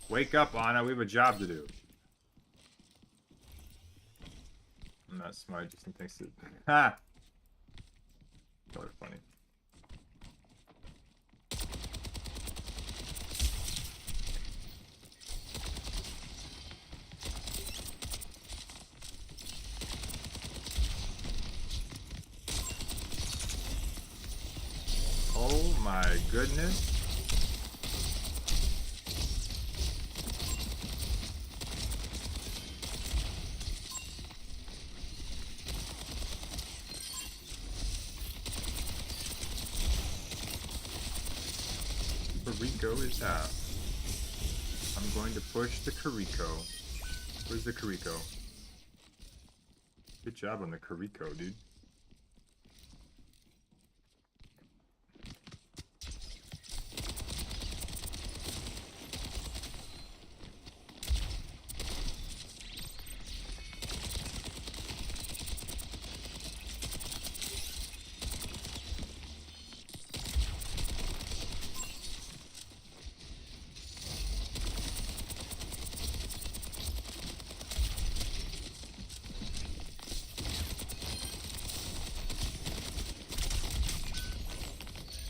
Wake up, Anna. We have a job to do. I'm not smart, just thinks it. Ha! Y'all are funny. Oh my goodness. Rico is out. I'm going to push the Carico. Where's the Carico? Good job on the Carico, dude.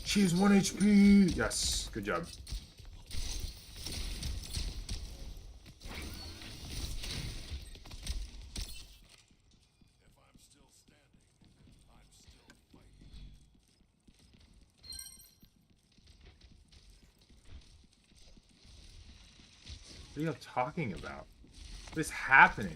She has 1 HP! Yes, good job. What are you talking about? What is happening?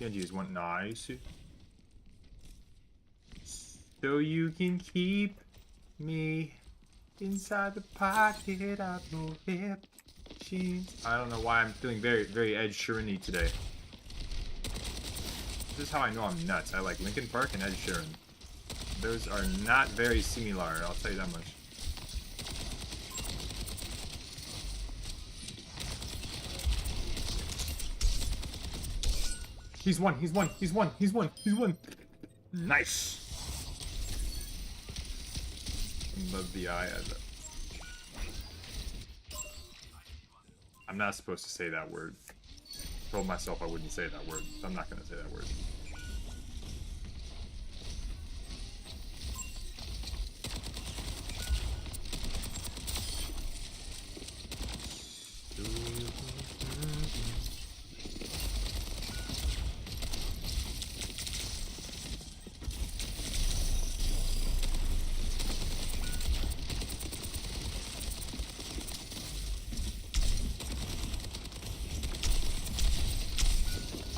Genji is one nice. So you can keep me inside the pocket of your hip jeans. I don't know why I'm feeling very, very Ed Sheeran-y today. This is how I know I'm nuts. I like Linkin Park and Ed Sheeran. Those are not very similar, I'll tell you that much. He's one. Nice. Love the eye. I'm not supposed to say that word. I told myself I wouldn't say that word, so I'm not going to say that word.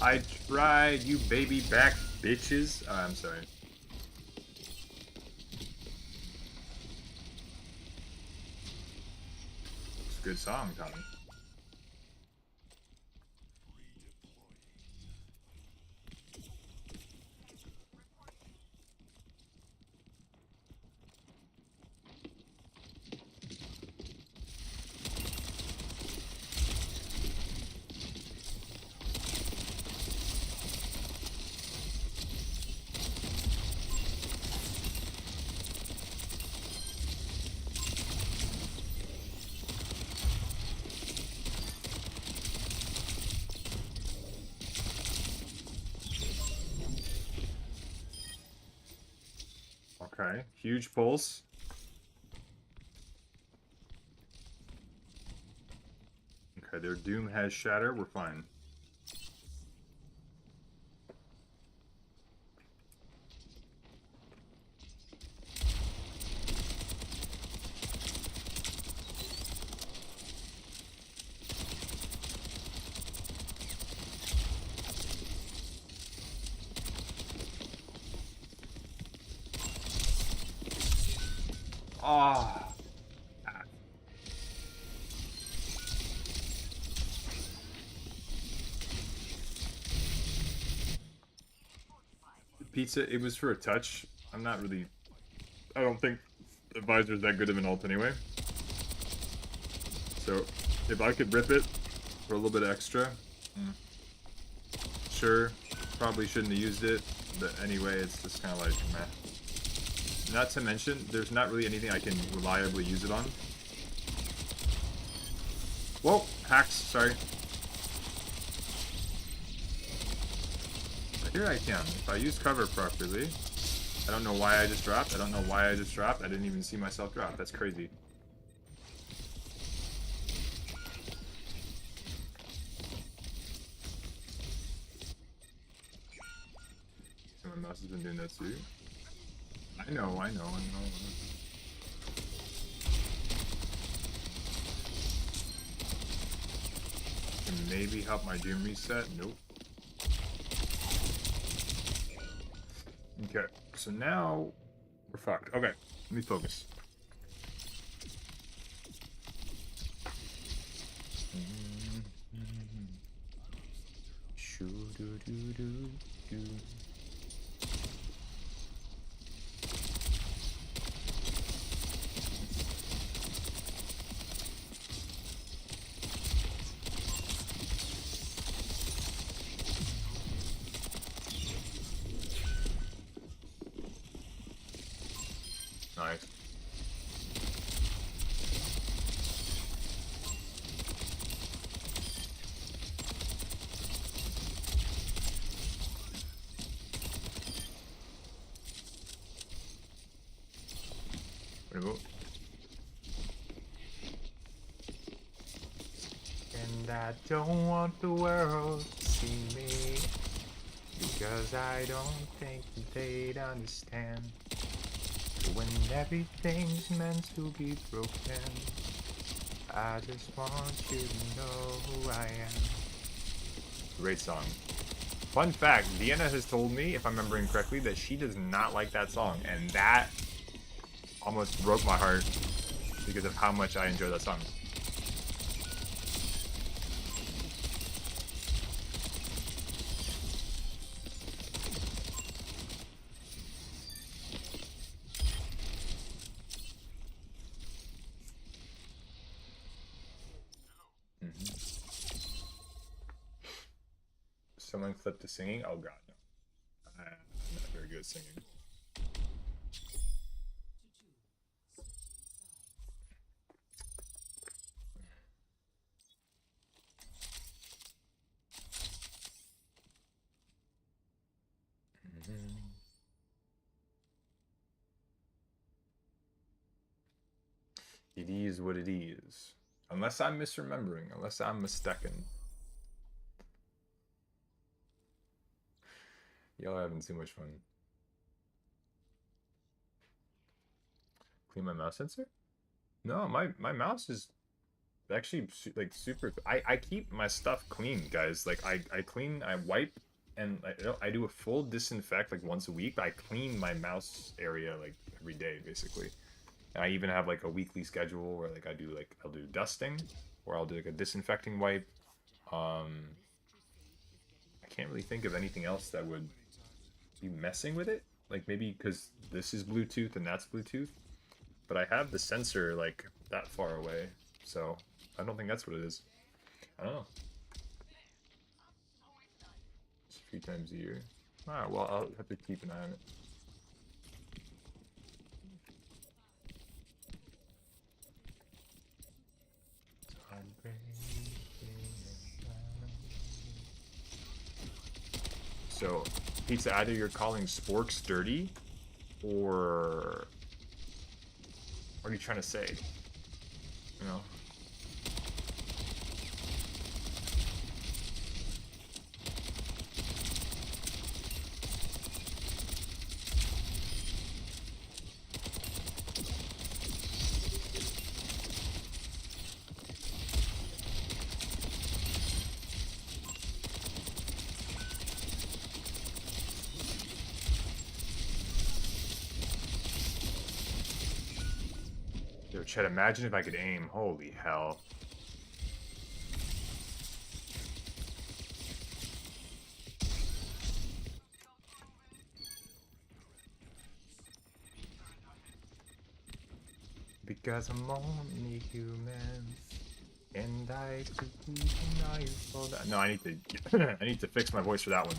I tried, you baby back bitches. I'm sorry. It's a good song, Tommy. Okay, huge pulse. Okay, their Doom has Shatter, we're fine. Ah. Pizza, it was for a touch. I'm not really... I don't think the visor's that good of an ult anyway. So, if I could rip it for a little bit extra, sure, probably shouldn't have used it, but anyway, it's just kind of like, meh. Not to mention, there's not really anything I can reliably use it on. Whoa, hacks, sorry. But here I can, if I use cover properly. I don't know why I just dropped, I didn't even see myself drop, that's crazy. Someone else has been doing that too. I know. Can maybe help my Doom reset? Nope. Okay, so now we're fucked. Okay, let me focus. Nice. Wait, I don't want the world to see me, because I don't think they'd understand. When everything's meant to be broken, I just want you to know who I am. Great song. Fun fact, Vienna has told me, if I'm remembering correctly, that she does not like that song, and that almost broke my heart because of how much I enjoy that song. Someone clipped the singing? Oh god, no. I'm not very good at singing. It is what it is. Unless I'm misremembering, unless I'm mistaken. Y'all are having too much fun. Clean my mouse sensor? No, my mouse is actually like super. I keep my stuff clean, guys. Like I clean, I wipe, and I do a full disinfect like once a week. But I clean my mouse area like every day, basically. And I even have like a weekly schedule where like I'll do dusting, or I'll do like a disinfecting wipe. I can't really think of anything else that would be messing with it. Like maybe because this is Bluetooth and that's Bluetooth, but I have the sensor like that far away, so I don't think that's what it is. I don't know. It's a few times a year. Alright, well I'll have to keep an eye on it. So, pizza, either you're calling sporks dirty, or what are you trying to say? You know? Yo, Chet, imagine if I could aim. Holy hell. Because I'm only human, and I could deny you for that. No, I need to I need to fix my voice for that one.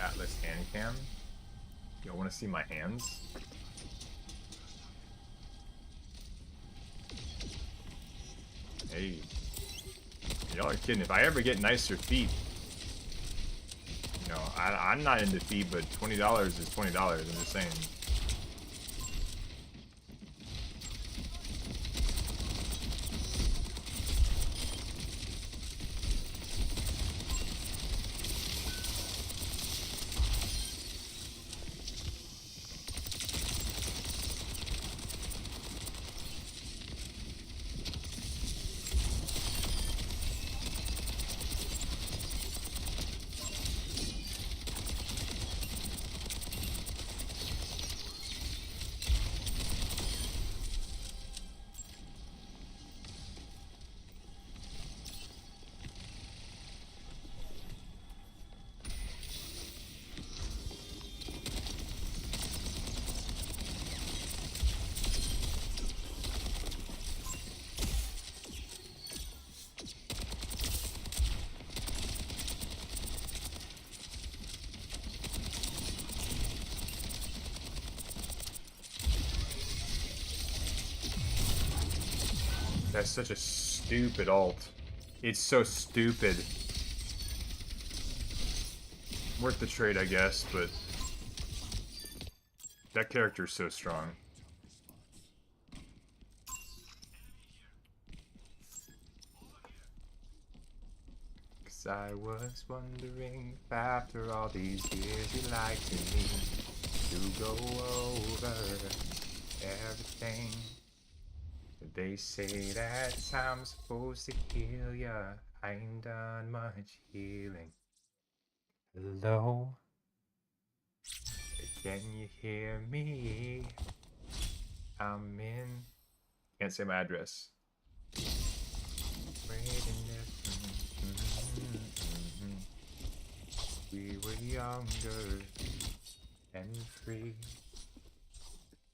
Atlas hand cam. Y'all want to see my hands? Hey, y'all are kidding. If I ever get nicer feet, you know, I'm not into feet, but $20 is $20. I'm just saying. That's such a stupid ult. It's so stupid. Worth the trade, I guess, but that character's so strong. Cause I was wondering if after all these years you'd like me to go over everything. They say that I'm supposed to heal ya. I ain't done much healing. Hello? Can you hear me? I'm in. Can't say my address. We were younger and free.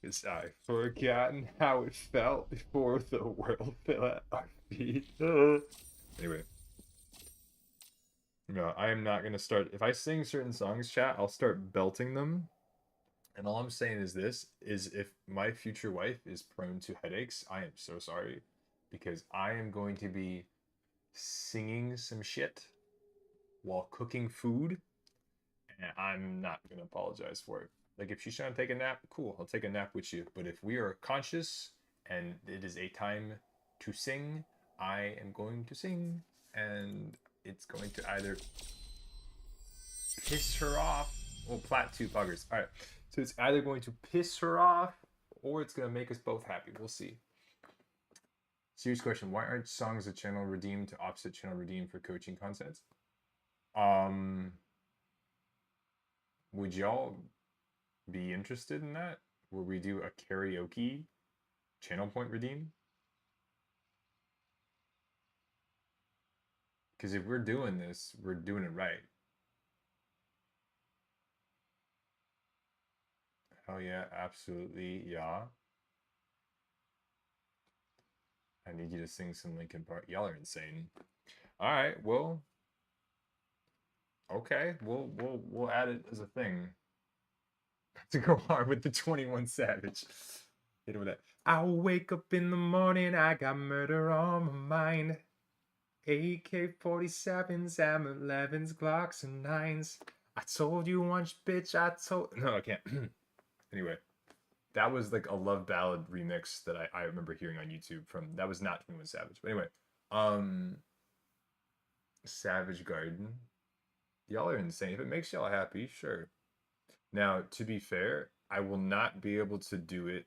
Cause I've forgotten how it felt before the world fell at our feet. Anyway. No, I am not gonna start. If I sing certain songs, chat, I'll start belting them. And all I'm saying is this, is if my future wife is prone to headaches, I am so sorry. Because I am going to be singing some shit while cooking food. And I'm not gonna apologize for it. Like if she's trying to take a nap, cool, I'll take a nap with you. But if we are conscious and it is a time to sing, I am going to sing. And it's going to either piss her off. Well, plat 2 buggers. Alright. So it's either going to piss her off or it's going to make us both happy. We'll see. Serious question. Why aren't songs of channel redeemed to opposite channel redeemed for coaching content? Would y'all be interested in that? Where we do a karaoke channel point redeem? Because if we're doing this, we're doing it right. Hell yeah, absolutely, yeah. I need you to sing some Linkin Park. Y'all are insane. All right, well, okay, we'll add it as a thing to go hard with the 21 Savage. Hit it with that. I wake up in the morning, I got murder on my mind. AK-47s, M11s, Glocks, and 9s. I told you once, bitch, I told... No, I can't. Anyway, that was like a love ballad remix that I remember hearing on YouTube from... That was not 21 Savage. But anyway, Savage Garden. Y'all are insane. If it makes y'all happy, sure. Now, to be fair, I will not be able to do it.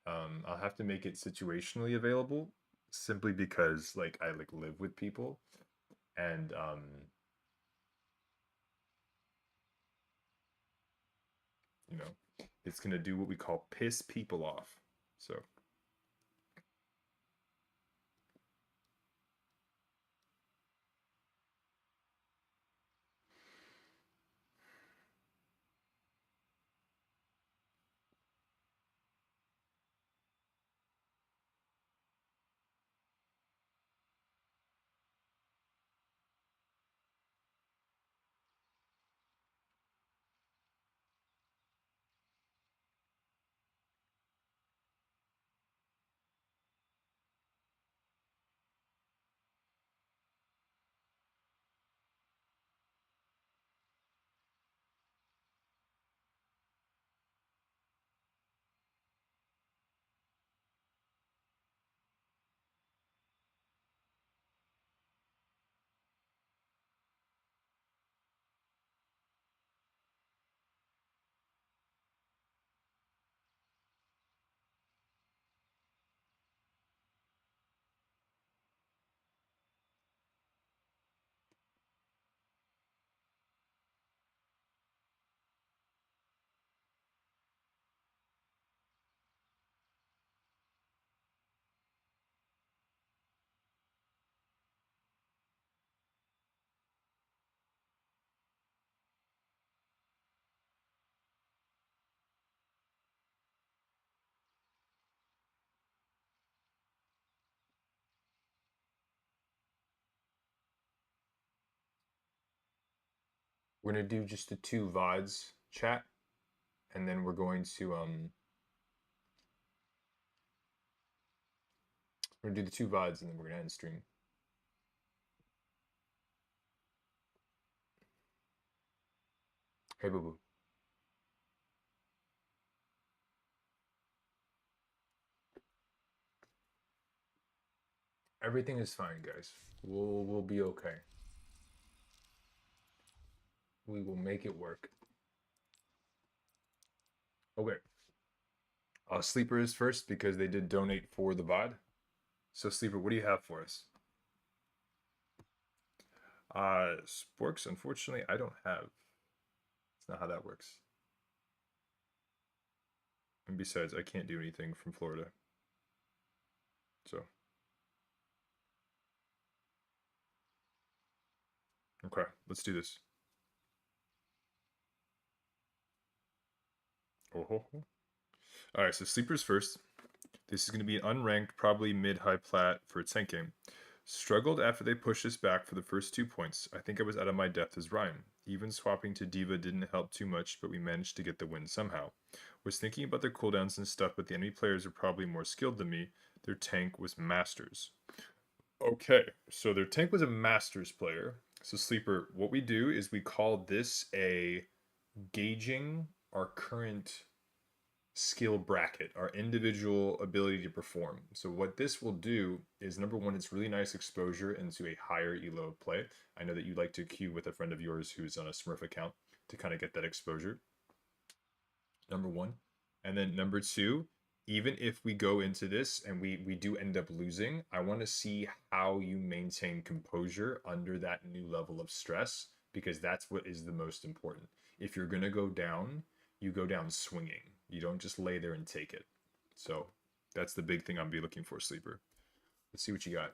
I'll have to make it situationally available simply because like I like live with people and you know, it's gonna do what we call piss people off. So we're gonna do just the 2 VODs chat, and then we're going to We're gonna do the 2 VODs and then we're gonna end stream. Hey, boo boo. Everything is fine, guys. We'll be okay. We will make it work. Okay. Sleeper is first because they did donate for the VOD. So Sleeper, what do you have for us? Sporks, unfortunately, I don't have. It's not how that works. And besides, I can't do anything from Florida. So. Okay, let's do this. Oh. Alright, so Sleeper's first. This is going to be an unranked, probably mid-high plat for a tank game. Struggled after they pushed us back for the first 2 points. I think I was out of my depth as Ryan. Even swapping to Diva didn't help too much, but we managed to get the win somehow. Was thinking about their cooldowns and stuff, but the enemy players are probably more skilled than me. Their tank was Masters. Okay, so their tank was a Masters player. So Sleeper, what we do is we call this a gauging our current skill bracket, our individual ability to perform. So what this will do is, number one, it's really nice exposure into a higher elo play. I know that you like to queue with a friend of yours who's on a Smurf account to kind of get that exposure. Number one. And then number two, even if we go into this and we do end up losing, I want to see how you maintain composure under that new level of stress, because that's what is the most important. If you're going to go down, you go down swinging. You don't just lay there and take it. So that's the big thing I'll be looking for, Sleeper. Let's see what you got.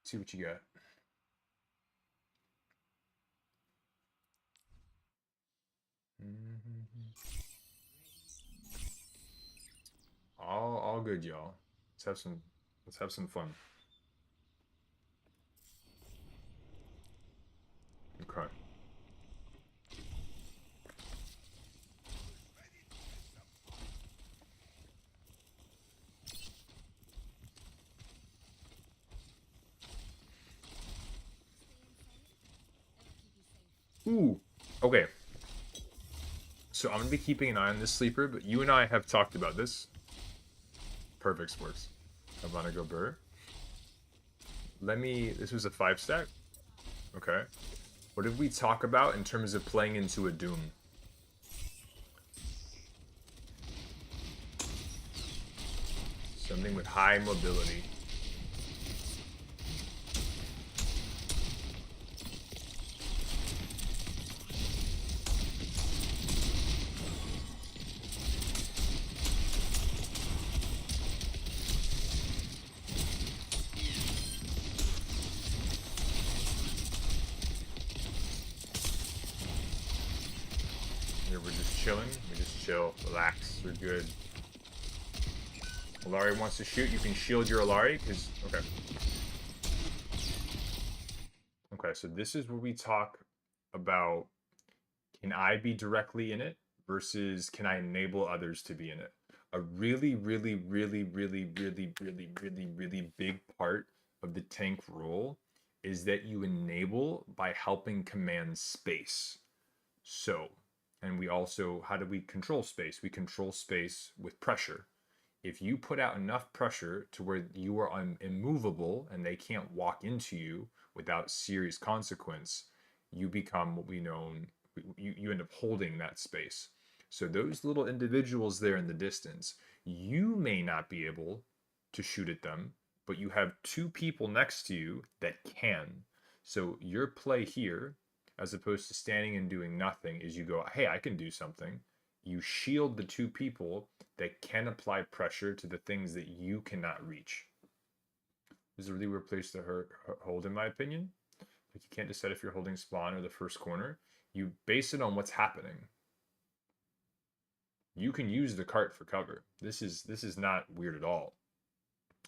Let's see what you got. All good, y'all. Let's have some fun. Okay. Ooh. Okay. So I'm gonna be keeping an eye on this, Sleeper, but you and I have talked about this. Perfect Sporks. I'm gonna go Burr. This was a 5-stack? Okay. What did we talk about in terms of playing into a Doom? Something with high mobility. Here we're just chilling. We just chill, relax, we're good. Alari wants to shoot, you can shield your Alari, because, okay. Okay, so this is where we talk about, can I be directly in it versus can I enable others to be in it? A really, really, really, really, really, really, really, really big part of the tank role is that you enable by helping command space. So, and we also, how do we control space? We control space with pressure. If you put out enough pressure to where you are immovable and they can't walk into you without serious consequence, you become what we know, you end up holding that space. So those little individuals there in the distance, you may not be able to shoot at them, but you have 2 people next to you that can. So your play here, as opposed to standing and doing nothing, is you go, hey, I can do something. You shield the 2 people that can apply pressure to the things that you cannot reach. This is a really weird place to hold, in my opinion. Like, you can't decide if you're holding spawn or the first corner. You base it on what's happening. You can use the cart for cover. This is not weird at all.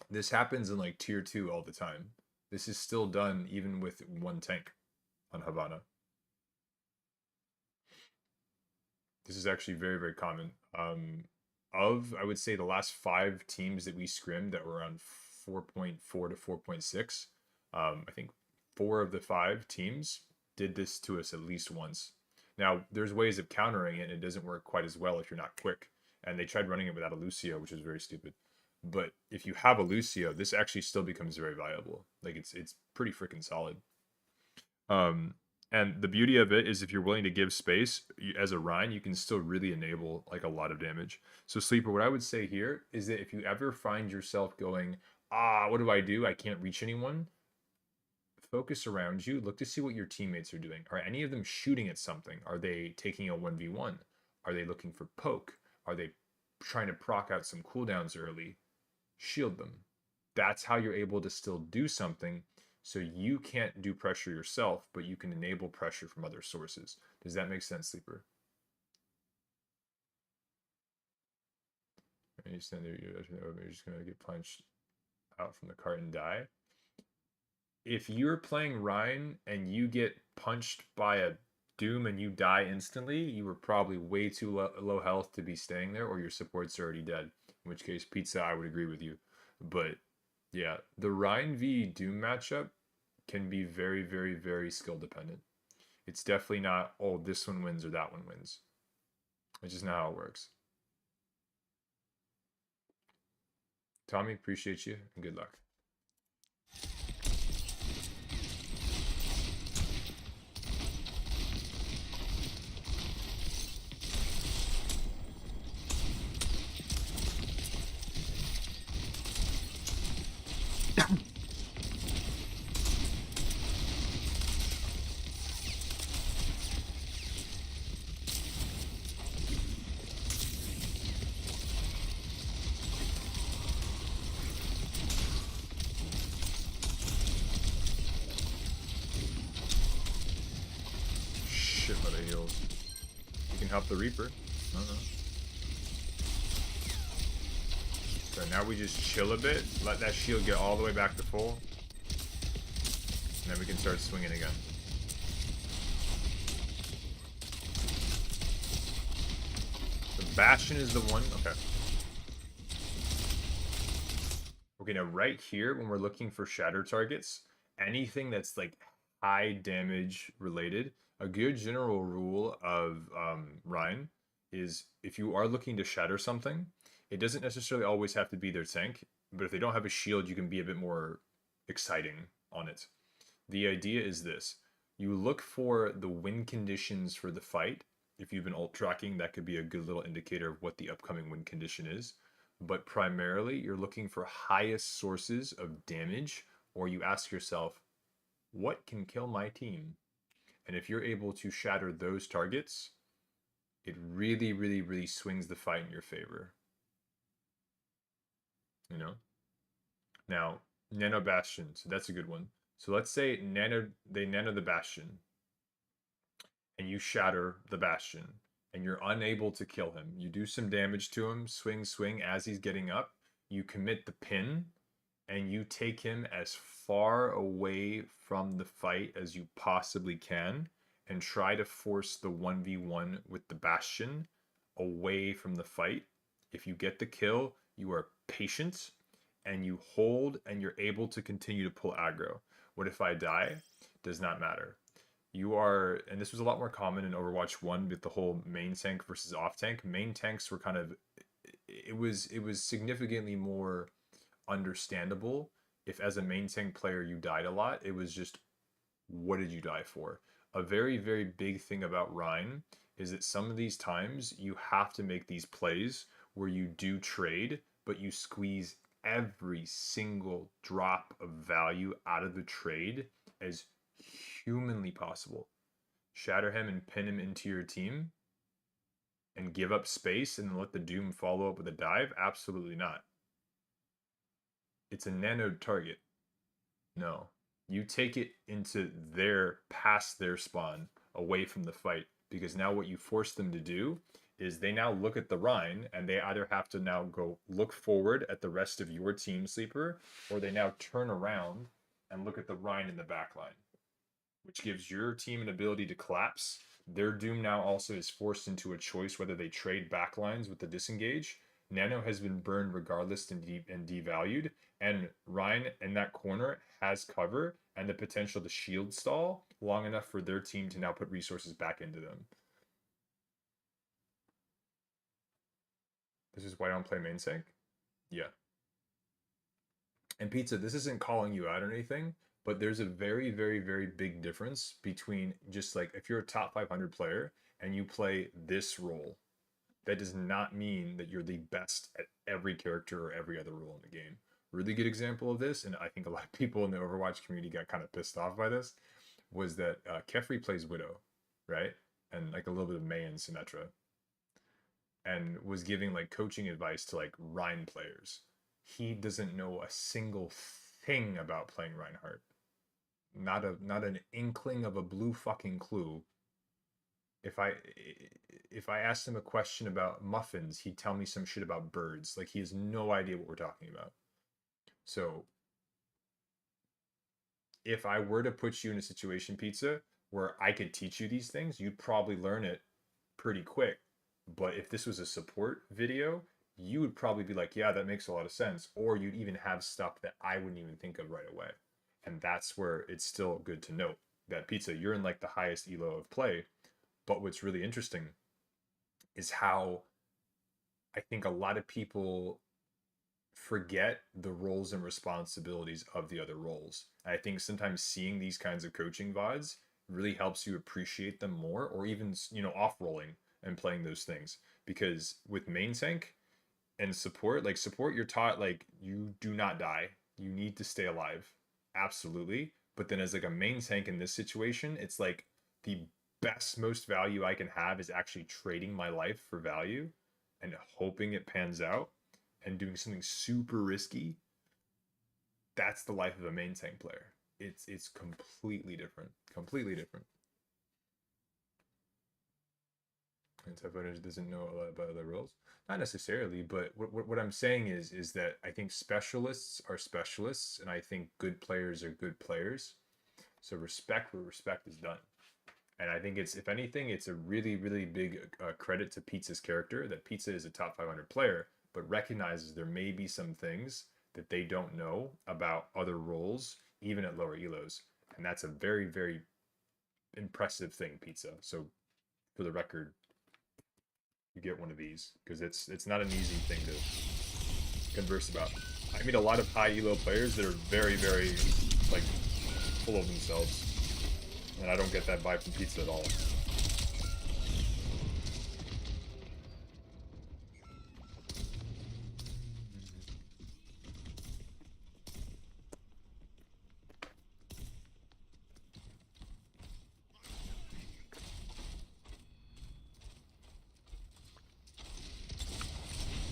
This happens in like tier 2 all the time. This is still done even with 1 tank. on Havana. This is actually very, very common. I would say, the last 5 teams that we scrimmed that were around 4.4 to 4.6, I think 4 of the 5 teams did this to us at least once. Now, there's ways of countering it, and it doesn't work quite as well if you're not quick. And they tried running it without a Lucio, which is very stupid. But if you have a Lucio, this actually still becomes very viable. Like, it's pretty freaking solid. And the beauty of it is, if you're willing to give space as a Rhine, you can still really enable like a lot of damage. So Sleeper, what I would say here is that if you ever find yourself going, what do? I can't reach anyone. Focus around you. Look to see what your teammates are doing. Are any of them shooting at something? Are they taking a 1v1? Are they looking for poke? Are they trying to proc out some cooldowns early? Shield them. That's how you're able to still do something. So you can't do pressure yourself, but you can enable pressure from other sources. Does that make sense, Sleeper? And you stand there, you're just going to get punched out from the cart and die. If you're playing Rhine and you get punched by a Doom and you die instantly, you were probably way too low health to be staying there, or your support's already dead. In which case, Pizza, I would agree with you. But yeah, the Rhine v Doom matchup can be very, very, very skill dependent. It's definitely not, oh, this one wins or that one wins. It's just not how it works. Tommy, appreciate you and good luck. Shitload of heals. You can help the Reaper. So now we just chill a bit, let that shield get all the way back to full, and then we can start swinging again. The Bastion is the one. Okay. Okay, now right here, when we're looking for shatter targets, anything that's like high damage related, a good general rule of Rhine is, if you are looking to shatter something, it doesn't necessarily always have to be their tank, but if they don't have a shield, you can be a bit more exciting on it. The idea is this: you look for the win conditions for the fight. If you've been ult tracking, that could be a good little indicator of what the upcoming win condition is. But primarily, you're looking for highest sources of damage, or you ask yourself, what can kill my team? And if you're able to shatter those targets, it really, really, really swings the fight in your favor. You know? Now, Nano Bastion, so that's a good one. So let's say they nano the Bastion, and you shatter the Bastion, and you're unable to kill him. You do some damage to him, swing as he's getting up. You commit the pin, and you take him as far away from the fight as you possibly can, and try to force the 1v1 with the Bastion away from the fight. If you get the kill, you are patient, and you hold, and you're able to continue to pull aggro. What if I die? Does not matter. You are, and this was a lot more common in Overwatch 1 with the whole main tank versus off tank. Main tanks were kind of, it was significantly more understandable if, as a main tank player, you died a lot. It was just, what did you die for? A very, very big thing about Rhine is that some of these times you have to make these plays where you do trade, but you squeeze every single drop of value out of the trade as humanly possible. Shatter him and pin him into your team and give up space and let the Doom follow up with a dive? Absolutely not. It's a nano target. No. You take it into past their spawn, away from the fight, because now what you force them to do is they now look at the Rhine, and they either have to now go look forward at the rest of your team, Sleeper, or they now turn around and look at the Rhine in the back line. which gives your team an ability to collapse. Their Doom now also is forced into a choice whether they trade backlines with the disengage. Nano has been burned regardless and devalued, and Ryan in that corner has cover and the potential to shield stall long enough for their team to now put resources back into them. This is why I don't play main sync? Yeah. And Pizza, this isn't calling you out or anything, but there's a very, very, very big difference between just like if you're a top 500 player and you play this role, that does not mean that you're the best at every character or every other role in the game. Really good example of this, and I think a lot of people in the Overwatch community got kind of pissed off by this, was that Kefri plays Widow, right? And like a little bit of Mei and Symmetra, and was giving like coaching advice to like Rhine players. He doesn't know a single thing about playing Reinhardt. Not an inkling of a blue fucking clue. If I asked him a question about muffins, he'd tell me some shit about birds. Like he has no idea what we're talking about. So if I were to put you in a situation, Pizza, where I could teach you these things, you'd probably learn it pretty quick. But if this was a support video, you would probably be like, yeah, that makes a lot of sense. Or you'd even have stuff that I wouldn't even think of right away. And that's where it's still good to note that Pizza, you're in like the highest elo of play. But what's really interesting is how I think a lot of people forget the roles and responsibilities of the other roles. And I think sometimes seeing these kinds of coaching VODs really helps you appreciate them more, or even, off-rolling and playing those things. Because with main tank and support, like support, you're taught like you do not die. You need to stay alive. Absolutely. But then as like a main tank in this situation, it's like the best, most value I can have is actually trading my life for value and hoping it pans out and doing something super risky. That's the life of a main tank player. It's completely different. Completely different. And Tough doesn't know a lot about other roles. Not necessarily, but what I'm saying is that I think specialists are specialists, and I think good players are good players. So respect where respect is done. And I think it's, if anything, it's a really, really big credit to Pizza's character that Pizza is a top 500 player, but recognizes there may be some things that they don't know about other roles, even at lower elos. And that's a very, very impressive thing, Pizza. So for the record, you get one of these because it's not an easy thing to converse about. I meet a lot of high elo players that are very, very like full of themselves. And I don't get that vibe from Pizza at all.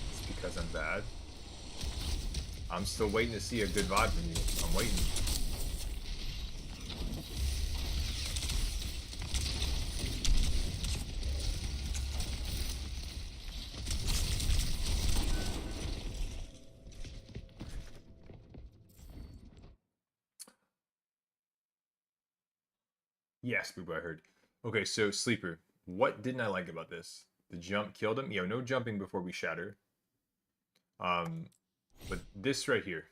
It's because I'm bad. I'm still waiting to see a good vibe from you. I'm waiting. Yes, Booba, I heard. Okay, so Sleeper, what didn't I like about this? The jump killed him? No jumping before we shatter. But this right here.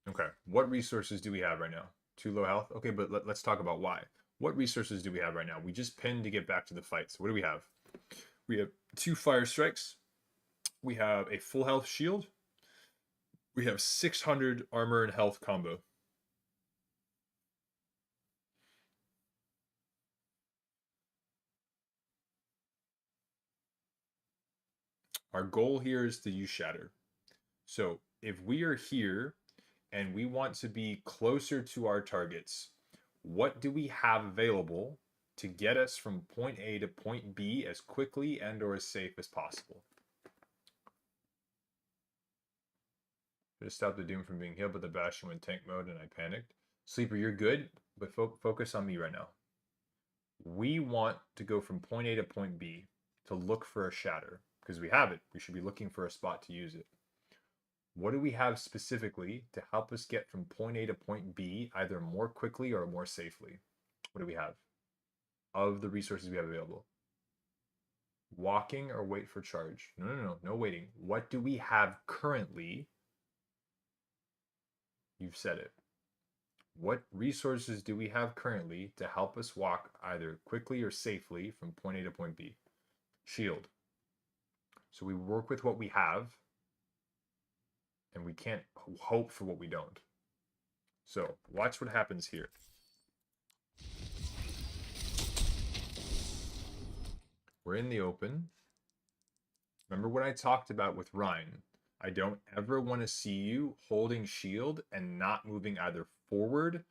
Okay, what resources do we have right now? Too low health? Okay, but let's talk about why. What resources do we have right now? We just pinned to get back to the fight. So what do we have? We have 2 fire strikes. We have a full health shield. We have 600 armor and health combo. Our goal here is to use shatter. So if we are here and we want to be closer to our targets, what do we have available to get us from point A to point B as quickly and or as safe as possible? Just stop the Doom from being healed, but the Bastion went tank mode and I panicked. Sleeper, you're good, but focus on me right now. We want to go from point A to point B to look for a shatter because we have it. We should be looking for a spot to use it. What do we have specifically to help us get from point A to point B either more quickly or more safely? What do we have of the resources we have available? Walking or wait for charge? No waiting. What do we have currently? You've said it. What resources do we have currently to help us walk either quickly or safely from point A to point B? Shield. So we work with what we have, and we can't hope for what we don't. So watch what happens here. We're in the open. Remember what I talked about with Ryan. I don't ever want to see you holding shield and not moving either forward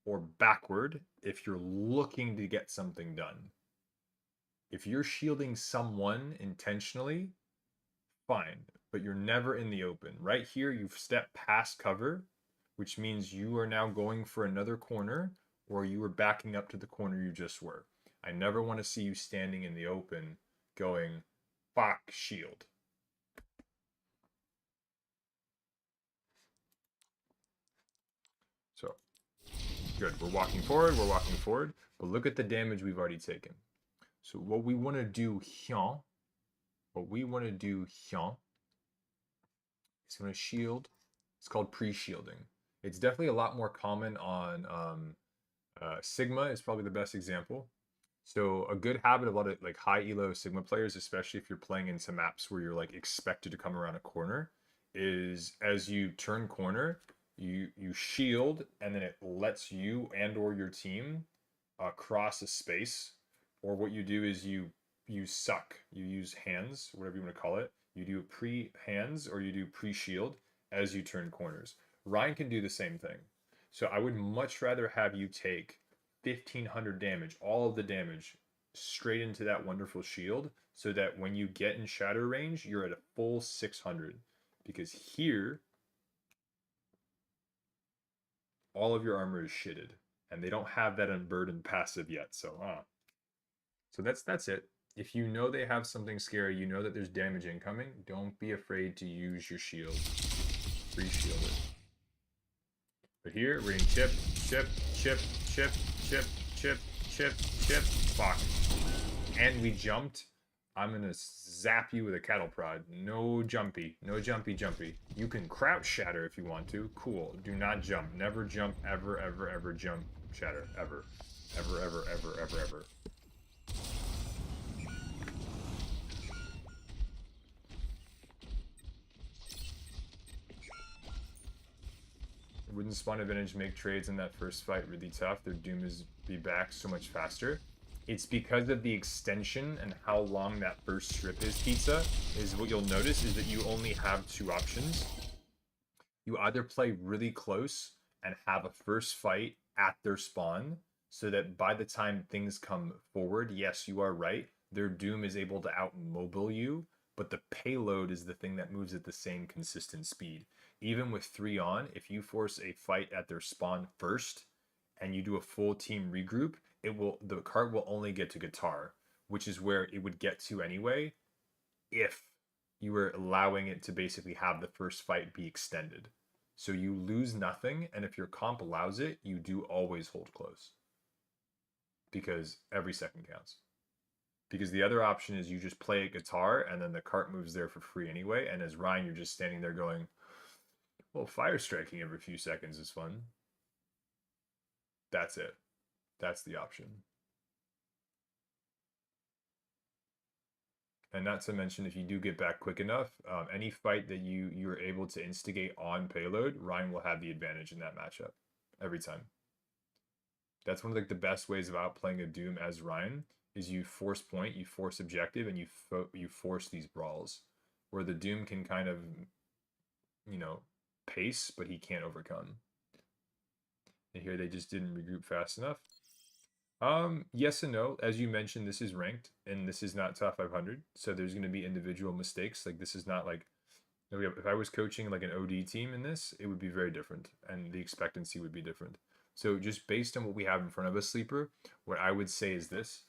or backward if you're looking to get something done. If you're shielding someone intentionally, fine, but you're never in the open. Right here, you've stepped past cover, which means you are now going for another corner, or you were backing up to the corner you just were. I never want to see you standing in the open going, fuck, shield. So, good. We're walking forward, but look at the damage we've already taken. So what we want to do here, is going to shield. It's called pre-shielding. It's definitely a lot more common on Sigma is probably the best example. So a good habit of a lot of like high elo Sigma players, especially if you're playing into maps where you're like expected to come around a corner, is as you turn corner, you shield, and then it lets you and or your team cross a space. Or what you do is you suck. You use hands, whatever you want to call it. You do pre-hands or you do pre-shield as you turn corners. Ryan can do the same thing. So I would much rather have you take 1500 damage, all of the damage, straight into that wonderful shield, so that when you get in shatter range, you're at a full 600. Because here, all of your armor is shitted, and they don't have that unburdened passive yet. So that's it. If you know they have something scary, you know that there's damage incoming, don't be afraid to use your shield. Pre-shield it. But here, we're getting chip, chip, chip, chip, chip, chip, chip, chip, fuck. And we jumped. I'm gonna zap you with a cattle prod. No jumpy. No jumpy jumpy. You can crouch shatter if you want to. Cool. Do not jump. Never jump. Ever, ever, ever jump shatter. Ever. Ever, ever, ever, ever, ever. Wouldn't spawn advantage make trades in that first fight really tough? Their doom is be back so much faster. It's because of the extension and how long that first strip is, Pizza, is what you'll notice is that you only have two options. You either play really close and have a first fight at their spawn, so that by the time things come forward, yes, you are right, their doom is able to outmobile you, but the payload is the thing that moves at the same consistent speed. Even with 3 on, if you force a fight at their spawn first and you do a full team regroup, the cart will only get to guitar, which is where it would get to anyway if you were allowing it to basically have the first fight be extended. So you lose nothing, and if your comp allows it, you do always hold close, because every second counts. Because the other option is you just play a guitar and then the cart moves there for free anyway, and as Ryan, you're just standing there going, well, fire striking every few seconds is fun. That's it. That's the option. And not to mention, if you do get back quick enough, any fight that you're able to instigate on payload, Ryan will have the advantage in that matchup every time. That's one of the best ways of outplaying a Doom as Ryan, is you force point, you force objective, and you force these brawls, where the Doom can kind of, you know, pace, but he can't overcome. And here they just didn't regroup fast enough. Yes and no. As you mentioned, this is ranked, and this is not top 500, so there's going to be individual mistakes. Like, this is not like, if I was coaching like an OD team in this, it would be very different, and the expectancy would be different. So just based on what we have in front of us, Sleeper, what I would say is this.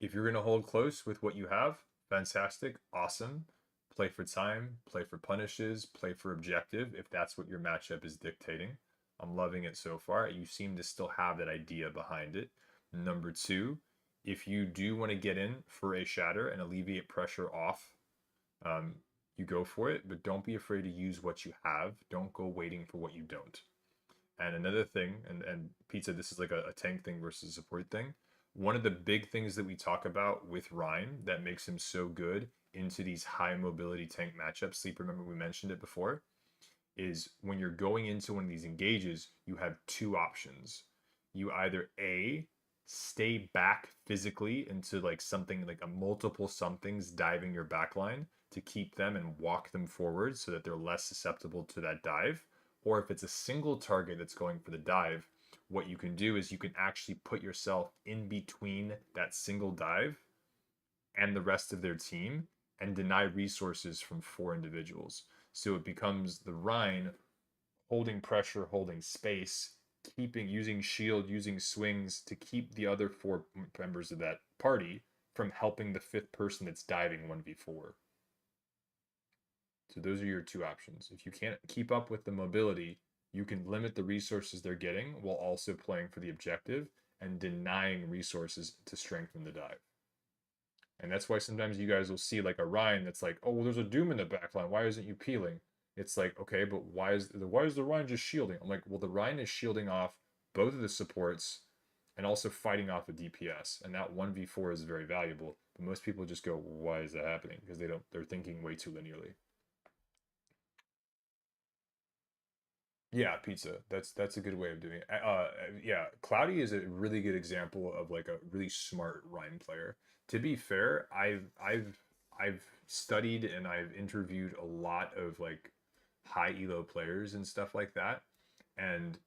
If you're going to hold close with what you have, fantastic, awesome. play for time, play for punishes, play for objective, if that's what your matchup is dictating. I'm loving it so far. You seem to still have that idea behind it. Number two, if you do want to get in for a shatter and alleviate pressure off, um, you go for it, but don't be afraid to use what you have. Don't go waiting for what you don't. And another thing, and Pizza, this is like a tank thing versus a support thing. One of the big things that we talk about with Ryan that makes him so good into these high mobility tank matchups, Sleep, remember we mentioned it before, is when you're going into one of these engages, you have two options. You either A, stay back physically into like something like a multiple somethings diving your backline to keep them and walk them forward so that they're less susceptible to that dive. Or if it's a single target that's going for the dive, what you can do is you can actually put yourself in between that single dive and the rest of their team and deny resources from four individuals. So it becomes the Rhine holding pressure, holding space, keeping using shield, using swings to keep the other four members of that party from helping the fifth person that's diving 1v4. So those are your two options. If you can't keep up with the mobility, you can limit the resources they're getting while also playing for the objective and denying resources to strengthen the dive. And that's why sometimes you guys will see like a Ryan that's like, oh, well, there's a Doom in the backline. Why isn't you peeling? It's like, okay, but why is the Ryan just shielding? I'm like, well, the Ryan is shielding off both of the supports and also fighting off a DPS. And that 1v4 is very valuable. But most people just go, why is that happening? Because they're thinking way too linearly. Yeah, pizza. That's a good way of doing it. Yeah, Cloudy is a really good example of like a really smart Rhyme player. To be fair, I've studied and I've interviewed a lot of like high elo players and stuff like that. And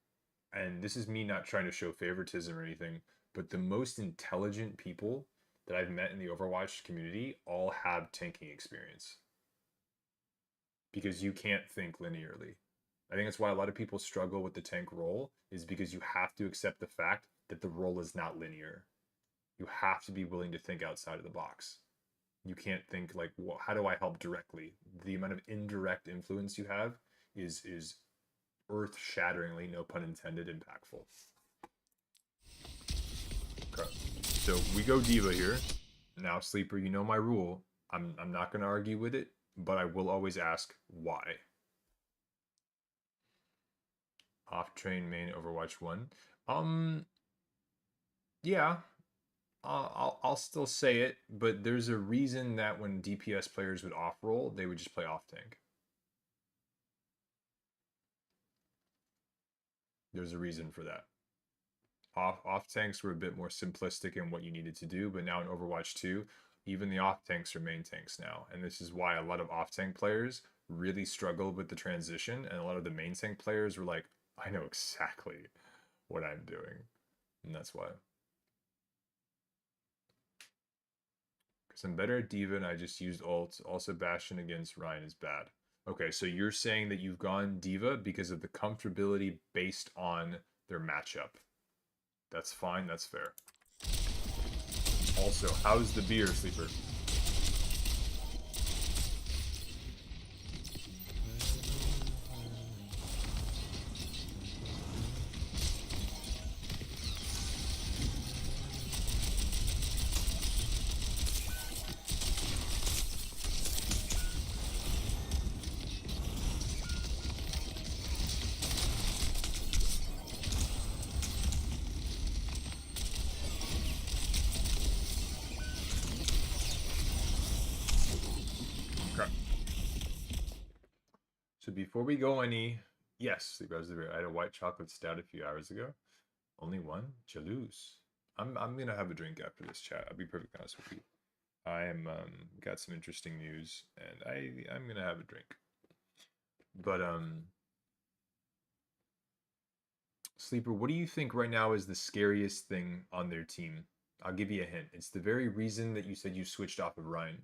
this is me not trying to show favoritism or anything, but the most intelligent people that I've met in the Overwatch community all have tanking experience because you can't think linearly. I think that's why a lot of people struggle with the tank role is because you have to accept the fact that the role is not linear. You have to be willing to think outside of the box. You can't think like, well, how do I help directly? The amount of indirect influence you have is earth-shatteringly, no pun intended, impactful. Okay. So we go Diva here. Now, Sleeper, you know my rule. I'm not gonna argue with it, but I will always ask why. Off train main Overwatch 1. Yeah, I'll still say it, but there's a reason that when DPS players would off roll, they would just play off tank. There's a reason for that. Off tanks were a bit more simplistic in what you needed to do, but now in Overwatch 2, even the off tanks are main tanks now, and this is why a lot of off tank players really struggled with the transition, and a lot of the main tank players were like, I know exactly what I'm doing, and that's why. Because I'm better at Diva and I just used ult. Also, Bastion against Ryan is bad. Okay, so you're saying that you've gone Diva because of the comfortability based on their matchup. That's fine, that's fair. Also, how's the beer, Sleeper? Okay. So before we go any... Yes, Sleeper, how's the beer? I had a white chocolate stout a few hours ago. Only one? Jalouse. I'm gonna have a drink after this chat. I'll be perfectly honest with you. I am got some interesting news, and I'm gonna have a drink. But Sleeper, what do you think right now is the scariest thing on their team? I'll give you a hint. It's the very reason that you said you switched off of Ryan.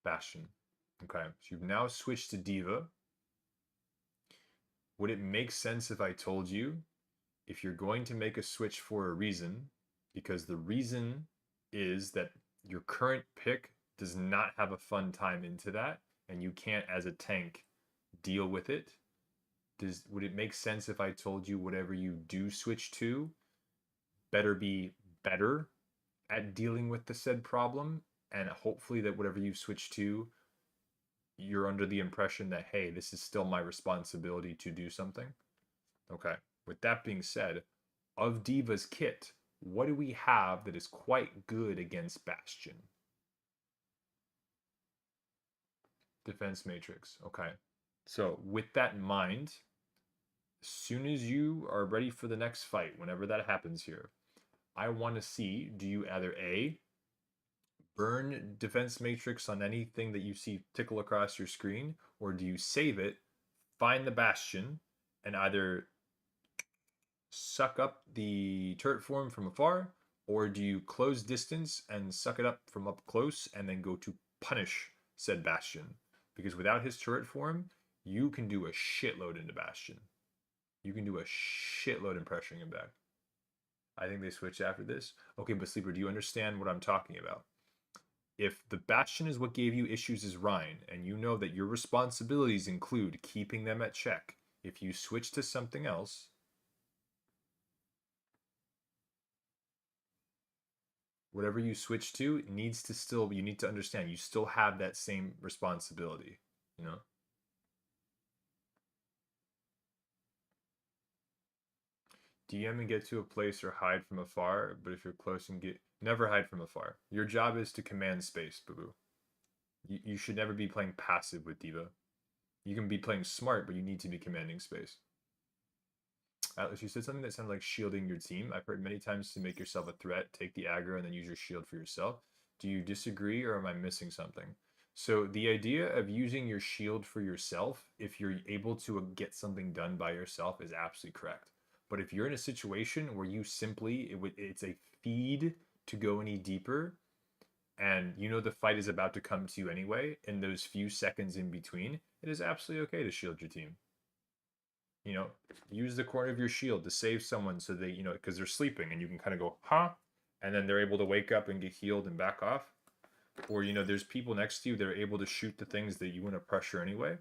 Bastion. Okay, so you've now switched to Diva. Would it make sense if I told you if you're going to make a switch for a reason, because the reason is that your current pick does not have a fun time into that, and you can't, as a tank, deal with it. Would it make sense if I told you whatever you do switch to better be better at dealing with the said problem, and hopefully that whatever you switch to, you're under the impression that, hey, this is still my responsibility to do something? Okay. With that being said, of D.Va's kit, what do we have that is quite good against Bastion? Defense Matrix. Okay. So with that in mind, as soon as you are ready for the next fight, whenever that happens here, I want to see, do you either A, burn Defense Matrix on anything that you see tickle across your screen, or do you save it, find the Bastion, and either suck up the turret form from afar, or do you close distance and suck it up from up close and then go to punish said Bastion? Because without his turret form, you can do a shitload into Bastion. You can do a shitload in pressuring him back. I think they switch after this. Okay, but Sleeper, do you understand what I'm talking about? If the Bastion is what gave you issues as Rhine, and you know that your responsibilities include keeping them at check, if you switch to something else, whatever you switch to needs to still, you need to understand, you still have that same responsibility, you know? DM and get to a place or hide from afar, but if you're close and get, never hide from afar. Your job is to command space, boo-boo. You should never be playing passive with D.Va. You can be playing smart, but you need to be commanding space. Atlas, you said something that sounded like shielding your team. I've heard many times to make yourself a threat, take the aggro, and then use your shield for yourself. Do you disagree, or am I missing something? So the idea of using your shield for yourself, if you're able to get something done by yourself, is absolutely correct. But if you're in a situation where you simply, it's a feed to go any deeper, and you know the fight is about to come to you anyway, in those few seconds in between, it is absolutely okay to shield your team. You know, use the corner of your shield to save someone so they, you know, because they're sleeping and you can kind of go, huh? And then they're able to wake up and get healed and back off. Or, you know, there's people next to you that are able to shoot the things that you want to pressure anyway.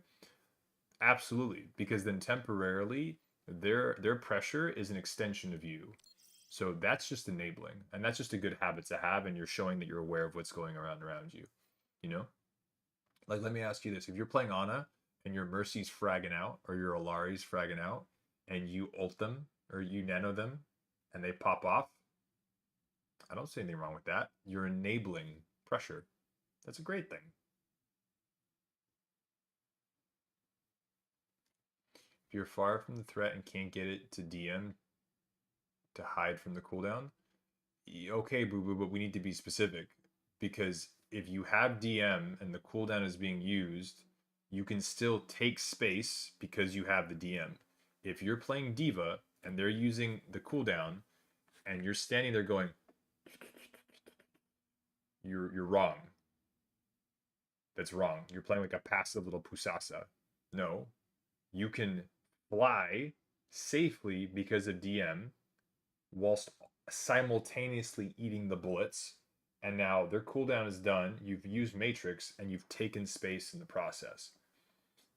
Absolutely. Because then temporarily, their pressure is an extension of you. So that's just enabling. And that's just a good habit to have. And you're showing that you're aware of what's going around you. You know? Like, let me ask you this. If you're playing Ana and your Mercy's fragging out, or your Alari's fragging out, and you ult them, or you nano them, and they pop off, I don't see anything wrong with that. You're enabling pressure. That's a great thing. If you're far from the threat and can't get it to DM to hide from the cooldown, okay, boo-boo, but we need to be specific. Because if you have DM and the cooldown is being used, you can still take space because you have the DM. If you're playing D.Va and they're using the cooldown and you're standing there going, you're wrong. That's wrong. You're playing like a passive little pusasa. No, you can fly safely because of DM whilst simultaneously eating the bullets. And now their cooldown is done. You've used Matrix and you've taken space in the process.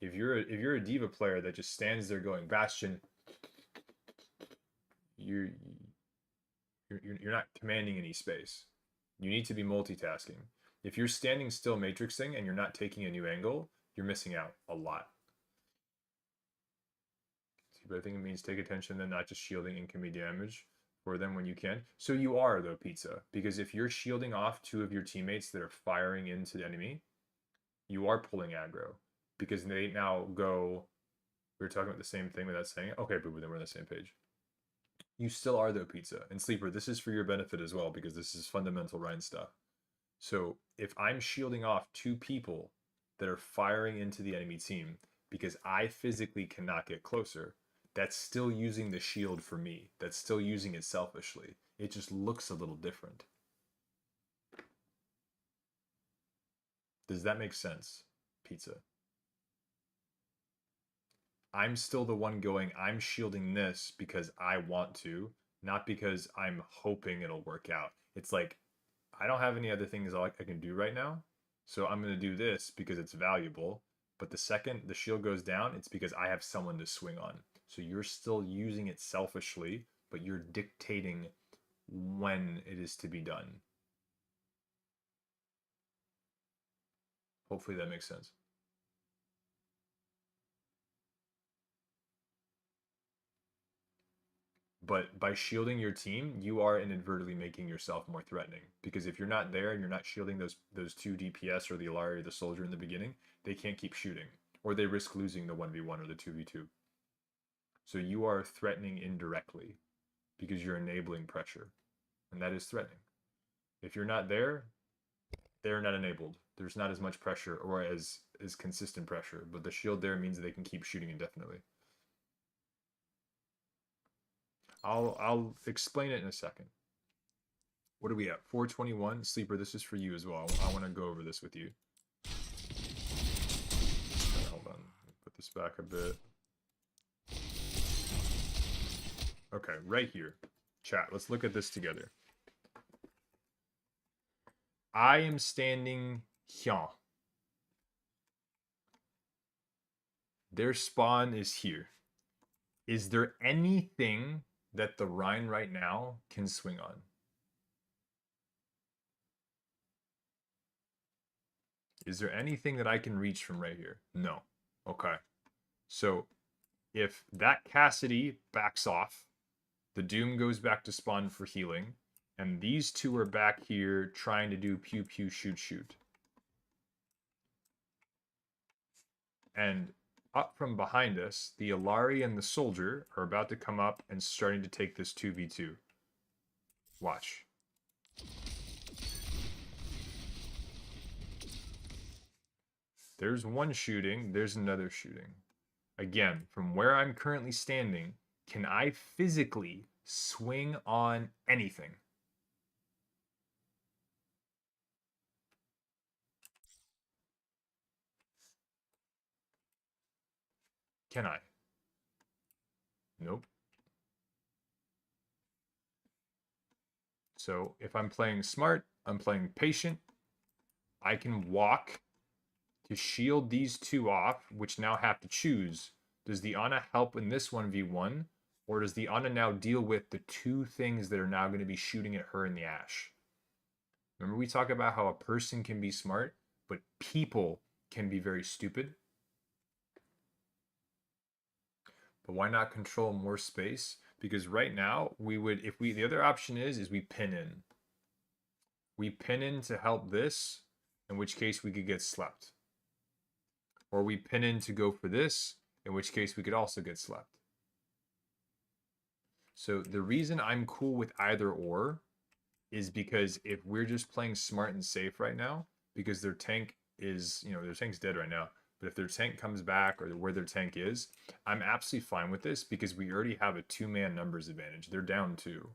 If you're a D.Va player that just stands there going Bastion, you're not commanding any space. You need to be multitasking. If you're standing still matrixing and you're not taking a new angle, you're missing out a lot. But I think it means take attention and not just shielding incoming damage for them when you can. So you are, though, Pizza, because if you're shielding off two of your teammates that are firing into the enemy, you are pulling aggro. Because they now go, we were talking about the same thing without saying it. Okay, but then we're on the same page. You still are, though, Pizza. And Sleeper, this is for your benefit as well, because this is fundamental Rhine stuff. So if I'm shielding off two people that are firing into the enemy team because I physically cannot get closer, that's still using the shield for me. That's still using it selfishly. It just looks a little different. Does that make sense, Pizza? I'm still the one going, I'm shielding this because I want to, not because I'm hoping it'll work out. It's like, I don't have any other things I can do right now. So I'm going to do this because it's valuable. But the second the shield goes down, it's because I have someone to swing on. So you're still using it selfishly, but you're dictating when it is to be done. Hopefully that makes sense. But by shielding your team, you are inadvertently making yourself more threatening. Because if you're not there and you're not shielding those two DPS or the Alari or the soldier in the beginning, they can't keep shooting. Or they risk losing the 1v1 or the 2v2. So you are threatening indirectly because you're enabling pressure. And that is threatening. If you're not there, they're not enabled. There's not as much pressure or as consistent pressure. But the shield there means they can keep shooting indefinitely. I'll explain it in a second. What are we at? 421. Sleeper, this is for you as well. I want to go over this with you. Okay, hold on. Put this back a bit. Okay, right here. Chat, let's look at this together. I am standing here. Their spawn is here. Is there anything that the Rhine right now can swing on? Is there anything that I can reach from right here? No. Okay. So if that Cassidy backs off, the Doom goes back to spawn for healing, and these two are back here trying to do pew pew shoot shoot. And up from behind us, the Alari and the soldier are about to come up and starting to take this 2v2. Watch. There's one shooting, there's another shooting. Again, from where I'm currently standing, can I physically swing on anything? Can I? Nope. So if I'm playing smart, I'm playing patient, I can walk to shield these two off, which now have to choose. Does the Ana help in this 1v1? Or does the Ana now deal with the two things that are now going to be shooting at her in the Ash? Remember we talk about how a person can be smart, but people can be very stupid? But why not control more space? Because right now, the other option is we pin in. We pin in to help this, in which case we could get slept. Or we pin in to go for this, in which case we could also get slept. So the reason I'm cool with either or is because if we're just playing smart and safe right now, because their tank is, their tank's dead right now, but if their tank comes back or where their tank is, I'm absolutely fine with this because we already have a 2-man numbers advantage. They're down 2.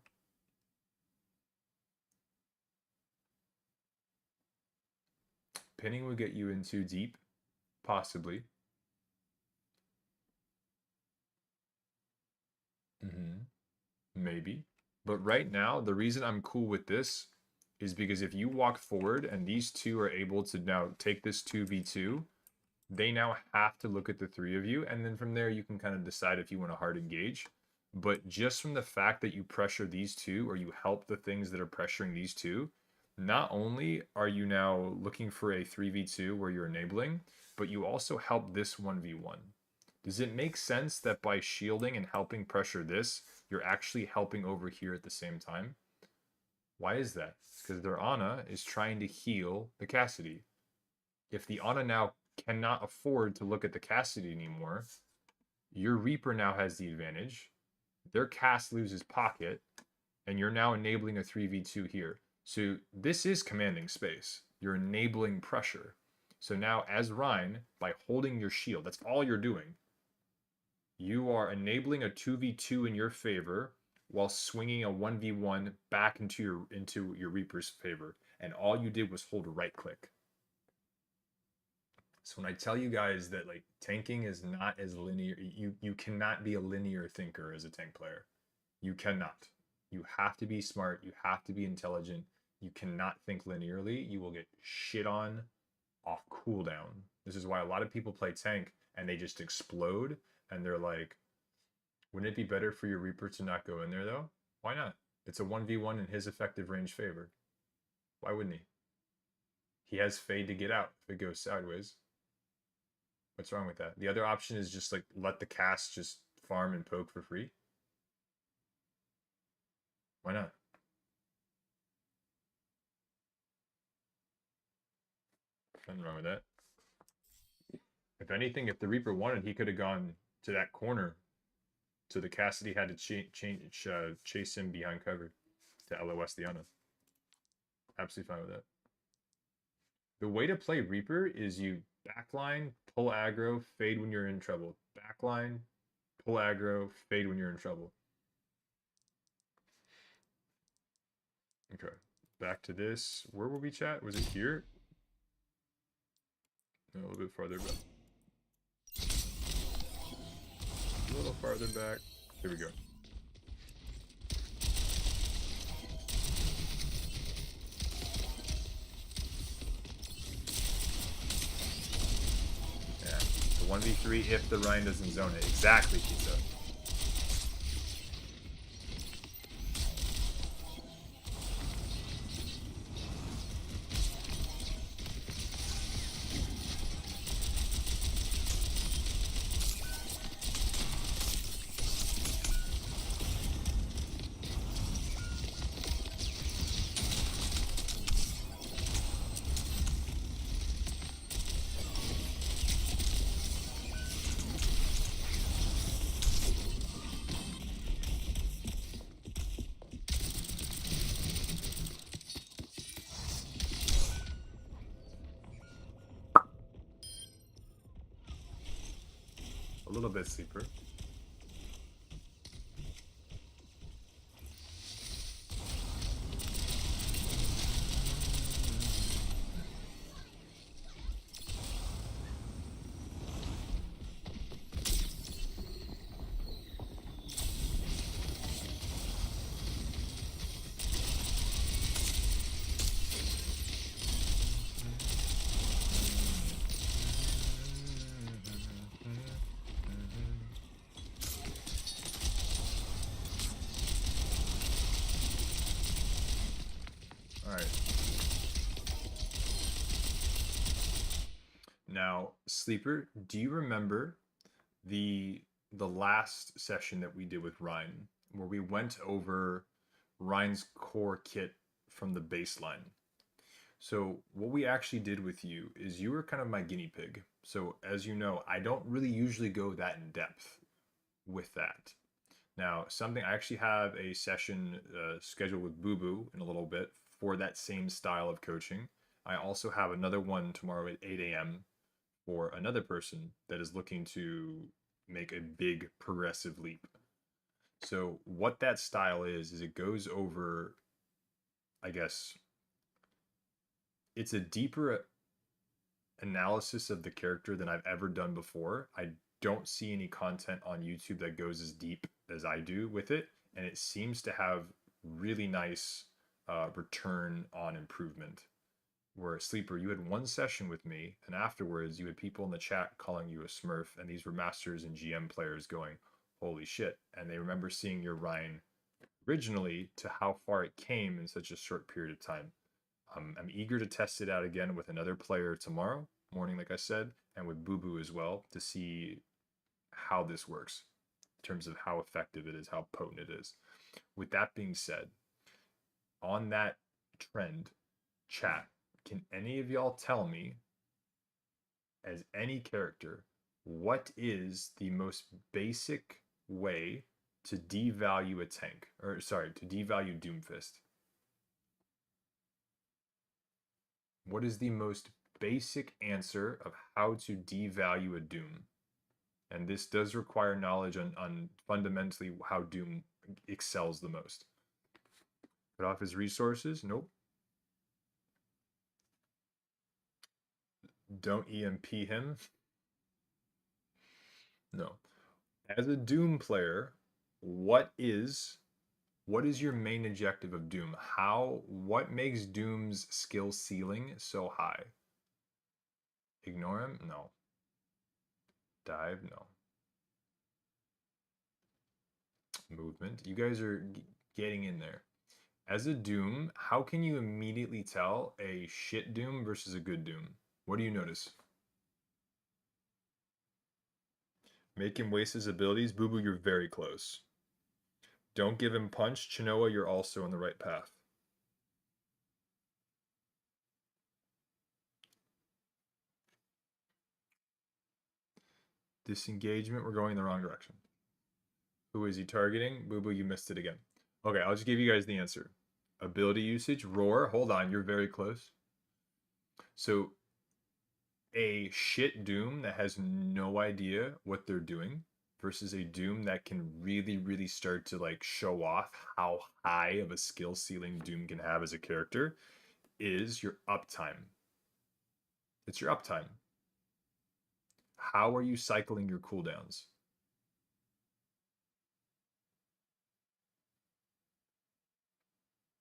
Pinning would get you in too deep, possibly. Maybe. But right now, the reason I'm cool with this is because if you walk forward and these two are able to now take this 2v2, they now have to look at the 3 of you. And then from there, you can kind of decide if you want to hard engage. But just from the fact that you pressure these two or you help the things that are pressuring these two, not only are you now looking for a 3v2 where you're enabling, but you also help this 1v1. Does it make sense that by shielding and helping pressure this, you're actually helping over here at the same time? Why is that? Because their Ana is trying to heal the Cassidy. If the Ana now cannot afford to look at the Cassidy anymore, your Reaper now has the advantage. Their Cass loses pocket, and you're now enabling a 3v2 here. So this is commanding space. You're enabling pressure. So now as Rhine, by holding your shield, that's all you're doing. You are enabling a 2v2 in your favor while swinging a 1v1 back into your Reaper's favor. And all you did was hold right click. So when I tell you guys that like tanking is not as linear, you cannot be a linear thinker as a tank player. You cannot. You have to be smart. You have to be intelligent. You cannot think linearly. You will get shit on off cooldown. This is why a lot of people play tank and they just explode and they're like, wouldn't it be better for your Reaper to not go in there though? Why not? It's a 1v1 in his effective range favor. Why wouldn't he? He has fade to get out if it goes sideways. What's wrong with that? The other option is just like let the cast just farm and poke for free. Why not? Nothing wrong with that. If anything, if the Reaper wanted, he could have gone to that corner. So the Cassidy had to chase him behind cover to LOS the Ana. Absolutely fine with that. The way to play Reaper is you backline, pull aggro, fade when you're in trouble. Backline, pull aggro, fade when you're in trouble. Okay, back to this. Where were we, chat? Was it here? No, a little bit farther back. A little farther back. Here we go. Yeah, the 1v3 if the Ryan doesn't zone it. Exactly, Pizza. A little bit sleeper. Now, Sleeper, do you remember the last session that we did with Ryan, where we went over Ryan's core kit from the baseline? So what we actually did with you is you were kind of my guinea pig. So as you know, I don't really usually go that in depth with that. Now, something I actually have a session scheduled with Boo Boo in a little bit for that same style of coaching. I also have another one tomorrow at 8 a.m. for another person that is looking to make a big progressive leap. So what that style is it goes over, I guess, it's a deeper analysis of the character than I've ever done before. I don't see any content on YouTube that goes as deep as I do with it, and it seems to have really nice return on improvement. Where Sleeper, you had one session with me, and afterwards you had people in the chat calling you a smurf, and these were masters and GM players going, holy shit. And they remember seeing your Ryan originally to how far it came in such a short period of time. I'm eager to test it out again with another player tomorrow morning, like I said, and with Boo Boo as well, to see how this works in terms of how effective it is, how potent it is. With that being said, on that trend, chat, can any of y'all tell me, as any character, what is the most basic way to devalue a tank? Or, sorry, to devalue Doomfist? What is the most basic answer of how to devalue a Doom? And this does require knowledge on fundamentally how Doom excels the most. Cut off his resources? Nope. Don't EMP him. No. As a Doom player, what is your main objective of Doom? What makes Doom's skill ceiling so high? Ignore him? No. Dive? No. Movement. You guys are getting in there. As a Doom, how can you immediately tell a shit Doom versus a good Doom? What do you notice? Make him waste his abilities. Boo Boo, you're very close. Don't give him punch. Chinoa, you're also on the right path. Disengagement, we're going in the wrong direction. Who is he targeting? Boo Boo, you missed it again. Okay, I'll just give you guys the answer. Ability usage, roar. Hold on, you're very close. So, a shit Doom that has no idea what they're doing versus a Doom that can really, really start to like show off how high of a skill ceiling Doom can have as a character is your uptime. It's your uptime. How are you cycling your cooldowns?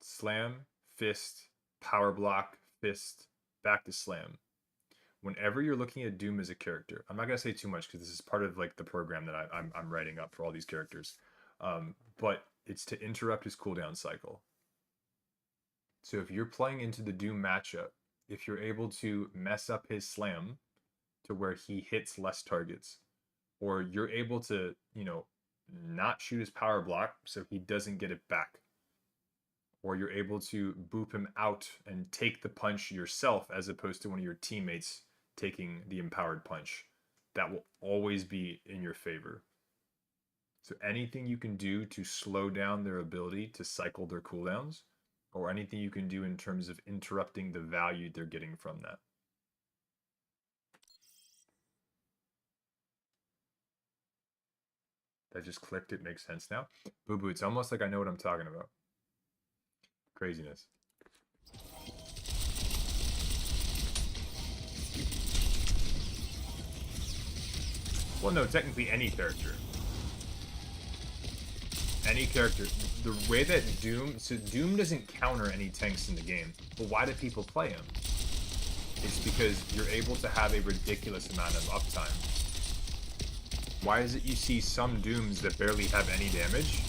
Slam, fist, power block, fist, back to slam. Whenever you're looking at Doom as a character, I'm not gonna say too much because this is part of like the program that I'm writing up for all these characters, but it's to interrupt his cooldown cycle. So if you're playing into the Doom matchup, if you're able to mess up his slam to where he hits less targets, or you're able to, not shoot his power block so he doesn't get it back, or you're able to boop him out and take the punch yourself as opposed to one of your teammates taking the empowered punch, that will always be in your favor. So anything you can do to slow down their ability to cycle their cooldowns, or anything you can do in terms of interrupting the value they're getting from that. That just clicked, it makes sense now. Boo Boo, it's almost like I know what I'm talking about. Craziness. Well, no, technically any character. Any character. The way that Doom... So Doom doesn't counter any tanks in the game. But why do people play him? It's because you're able to have a ridiculous amount of uptime. Why is it you see some Dooms that barely have any damage,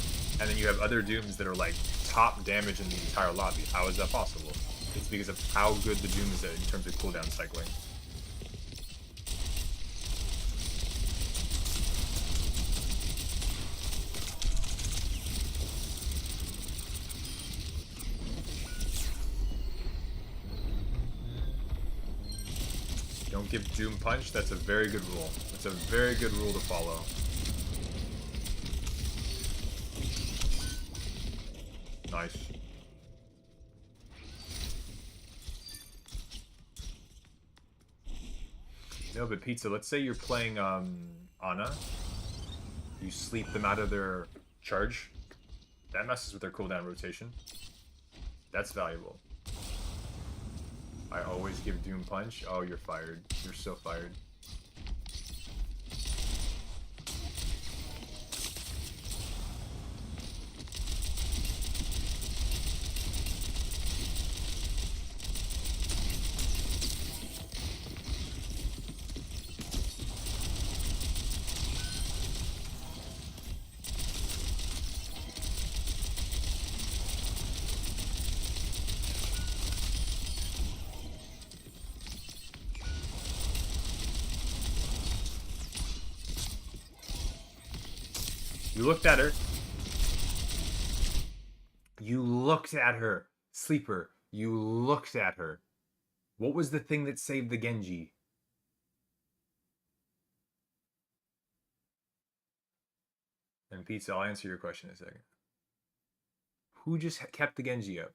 and then you have other Dooms that are like top damage in the entire lobby? How is that possible? It's because of how good the Doom is in terms of cooldown cycling. Don't give Doom punch. That's a very good rule. That's a very good rule to follow. Nice. No, but Pizza, let's say you're playing Ana. You sleep them out of their charge. That messes with their cooldown rotation. That's valuable. I always give Doom punch. Oh, you're fired. You're so fired. You looked at her. You looked at her. Sleeper, you looked at her. What was the thing that saved the Genji? And Pizza, I'll answer your question in a second. Who just kept the Genji up?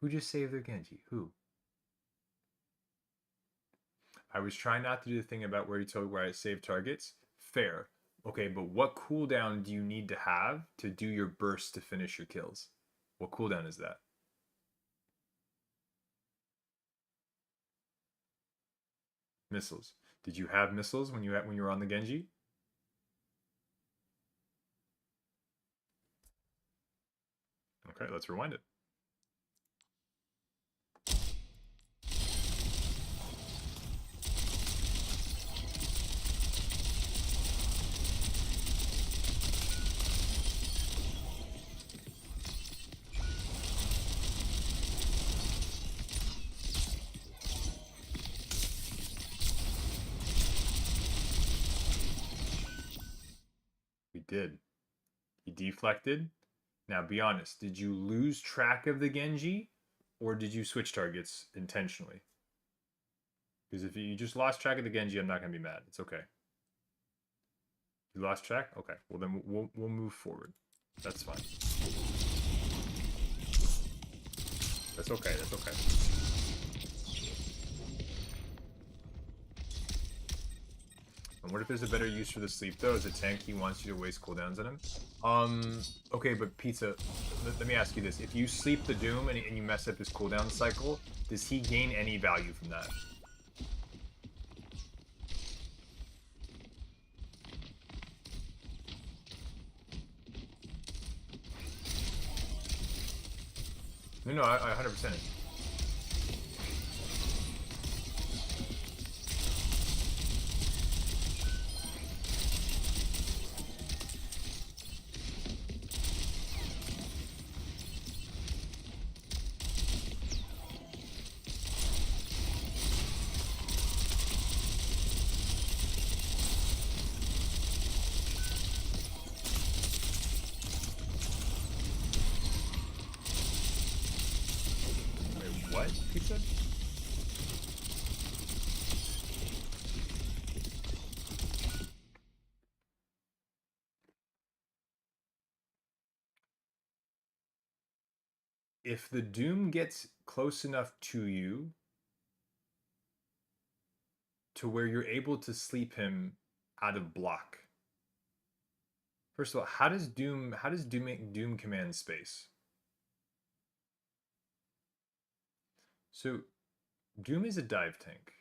Who just saved their Genji? Who? I was trying not to do the thing about where you told where I save targets. Fair. Okay, but what cooldown do you need to have to do your burst to finish your kills? What cooldown is that? Missiles. Did you have missiles when you were on the Genji? Okay, let's rewind it. We did. He deflected. Now be honest, did you lose track of the Genji or did you switch targets intentionally? Because if you just lost track of the Genji, I'm not going to be mad. It's okay. You lost track? Okay. Well, then we'll move forward. That's fine. That's okay. That's okay. And what if there's a better use for the sleep, though? As a tank, he wants you to waste cooldowns on him? Okay, but Pizza, let me ask you this. If you sleep the Doom and you mess up his cooldown cycle, does he gain any value from that? No, I 100%. Wait, what? Pizza? If the Doom gets close enough to you to where you're able to sleep him out of block. First of all, how does Doom command space? So Doom is a dive tank.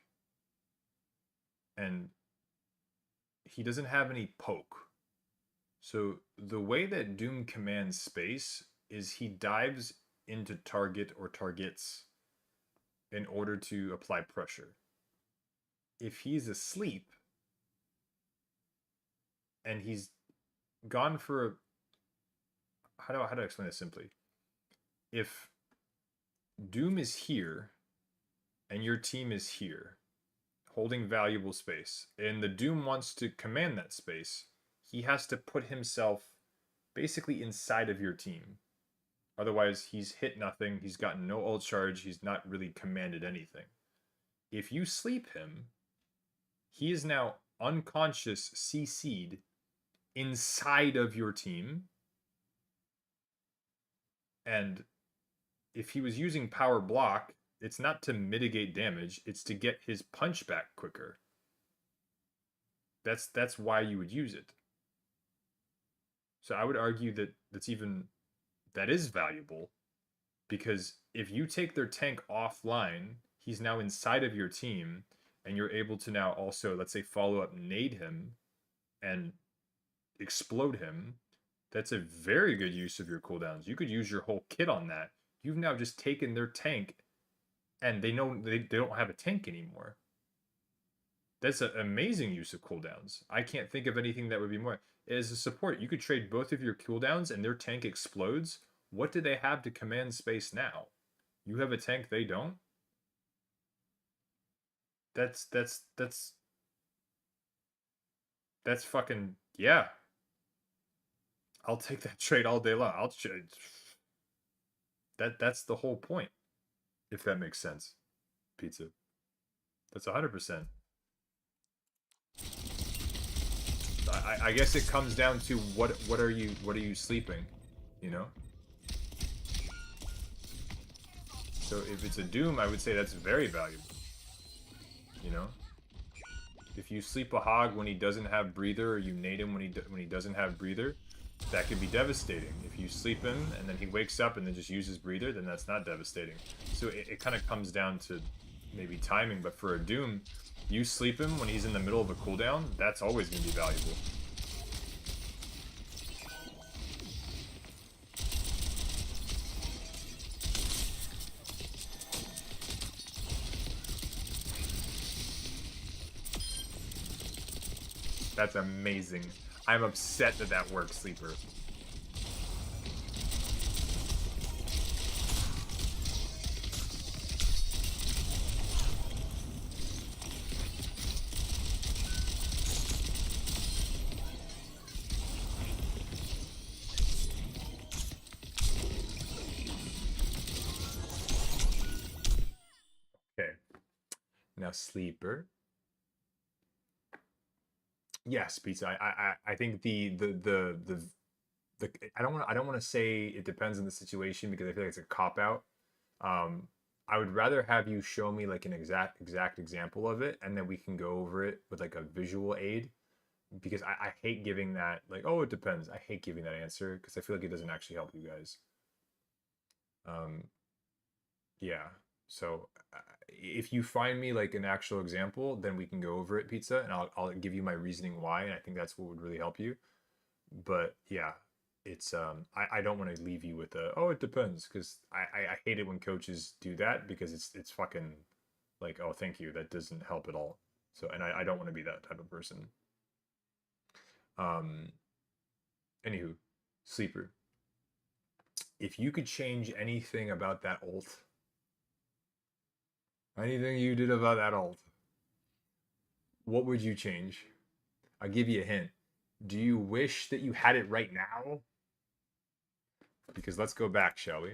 And he doesn't have any poke. So the way that Doom commands space is he dives into target or targets in order to apply pressure. If he's asleep and he's gone for a, how do I explain this simply? If Doom is here and your team is here holding valuable space and the Doom wants to command that space, he has to put himself basically inside of your team. Otherwise, he's hit nothing, he's gotten no ult charge, he's not really commanded anything. If you sleep him, he is now unconscious CC'd inside of your team. And if he was using power block, it's not to mitigate damage, it's to get his punch back quicker. That's why you would use it. So I would argue that that is valuable, because if you take their tank offline, he's now inside of your team, and you're able to now also, let's say, follow up nade him and explode him. That's a very good use of your cooldowns. You could use your whole kit on that. You've now just taken their tank, and they know they don't have a tank anymore. That's an amazing use of cooldowns. I can't think of anything that would be more. As a support, you could trade both of your cooldowns and their tank explodes. What do they have to command space now? You have a tank, they don't? That's fucking, yeah. I'll take that trade all day long. I'll trade. That's the whole point. If that makes sense. Pizza. That's 100%. I guess it comes down to what are you sleeping, you know? So if it's a Doom, I would say that's very valuable, you know? If you sleep a hog when he doesn't have breather, or you nade him when he doesn't have breather, that could be devastating. If you sleep him and then he wakes up and then just uses breather, then that's not devastating. So it kind of comes down to maybe timing, but for a Doom, you sleep him when he's in the middle of a cooldown, that's always going to be valuable. That's amazing. I'm upset that that works, Sleeper. Okay. Now, Sleeper. Yes, pizza. I think the I don't want to say it depends on the situation because I feel like it's a cop out. Um, I would rather have you show me like an exact example of it, and then we can go over it with like a visual aid because I hate giving that like, oh, it depends. I hate giving that answer because I feel like it doesn't actually help you guys. Um, yeah. So if you find me like an actual example, then we can go over it, pizza, and I'll give you my reasoning why, and I think that's what would really help you. But yeah, it's I don't want to leave you with a, oh, it depends, because I hate it when coaches do that because it's fucking like, oh, thank you, that doesn't help at all. So, and I don't want to be that type of person. um Anywho, Sleeper, if you could change anything about that ult, anything you did about that ult, what would you change? I'll give you a hint. Do you wish that you had it right now? Because let's go back, shall we?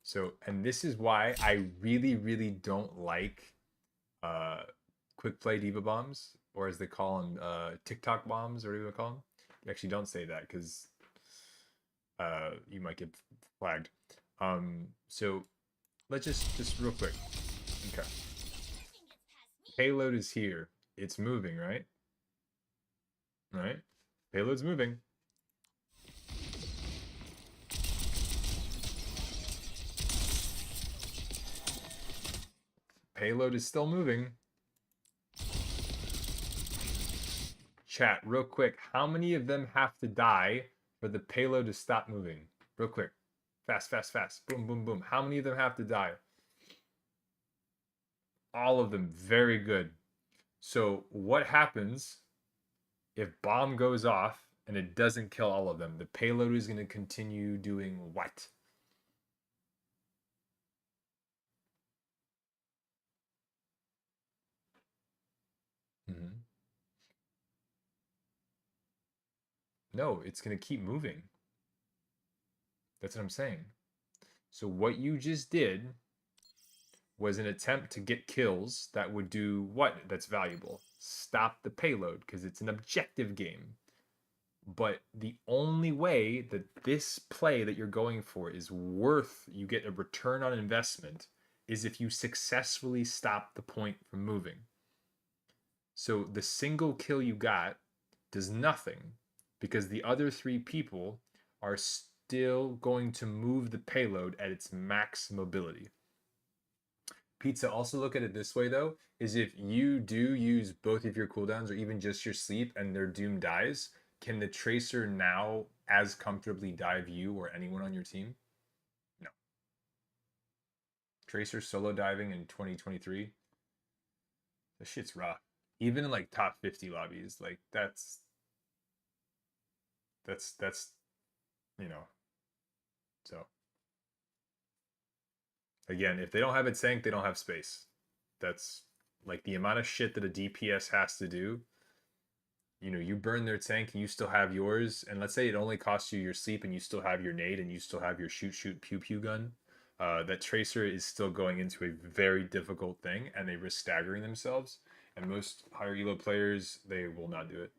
So, and this is why I really don't like uh, quick play diva bombs, or as they call them, TikTok bombs, or whatever you call them. You actually don't say that because you might get flagged. So let's just real quick. Okay, payload is here. It's moving, right? Right. Payload's moving. Payload is still moving. Chat, real quick. How many of them have to die for the payload to stop moving? Real quick. Fast, fast, fast. Boom, boom, boom. How many of them have to die? All of them. Very good. So what happens if bomb goes off and it doesn't kill all of them? The payload is going to continue doing what? Mm-hmm. No, it's going to keep moving. That's what I'm saying. So what you just did was an attempt to get kills that would do what that's valuable? Stop the payload because it's an objective game. But the only way that this play that you're going for is worth, you get a return on investment, is if you successfully stop the point from moving. So the single kill you got does nothing because the other three people are still going to move the payload at its max mobility. Pizza, also look at it this way though, is if you do use both of your cooldowns or even just your sleep and their doom dies, can the tracer now as comfortably dive you or anyone on your team? No. Tracer solo diving in 2023, the shit's rough. Even in like top 50 lobbies, like that's you know. So again, if they don't have it sank, they don't have space. That's like the amount of shit that a DPS has to do. You know, you burn their tank, you still have yours, and let's say it only costs you your sleep and you still have your nade and you still have your shoot pew pew gun. That tracer is still going into a very difficult thing, and they risk staggering themselves. And most higher elo players, they will not do it.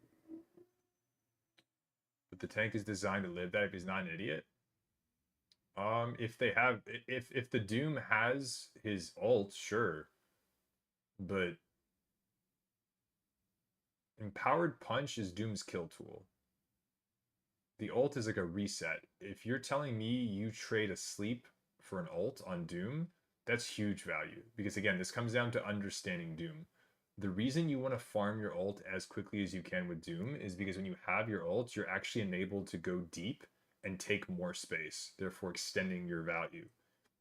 But the tank is designed to live that if he's not an idiot. If they have, if the Doom has his ult, sure, but Empowered Punch is Doom's kill tool. The ult is like a reset. If you're telling me you trade a sleep for an ult on Doom, that's huge value. Because again, this comes down to understanding Doom. The reason you want to farm your ult as quickly as you can with Doom is because when you have your ult, you're actually enabled to go deep and take more space, therefore extending your value.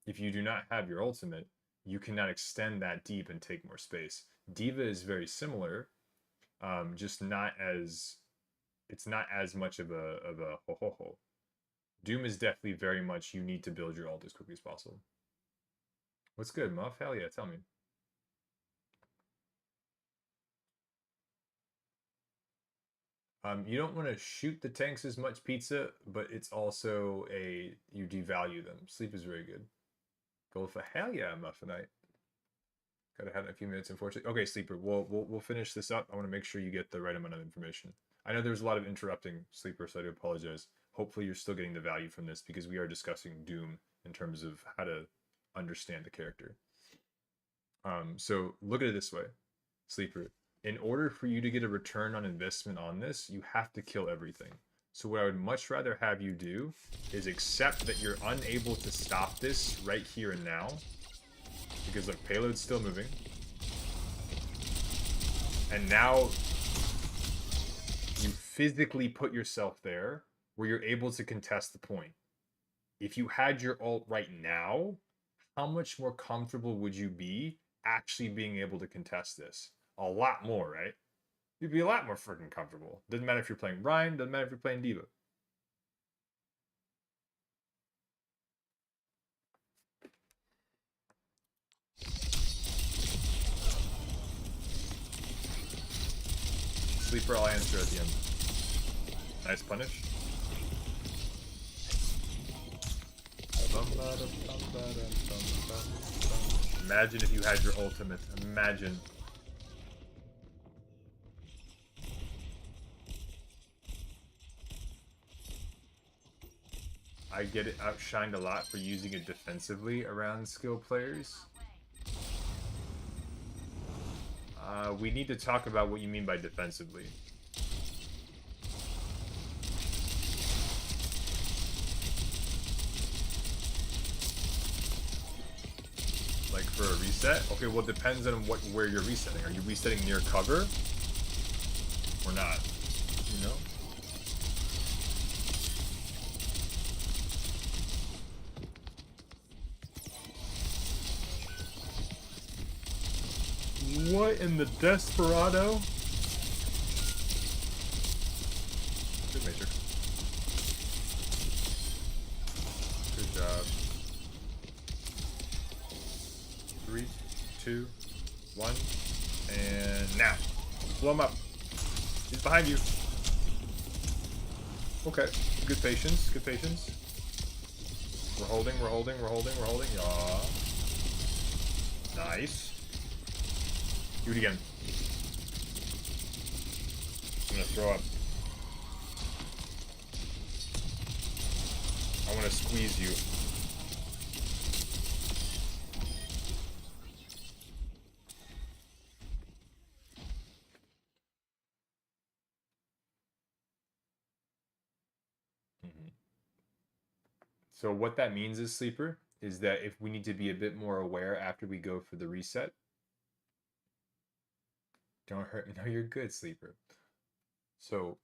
If you do not have your ultimate, you cannot extend that deep and take more space. D.Va is very similar, just not as it's not as much of a ho ho ho. Doom is definitely very much you need to build your ult as quickly as possible. What's good, Muff? Hell yeah, tell me. You don't want to shoot the tanks as much, Pizza, but it's also you devalue them. Sleep is very good. Go for hell yeah, Muffinite. Gotta have a few minutes, unfortunately. Okay, Sleeper, we'll finish this up. I want to make sure you get the right amount of information. I know there's a lot of interrupting, Sleeper, so I do apologize. Hopefully you're still getting the value from this because we are discussing Doom in terms of how to understand the character. So look at it this way, Sleeper. In order for you to get a return on investment on this, you have to kill everything. So what I would much rather have you do is accept that you're unable to stop this right here and now. Because look, payload's still moving. And now you physically put yourself there where you're able to contest the point. If you had your ult right now, how much more comfortable would you be actually being able to contest this? A lot more, right? You'd be a lot more freaking comfortable. Doesn't matter if you're playing Ryan, doesn't matter if you're playing D.Va. Sleeper, I'll answer at the end. Nice punish. Imagine if you had your ultimate. Imagine. I get it outshined a lot for using it defensively around skill players. We need to talk about what you mean by defensively. Like for a reset? Okay, well it depends on where you're resetting. Are you resetting near cover? Or not? You know? What in the desperado? Good Matrix. Good job. 3, 2, 1, and now. Blow him up. He's behind you. Okay. Good patience. Good patience. We're holding, we're holding, we're holding, we're holding. Yeah. Nice. Do it again. I'm gonna throw up. I want to squeeze you. So what that means is, Sleeper, is that if we need to be a bit more aware after we go for the reset. Don't hurt me. No, you're good, Sleeper. So,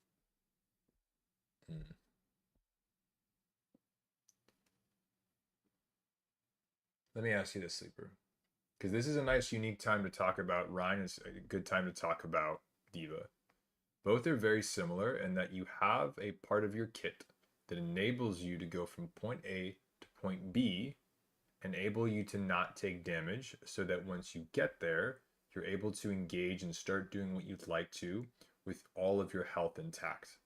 let me ask you this, Sleeper. Because this is a nice, unique time to talk about Ryan. It's a good time to talk about D.Va. Both are very similar in that you have a part of your kit that enables you to go from point A to point B, enable you to not take damage so that once you get there, you're able to engage and start doing what you'd like to with all of your health intact.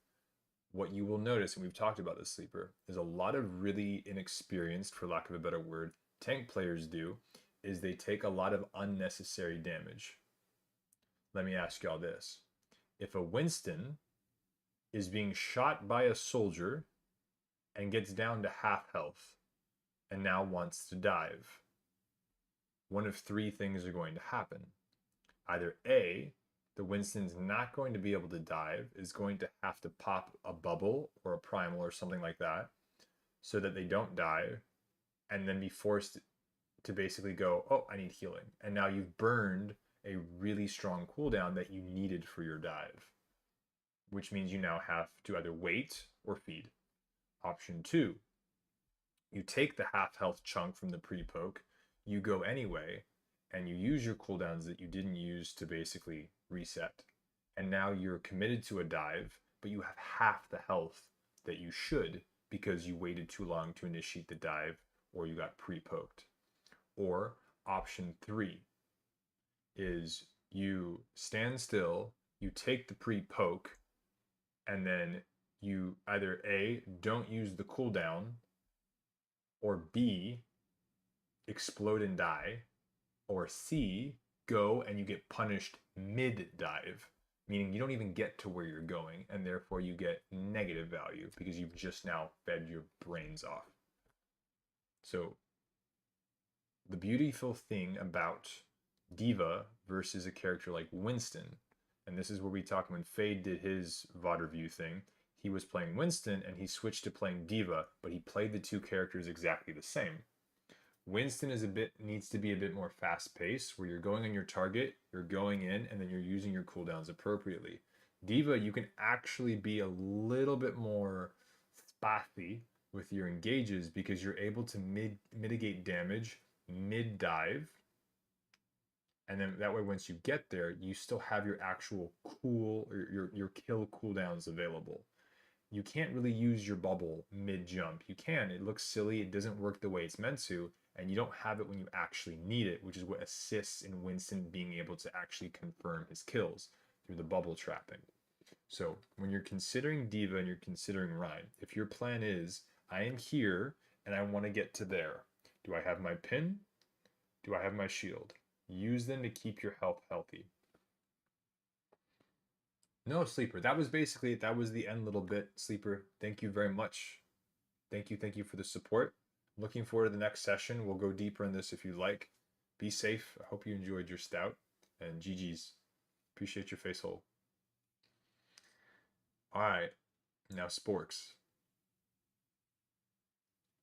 What you will notice, and we've talked about this, Sleeper, is a lot of really inexperienced, for lack of a better word, tank players do, is they take a lot of unnecessary damage. Let me ask y'all this. If a Winston is being shot by a soldier and gets down to half health and now wants to dive, one of three things are going to happen. Either A, the Winston's not going to be able to dive, is going to have to pop a bubble or a primal or something like that so that they don't dive, and then be forced to basically go, oh, I need healing. And now you've burned a really strong cooldown that you needed for your dive, which means you now have to either wait or feed. Option 2, you take the half health chunk from the pre-poke, you go anyway, and you use your cooldowns that you didn't use to basically reset. And now you're committed to a dive, but you have half the health that you should because you waited too long to initiate the dive or you got pre-poked. Or option 3 is you stand still, you take the pre-poke, and then you either A, don't use the cooldown, or B, explode and die, or C, go and you get punished mid-dive, meaning you don't even get to where you're going, and therefore you get negative value because you've just now fed your brains off. So the beautiful thing about D.Va versus a character like Winston, and this is where we talk when Fade did his VOD review thing, he was playing Winston and he switched to playing D.Va, but he played the two characters exactly the same. Winston needs to be a bit more fast-paced, where you're going on your target, you're going in, and then you're using your cooldowns appropriately. D.Va, you can actually be a little bit more spathy with your engages because you're able to mitigate damage mid-dive, and then that way once you get there, you still have your actual your kill cooldowns available. You can't really use your bubble mid-jump. You can, it looks silly, it doesn't work the way it's meant to, and you don't have it when you actually need it, which is what assists in Winston being able to actually confirm his kills through the bubble trapping. So when you're considering D.Va and you're considering Ryan, if your plan is, I am here and I want to get to there. Do I have my pin? Do I have my shield? Use them to keep your health healthy. No, Sleeper. That was the end little bit. Sleeper, thank you very much. Thank you for the support. Looking forward to the next session. We'll go deeper in this if you like. Be safe. I hope you enjoyed your stout. And GG's. Appreciate your face hole. Alright. Now Sporks.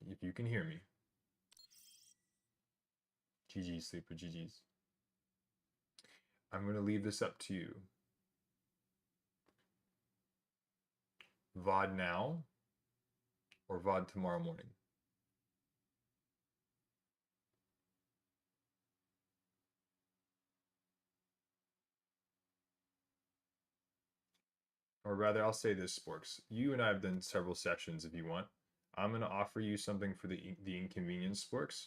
If you can hear me. GG's, Sleeper. GG's. I'm going to leave this up to you. VOD now or VOD tomorrow morning? Or rather, I'll say this, Sporks. You and I have done several sessions if you want. I'm going to offer you something for the inconvenience, Sporks.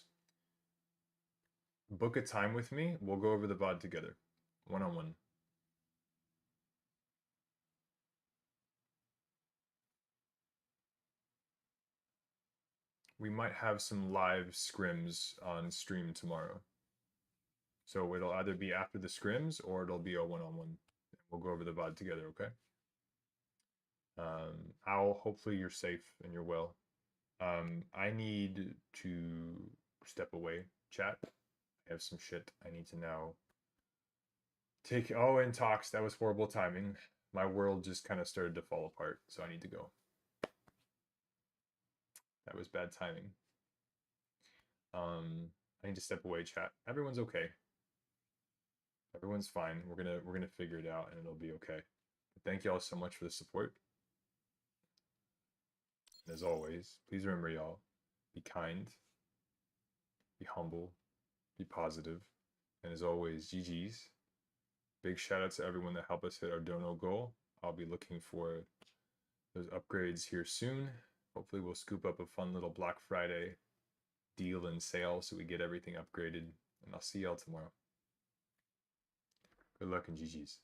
Book a time with me. We'll go over the VOD together. One-on-one. We might have some live scrims on stream tomorrow. So it'll either be after the scrims or it'll be a one-on-one. We'll go over the VOD together, okay? Hopefully you're safe and you're well. I need to step away, chat. I have some shit I need to now take. Oh, and talks. That was horrible timing. My world just kind of started to fall apart, so I need to go. That was bad timing. I need to step away, chat. Everyone's okay. Everyone's fine. We're gonna figure it out and it'll be okay. But thank y'all so much for the support. And as always, please remember y'all, be kind, be humble, be positive, and as always, GG's. Big shout out to everyone that helped us hit our dono goal. I'll be looking for those upgrades here soon. Hopefully we'll scoop up a fun little Black Friday deal and sale so we get everything upgraded. And I'll see y'all tomorrow. Good luck and GG's.